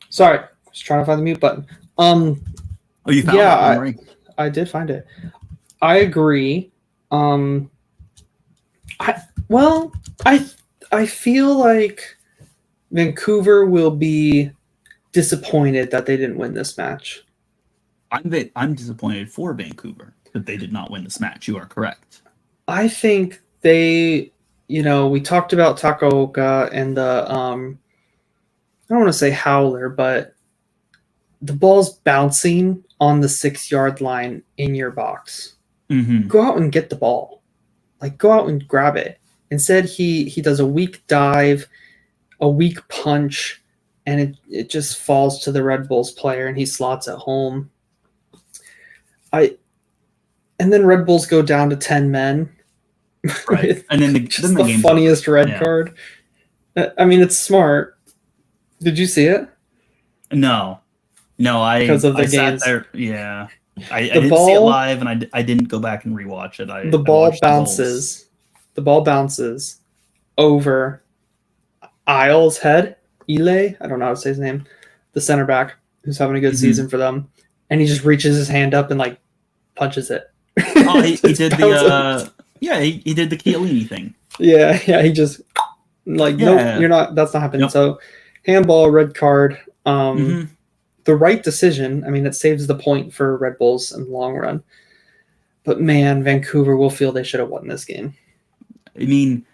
Sorry, I was trying to find the mute button. Oh, you found it? Right? I did find it. I agree. I feel like Vancouver will be disappointed that they didn't win this match. I'm disappointed for Vancouver that they did not win this match. You are correct. I think we talked about Takaoka and the I don't want to say howler, but the ball's bouncing on the 6-yard line in your box. Mm-hmm. Go out and get the ball. Go out and grab it. Instead, he does a weak dive, a weak punch, and it just falls to the Red Bulls player, and he slots it home. And then Red Bulls go down to 10 men. Right. And then the funniest red card. I mean, it's smart. Did you see it? No, because of the games. Sat there, yeah. I didn't see it live, and I didn't go back and rewatch it. The ball bounces. The ball bounces over Isles' head. Ile, I don't know how to say his name. The center back who's having a good season for them, and he just reaches his hand up and punches it. Oh, he did he did the Chiellini thing. Yeah, he just nope, you're not. That's not happening. Yep. So, handball, red card. The right decision. I mean, it saves the point for Red Bulls in the long run. But man, Vancouver will feel they should have won this game. I mean,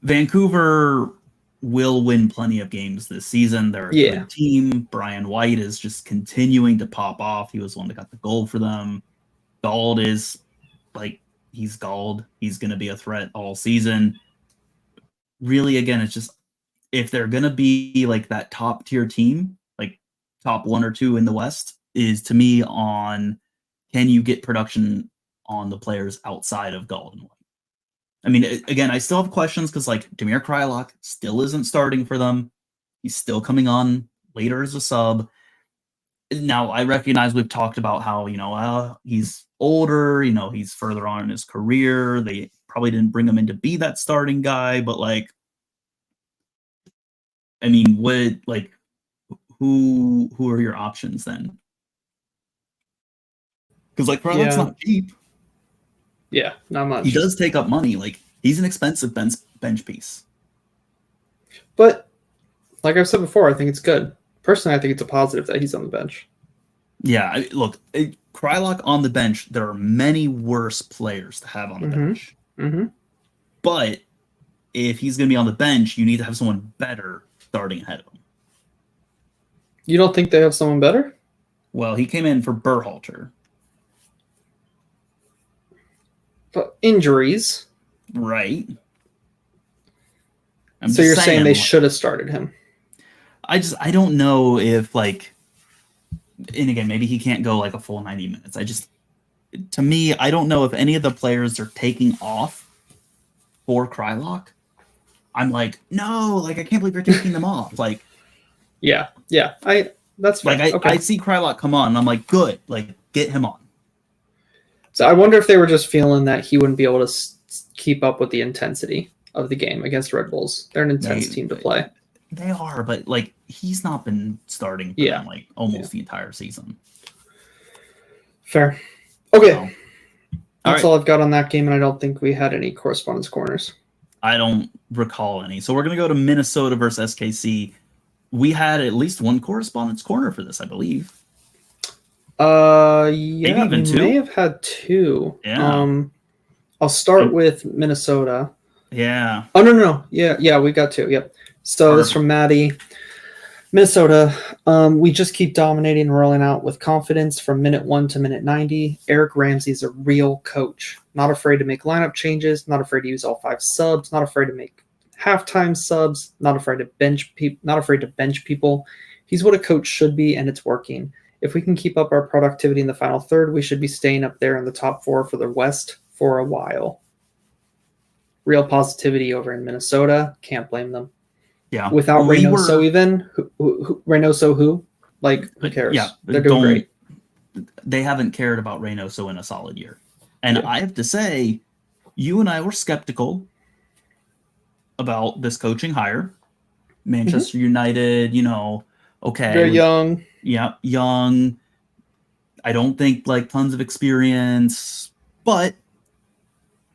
Vancouver will win plenty of games this season. They're a good team. Brian White is just continuing to pop off. He was the one that got the goal for them. Dauld is he's galled. He's going to be a threat all season. Really, again, it's just if they're going to be like that top tier team, like top 1 or 2 in the West, is to me on can you get production on the players outside of Gall and White? I mean, again, I still have questions because like Damir Kreilach still isn't starting for them. He's still coming on later as a sub. Now, I recognize we've talked about how, he's older, he's further on in his career. They probably didn't bring him in to be that starting guy, but like, I mean, who are your options then? Because like Kreilach's not cheap. Yeah, not much. He does take up money. Like he's an expensive bench piece. But like I've said before, I think it's good. Personally, I think it's a positive that he's on the bench. Yeah, look, Kreilach on the bench, there are many worse players to have on the bench. Mm-hmm. But if he's going to be on the bench, you need to have someone better starting ahead of him. You don't think they have someone better? Well, he came in for Berhalter. But injuries. Right. So you're saying they should have started him? I don't know if like, and again, maybe he can't go like a full 90 minutes. To me, I don't know if any of the players are taking off for Kreilach. I'm like, no, like I can't believe you're taking them off. Like, yeah, that's fair. Like I see Kreilach come on, and I'm like, good, like get him on. So I wonder if they were just feeling that he wouldn't be able to keep up with the intensity of the game against Red Bulls. They're an intense team to play. They are, but like he's not been starting for them like almost the entire season. Fair. Okay. So, that's all I've got on that game, and I don't think we had any correspondence corners. I don't recall any. So we're going to go to Minnesota versus SKC. We had at least one correspondence corner for this, I believe. Yeah, maybe even two. May have had 2. Yeah. I'll start with Minnesota. Yeah. Oh no. Yeah, we got 2. Yep. So this is from Maddie. Minnesota, we just keep dominating and rolling out with confidence from minute 1 to minute 90. Eric Ramsey is a real coach. Not afraid to make lineup changes, not afraid to use all 5 subs, not afraid to make halftime subs, not afraid to bench people. He's what a coach should be, and it's working. If we can keep up our productivity in the final third, we should be staying up there in the top 4 for the West for a while. Real positivity over in Minnesota. Can't blame them. Yeah. Without Reynoso even? Reynoso who? Like, who cares? Yeah. They're doing great. They haven't cared about Reynoso in a solid year. And I have to say, you and I were skeptical about this coaching hire. Manchester United, okay. Very young. Yeah, young. I don't think like tons of experience, but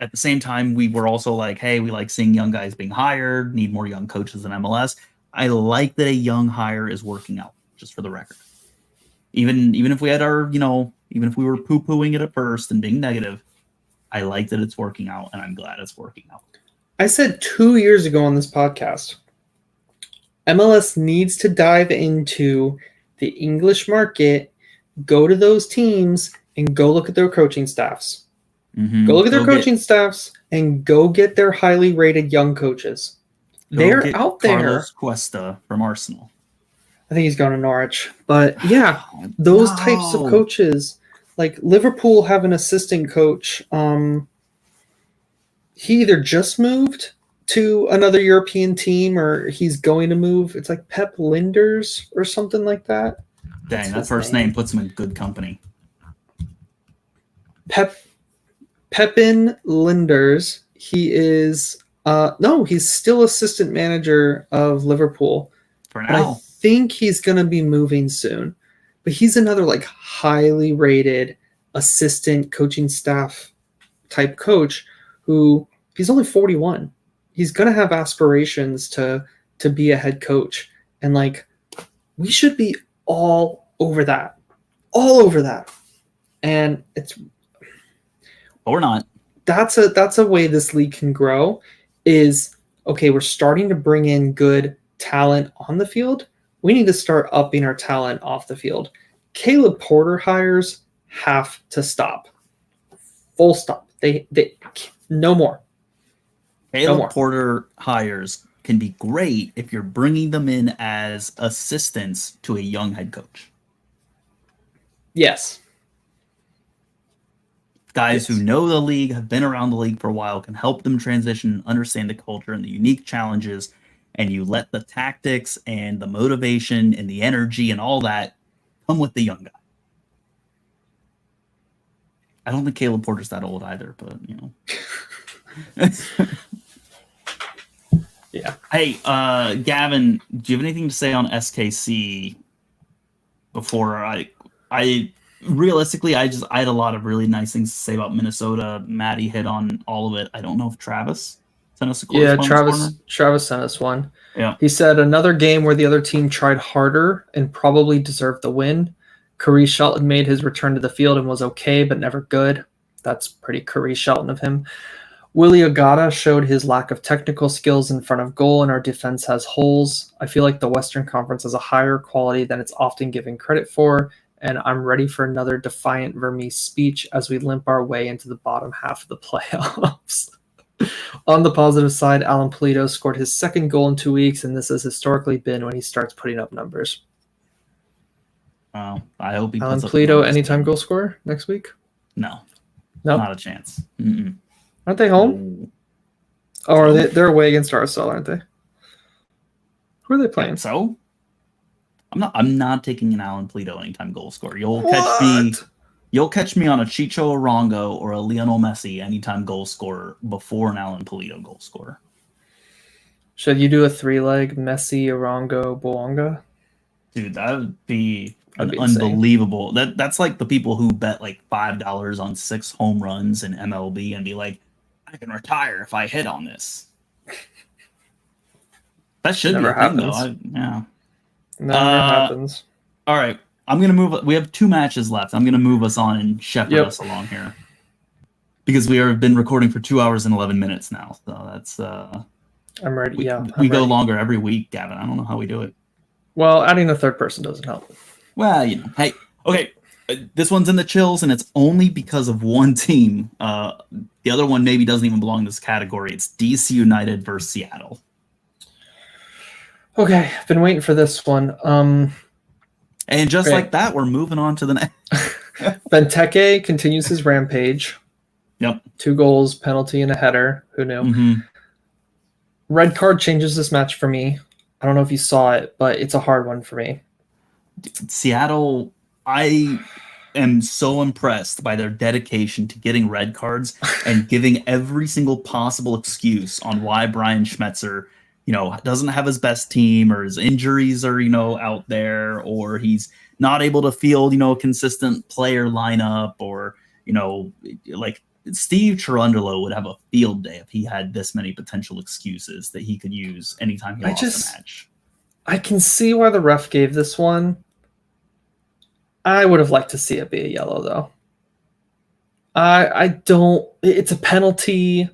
at the same time, we were also like, hey, we like seeing young guys being hired, need more young coaches in MLS. I like that a young hire is working out, just for the record. Even if we had our, even if we were poo-pooing it at first and being negative, I like that it's working out, and I'm glad it's working out. I said 2 years ago on this podcast, MLS needs to dive into the English market, go to those teams, and go look at their coaching staffs. Mm-hmm. Go look at their coaching staffs and go get their highly rated young coaches. They're out there. Carlos Cuesta from Arsenal. I think he's going to Norwich. But yeah, those types of coaches, like Liverpool have an assistant coach. He either just moved to another European team or he's going to move. It's like Pep Linders or something like that. Dang, that first name puts him in good company. Pepin Linders. He is he's still assistant manager of Liverpool. For now. I think he's going to be moving soon. But he's another like highly rated assistant coaching staff type coach who he's only 41. He's going to have aspirations to be a head coach. And like we should be all over that. All over that. And it's or not. That's a way this league can grow is, okay, we're starting to bring in good talent on the field. We need to start upping our talent off the field. Caleb Porter hires have to stop. Full stop. They no more. Caleb more. Porter hires can be great if you're bringing them in as assistants to a young head coach. Yes. Guys who know the league, have been around the league for a while, can help them transition, understand the culture and the unique challenges, and you let the tactics and the motivation and the energy and all that come with the young guy. I don't think Caleb Porter's that old either, but you know. Yeah. Hey, Gavin, do you have anything to say on SKC before I realistically I had a lot of really nice things to say about Minnesota. Maddie hit on all of it. I don't know if Travis sent us a corner. Travis sent us one. Yeah. He said another game where the other team tried harder and probably deserved the win. Kari Shelton made his return to the field and was okay, but never good. That's pretty Kari Shelton of him. Willie Agata showed his lack of technical skills in front of goal, and our defense has holes. I feel like the Western Conference has a higher quality than it's often given credit for, and I'm ready for another defiant Vermees speech as we limp our way into the bottom half of the playoffs. On the positive side, Alan Polito scored his second goal in 2 weeks, and this has historically been when he starts putting up numbers. I hope he Alan puts Polito, up anytime goal scorer next week? No, No, not a chance. Mm-mm. Aren't they home? Oh, are they? They're away against RSL, aren't they? Who are they playing? Yeah, so I'm not taking an Alan Polito anytime goal scorer. You'll catch me on a Chicho Arango or a Lionel Messi anytime goal scorer before an Alan Polito goal scorer. Should you do a 3-leg Messi, Arango, Boanga? Dude, that would be That'd be unbelievable. That's like the people who bet like $5 on 6 home runs in MLB and be like, I can retire if I hit on this. That should Never be a thing, happens. though. Yeah. Never happens. All right. I'm going to move. We have 2 matches left. I'm going to move us on and shepherd us along here. Because we have been recording for 2 hours and 11 minutes now. So that's... I'm ready. We go longer every week, Gavin. I don't know how we do it. Well, adding a third person doesn't help. Well, you know. Hey, okay. This one's in the chills, and it's only because of one team. The other one maybe doesn't even belong in this category. It's DC United versus Seattle. Okay, I've been waiting for this one. And just like that, we're moving on to the next. Benteke continues his rampage. Yep. 2 goals, penalty, and a header. Who knew? Mm-hmm. Red card changes this match for me. I don't know if you saw it, but it's a hard one for me. Seattle, I am so impressed by their dedication to getting red cards and giving every single possible excuse on why Brian Schmetzer, doesn't have his best team, or his injuries are, out there, or he's not able to field, a consistent player lineup, or, like Steve Cherundolo would have a field day if he had this many potential excuses that he could use anytime he lost a match. I can see why the ref gave this one. I would have liked to see it be a yellow, though. I don't. It's a penalty.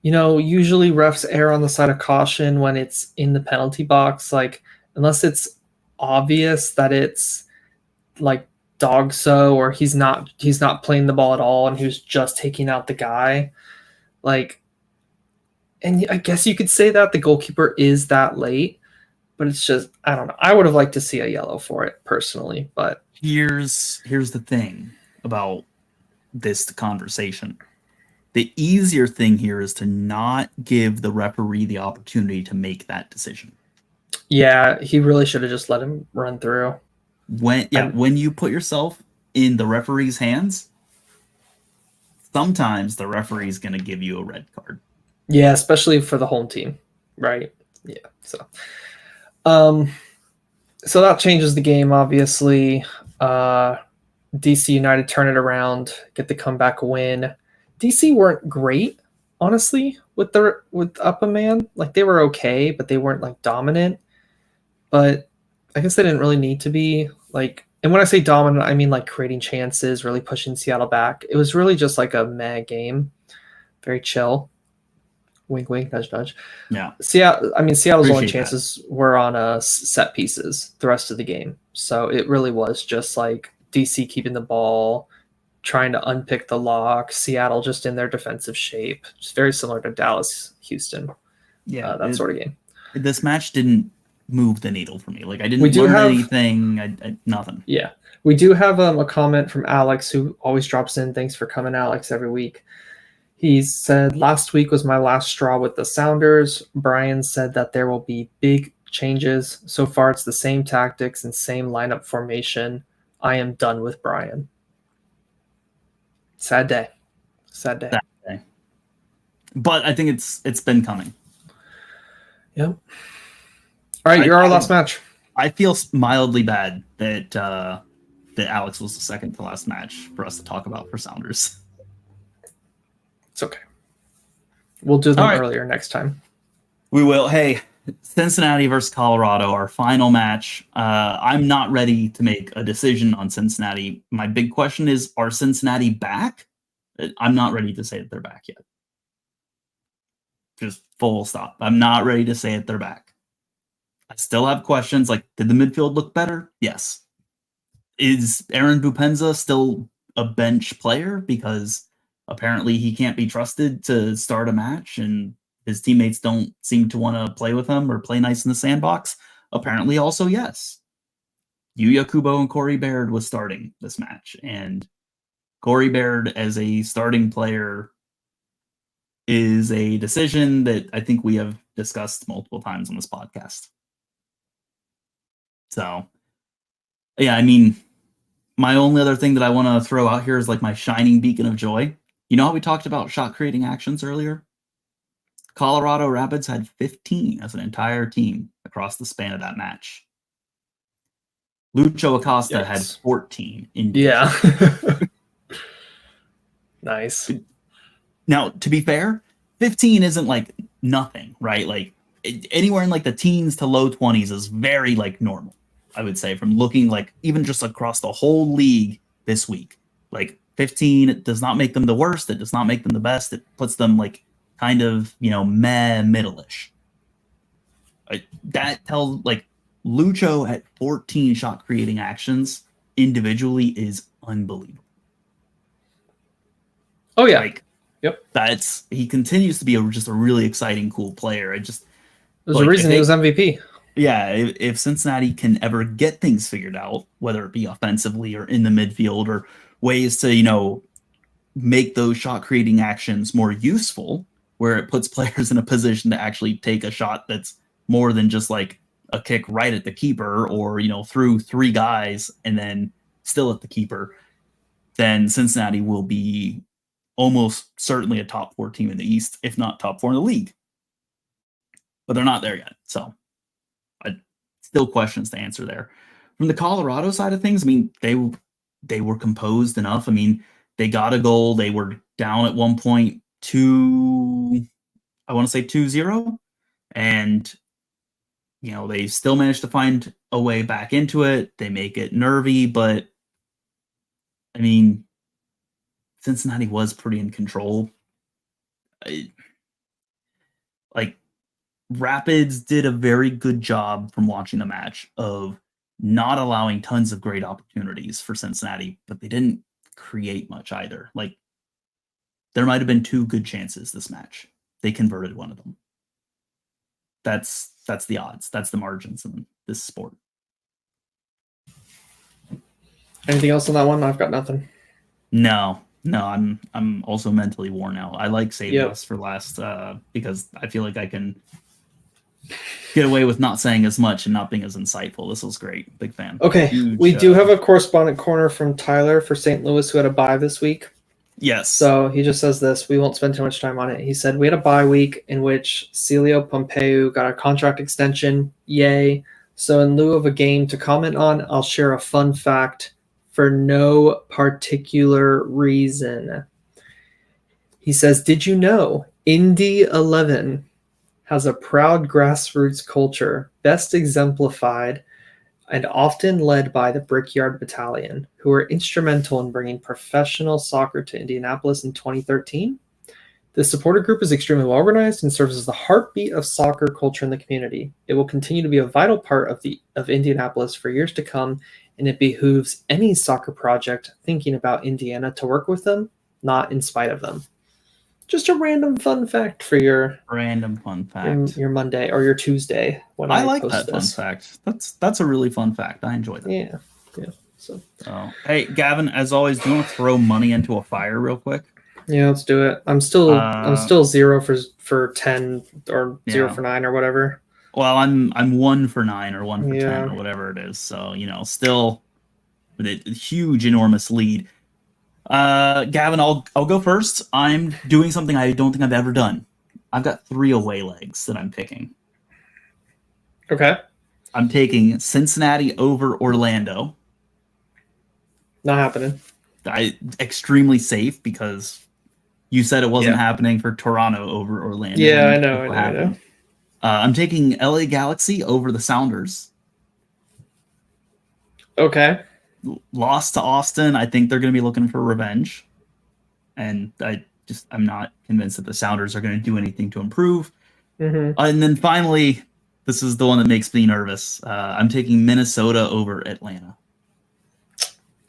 Usually refs err on the side of caution when it's in the penalty box. Like, unless it's obvious that it's like dog-so, or he's not playing the ball at all and he was just taking out the guy. Like, and I guess you could say that the goalkeeper is that late, but it's just, I don't know. I would have liked to see a yellow for it personally, but here's the thing about this conversation. The easier thing here is to not give the referee the opportunity to make that decision. Yeah, he really should have just let him run through. When you put yourself in the referee's hands, sometimes the referee is going to give you a red card. Yeah, especially for the home team, right? Yeah. So that changes the game, obviously. DC United turn it around, get the comeback win. DC weren't great, honestly, with up a man. Like, they were okay, but they weren't like dominant. But I guess they didn't really need to be. Like, and when I say dominant, I mean like creating chances, really pushing Seattle back. It was really just like a meh game, very chill. Wink, wink, nudge, nudge. Yeah. Seattle's only chances were on set pieces the rest of the game. So it really was just like DC keeping the ball, trying to unpick the lock. Seattle just in their defensive shape. It's very similar to Dallas, Houston. Yeah, That sort of game. This match didn't move the needle for me. Like I We didn't do learn have- anything. Nothing. Yeah. We do have a comment from Alex, who always drops in. Thanks for coming, Alex, every week. He said, last week was my last straw with the Sounders. Brian said that there will be big changes. So far, it's the same tactics and same lineup formation. I am done with Brian. Sad day. Sad day. Sad day. But I think it's been coming. Yep. All right, you're our last match. I feel mildly bad that that Alex was the second to last match for us to talk about for Sounders. It's okay. We'll do them All right. earlier next time. We will. Hey, Cincinnati versus Colorado, our final match. I'm not ready to make a decision on Cincinnati. My big question is, are Cincinnati back? I'm not ready to say that they're back yet. Just full stop. I'm not ready to say that they're back. I still have questions like, did the midfield look better? Yes. Is Aaron Bupenza still a bench player? Because apparently he can't be trusted to start a match and his teammates don't seem to want to play with him or play nice in the sandbox. Apparently also yes. Yuya Kubo and Corey Baird was starting this match, and Corey Baird as a starting player is a decision that I think we have discussed multiple times on this podcast. So, yeah, I mean, my only other thing that I want to throw out here is like my shining beacon of joy. You know how we talked about shot creating actions earlier? Colorado Rapids had 15 as an entire team across the span of that match. Lucho Acosta had 14 in. Yeah. Nice. Now, to be fair, 15 isn't like nothing, right? Like anywhere in like the teens to low 20s is very like normal, I would say, from looking like even just across the whole league this week. Like 15, it does not make them the worst. It does not make them the best. It puts them like kind of, middle-ish. That tells like Lucho at 14 shot creating actions individually is unbelievable. Oh yeah. Like, yep. He continues to be just a really exciting, cool player. There's a reason he was MVP. Yeah, if Cincinnati can ever get things figured out, whether it be offensively or in the midfield or ways to, make those shot creating actions more useful, where it puts players in a position to actually take a shot that's more than just like a kick right at the keeper or, through three guys and then still at the keeper, then Cincinnati will be almost certainly a top 4 team in the East, if not top 4 in the league. But they're not there yet. So still questions to answer there. From the Colorado side of things, I mean, they were composed enough. I mean, they got a goal. They were down at one point 2-0. And, they still managed to find a way back into it. They make it nervy, but I mean, Cincinnati was pretty in control. Rapids did a very good job from watching the match of not allowing tons of great opportunities for Cincinnati, but they didn't create much either. Like, there might have been 2 good chances this match. They converted one of them. That's the odds. That's the margins in this sport. Anything else on that one? I've got nothing. No, I'm also mentally worn out. I like saving us for last because I feel like I can get away with not saying as much and not being as insightful. This was great. Big fan. Okay. Huge, we do have a correspondent corner from Tyler for St. Louis who had a bye this week. Yes. So he just says this. We won't spend too much time on it. He said, we had a bye week in which Celio Pompeu got a contract extension. Yay. So in lieu of a game to comment on, I'll share a fun fact for no particular reason. He says, did you know Indy 11 has a proud grassroots culture best exemplified and often led by the Brickyard Battalion, who were instrumental in bringing professional soccer to Indianapolis in 2013? The supporter group is extremely well organized and serves as the heartbeat of soccer culture in the community. It will continue to be a vital part of Indianapolis for years to come and it behooves any soccer project thinking about Indiana to work with them, not in spite of them. Just a random fun fact for your your Monday or your Tuesday when I like post that this. fun fact. That's a really fun fact. I enjoy that. Yeah. So hey, Gavin, as always, do you want to throw money into a fire real quick? yeah, let's do it. I'm still 0 for 10 or 0 for 9 or whatever. Well, I'm 1 for 9 or 1 for 10 or whatever it is. So, still with a huge, enormous lead. Gavin, I'll go first. I'm doing something I don't think I've ever done. I've got 3 away legs that I'm picking. Okay. I'm taking Cincinnati over Orlando. Not happening. Extremely safe because you said it wasn't happening for Toronto over Orlando. Yeah, I know. I'm taking LA Galaxy over the Sounders. Okay. Lost to Austin. I think they're going to be looking for revenge. And I'm not convinced that the Sounders are going to do anything to improve. Mm-hmm. And then finally, this is the one that makes me nervous. I'm taking Minnesota over Atlanta.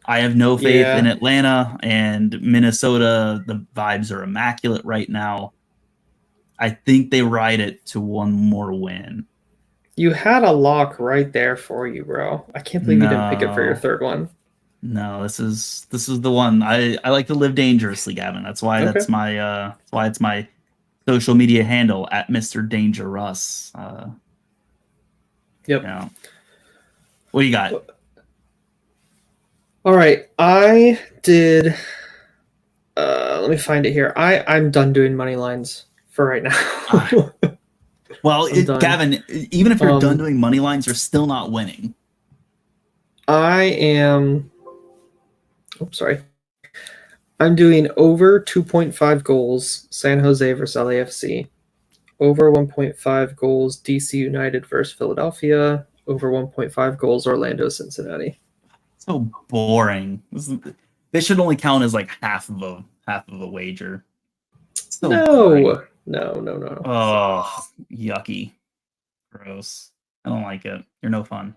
I have no faith in Atlanta, and Minnesota, the vibes are immaculate right now. I think they ride it to one more win. You had a lock right there for you, bro. I can't believe you didn't pick it for your third one. No, this is the one. I like to live dangerously, Gavin. That's why it's my social media handle at Mr. Danger Russ. Yep. What do you got? All right, I did. Let me find it here. I'm done doing money lines for right now. Well, Gavin, even if you're done doing money lines, you're still not winning. I am. Oops, sorry. I'm doing over 2.5 goals San Jose versus LAFC, over 1.5 goals DC United versus Philadelphia, over 1.5 goals Orlando Cincinnati. So boring. This should only count as like half of a wager. So No. Oh, yucky. Gross. I don't like it. You're no fun.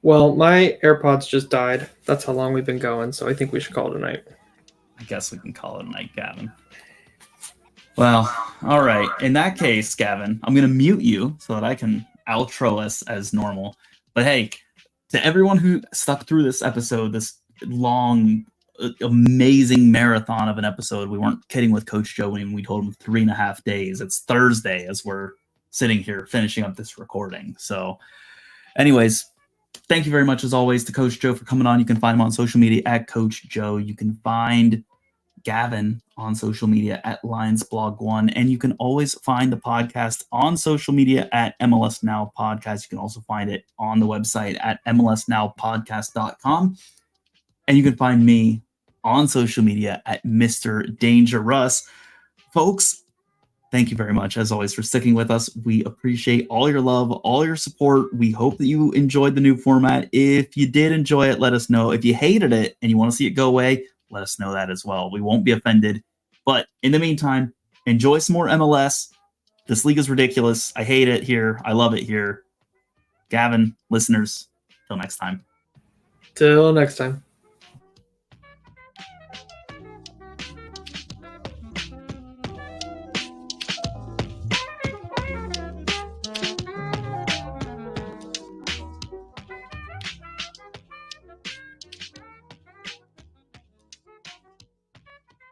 Well, my AirPods just died. That's how long we've been going, so I think we should call it a night. I guess we can call it a night, Gavin. Well, all right. In that case, Gavin, I'm going to mute you so that I can outro us as normal. But hey, to everyone who stuck through this episode, this long, amazing marathon of an episode, we weren't kidding with Coach Joe when we told him 3.5 days. It's Thursday as we're sitting here finishing up this recording. So anyways, thank you very much as always to Coach Joe for coming on. You can find him on social media at Coach Joe. You can find Gavin on social media at LionsBlog1, and you can always find the podcast on social media at MLS Now Podcast. You can also find it on the website at mlsnowpodcast.com, and you can find me on social media at Mr. Danger Russ. Folks, thank you very much, as always, for sticking with us. We appreciate all your love, all your support. We hope that you enjoyed the new format. If you did enjoy it, let us know. If you hated it and you want to see it go away, let us know that as well. We won't be offended. But in the meantime, enjoy some more MLS. This league is ridiculous. I hate it here. I love it here. Gavin, listeners, till next time. Till next time.